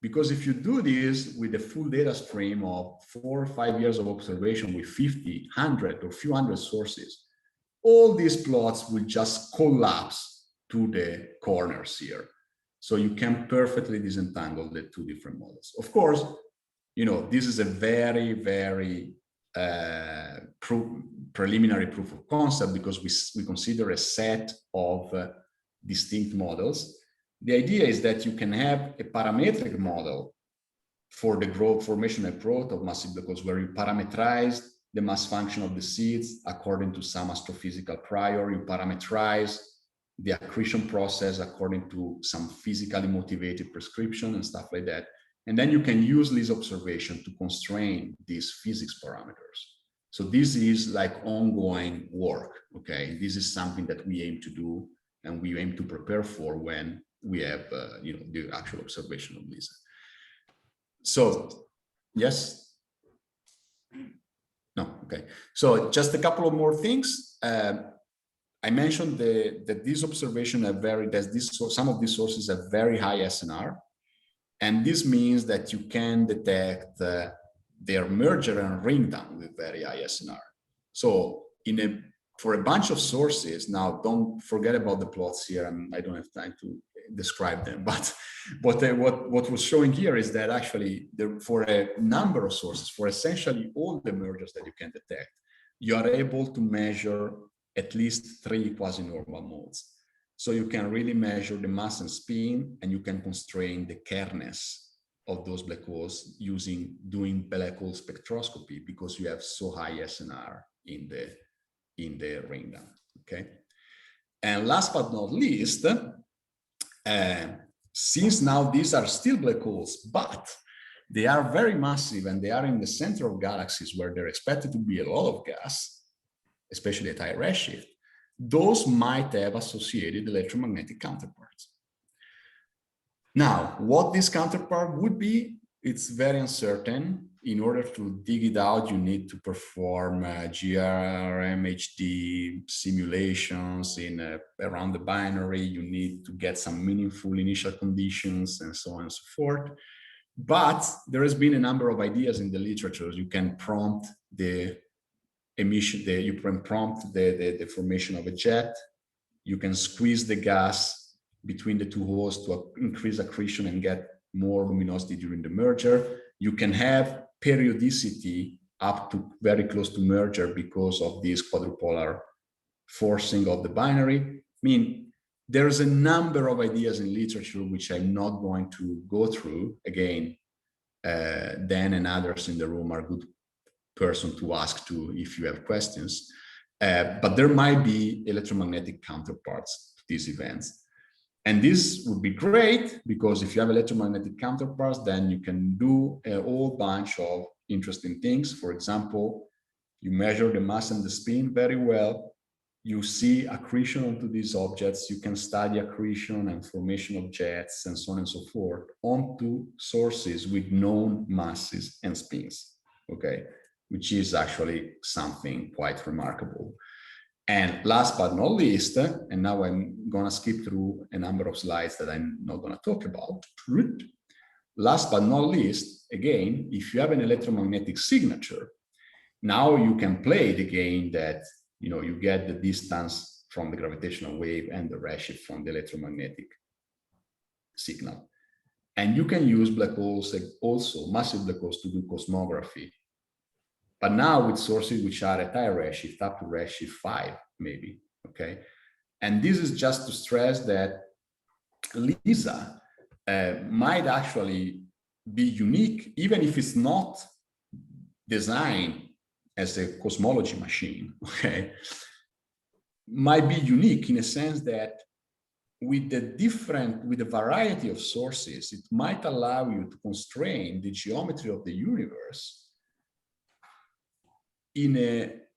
Because if you do this with a full data stream of 4 or 5 years of observation with 50, 100 or few hundred sources, all these plots will just collapse to the corners here. So you can perfectly disentangle the two different models. Of course, this is a very, very preliminary proof of concept because we consider a set of distinct models. The idea is that you can have a parametric model for the growth, formation and growth of massive black holes, where you parameterize the mass function of the seeds according to some astrophysical prior, you parameterize the accretion process according to some physically motivated prescription and stuff like that. And then you can use this observation to constrain these physics parameters. So this is like ongoing work, okay? This is something that we aim to do and we aim to prepare for when we have the actual observation of LISA. So yes. No, okay. So just a couple of more things. I mentioned that these observations are some of these sources have very high SNR, and this means that you can detect their merger and ring down with very high SNR. So for a bunch of sources, now don't forget about the plots here, and I don't have time to describe them, but what was showing here is that actually for a number of sources, for essentially all the mergers that you can detect, you are able to measure at least 3 quasi-normal modes. So you can really measure the mass and spin, and you can constrain the keerness of those black holes doing black hole spectroscopy, because you have so high SNR in the ring down. Okay. And last but not least, since now these are still black holes, but they are very massive and they are in the center of galaxies where they're expected to be a lot of gas, especially at high redshift, those might have associated electromagnetic counterparts. Now, what this counterpart would be, it's very uncertain. In order to dig it out, you need to perform GRMHD simulations around the binary. You need to get some meaningful initial conditions and so on and so forth. But there has been a number of ideas in the literature. You can prompt the emission, you can prompt the formation of a jet. You can squeeze the gas between the two holes to increase accretion and get more luminosity during the merger. You can have periodicity up to very close to merger because of this quadrupolar forcing of the binary. I mean, there's a number of ideas in literature which I'm not going to go through. Again, Dan and others in the room are good person to ask to if you have questions. But there might be electromagnetic counterparts to these events. And this would be great because if you have electromagnetic counterparts, then you can do a whole bunch of interesting things. For example, you measure the mass and the spin very well. You see accretion onto these objects. You can study accretion and formation of jets and so on and so forth onto sources with known masses and spins, okay? Which is actually something quite remarkable. And last but not least, and now I'm going to skip through a number of slides that I'm not going to talk about. Last but not least, again, if you have an electromagnetic signature, now you can play the game that you get the distance from the gravitational wave and the redshift from the electromagnetic signal. And you can use black holes, also massive black holes, to do cosmography. But now with sources which are at high redshift, up to redshift 5, maybe, okay? And this is just to stress that LISA might actually be unique, even if it's not designed as a cosmology machine, okay? Might be unique in a sense that with the variety of sources, it might allow you to constrain the geometry of the universe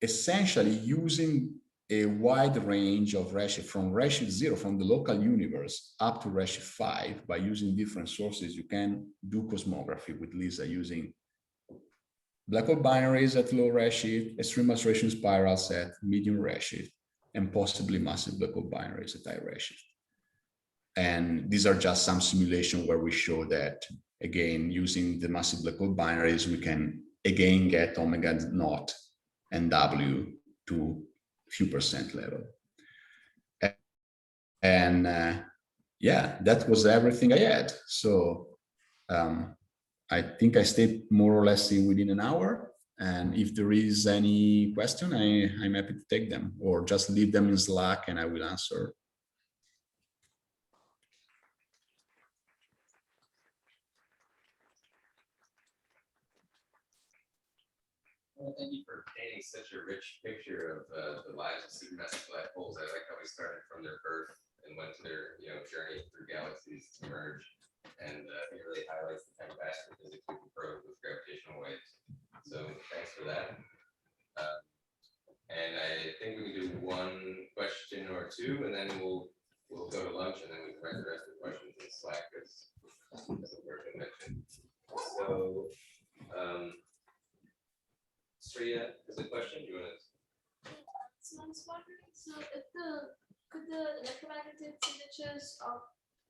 essentially using a wide range of redshift, from redshift 0, from the local universe, up to redshift 5. By using different sources, you can do cosmography with LISA using black hole binaries at low redshift, extreme acceleration spirals at medium redshift, and possibly massive black hole binaries at high redshift. And these are just some simulations where we show that, again, using the massive black hole binaries, we can again get omega naught and W to few percent level. And yeah, that was everything I had. So I think I stayed more or less within an hour. And if there is any question, I'm happy to take them, or just leave them in Slack and I will answer. Well, thank you for painting such a rich picture of the lives of supermassive black holes. I like how we started from their birth and went to their journey through galaxies to merge, and it really highlights the kind of astrophysics we can probe with gravitational waves. So thanks for that. And I think we can do one question or two, and then we'll we'll go to lunch and then we can write the rest of the questions in Slack as Alberto mentioned. So, Sriya, is a question? Do you want to? So I was wondering, so if could the electromagnetic signatures of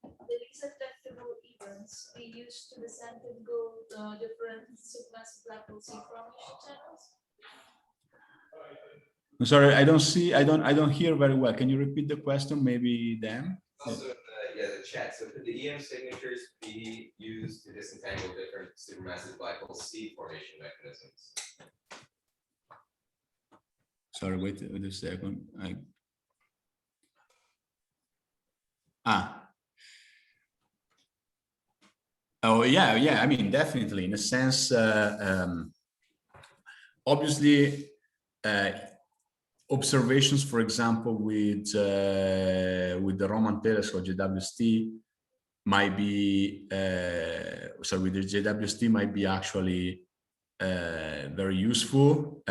the recent detectable events be used to disentangle the different supermassive black hole C formation channels? I'm sorry, I don't hear very well. Can you repeat the question, maybe, Dan? Also, the chat. So could the EM signatures be used to disentangle different supermassive black hole C formation mechanisms? Sorry, wait a second. Oh, yeah. I mean, definitely, in a sense, obviously, observations, for example, with the Raman telescope, JWST, might be, with the JWST might be actually very useful,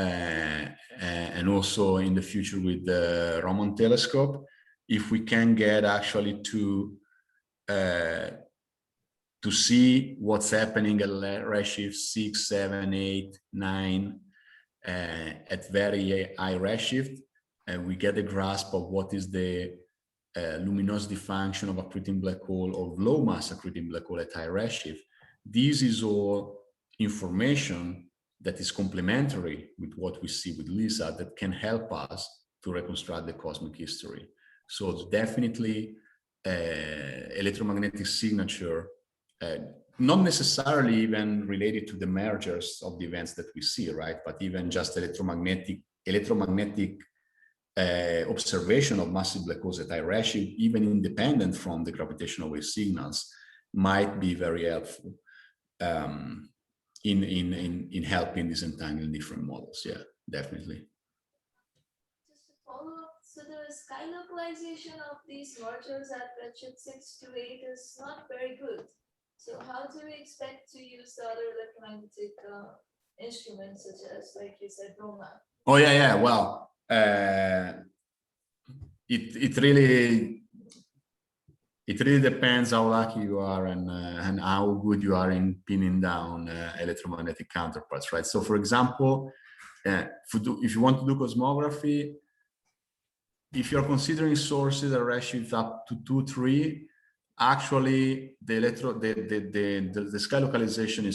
and also in the future with the Raman telescope, if we can get actually to see what's happening at redshift 6, 7, 8, 9 at very high redshift, and we get a grasp of what is the luminosity function of accreting black hole, of low mass accreting black hole at high redshift. This is all information that is complementary with what we see with LISA that can help us to reconstruct the cosmic history. So it's definitely electromagnetic signature, not necessarily even related to the mergers of the events that we see, right? But even just electromagnetic observation of massive black holes at high redshift, even independent from the gravitational wave signals, might be very helpful in helping disentangle different models. Yeah, definitely. Just to follow up, so the sky localization of these mergers at redshift 6 to 8 is not very good. So how do we expect to use the other electromagnetic instruments, such as, like you said, Roman? Oh, yeah. Well, it really depends how lucky you are and how good you are in pinning down electromagnetic counterparts, right? So, for example, if you want to do cosmography, if you're considering sources that redshift up to 2, 3, actually the sky localization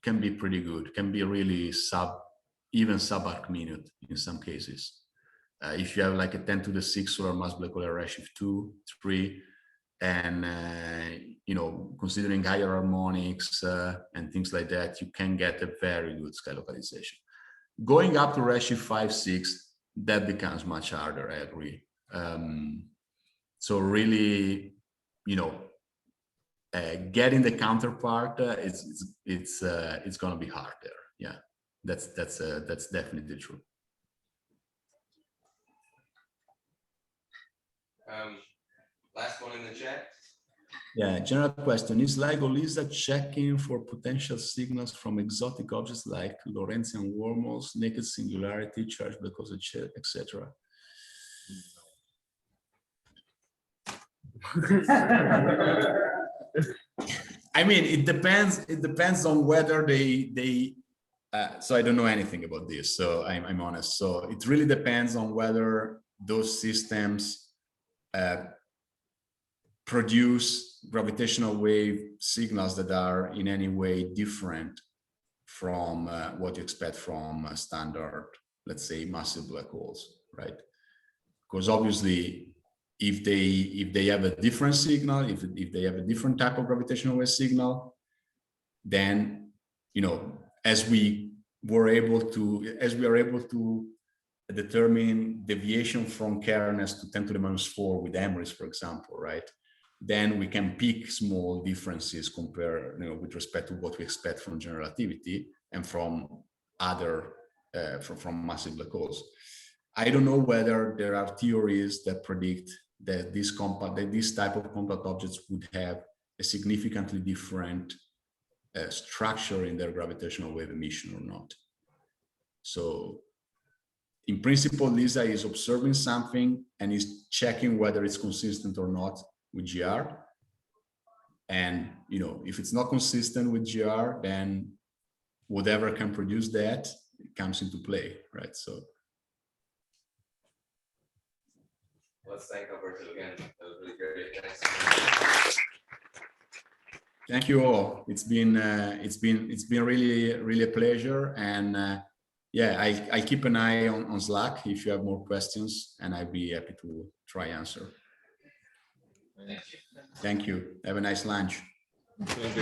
can be pretty good, can be really even sub-arc minute in some cases. If you have like a 10 to the 6 solar mass black hole at redshift 2, 3, and considering higher harmonics and things like that, you can get a very good sky localization. Going up to redshift 5, 6, that becomes much harder, I agree. So really, getting the counterpart, it's going to be hard there. Yeah, that's definitely true. Last one in the chat. Yeah, general question. Is LIGO LISA checking for potential signals from exotic objects like Lorentzian wormholes, naked singularity, charged black holes, etc.? I mean, it depends on whether they so I don't know anything about this, so I'm honest. So it really depends on whether those systems produce gravitational wave signals that are in any way different from what you expect from standard, let's say, massive black holes, right? Because obviously, if they have a different signal, if they have a different type of gravitational wave signal, then as we are able to determine deviation from kernels to 10 to the minus 4 with Emrys, for example, right? Then we can pick small differences compared, with respect to what we expect from general relativity and from other from massive black holes. I don't know whether there are theories that predict that this type of compact objects would have a significantly different structure in their gravitational wave emission or not. So, in principle, LISA is observing something and is checking whether it's consistent or not with GR. And, you know, if it's not consistent with GR, then whatever can produce that comes into play, right? So. Let's thank Alberto again. That was really great. Thanks. Thank you all. It's been really a pleasure. And yeah, I keep an eye on Slack if you have more questions, and I'd be happy to try answer. Thank you. Have a nice lunch. Thank you.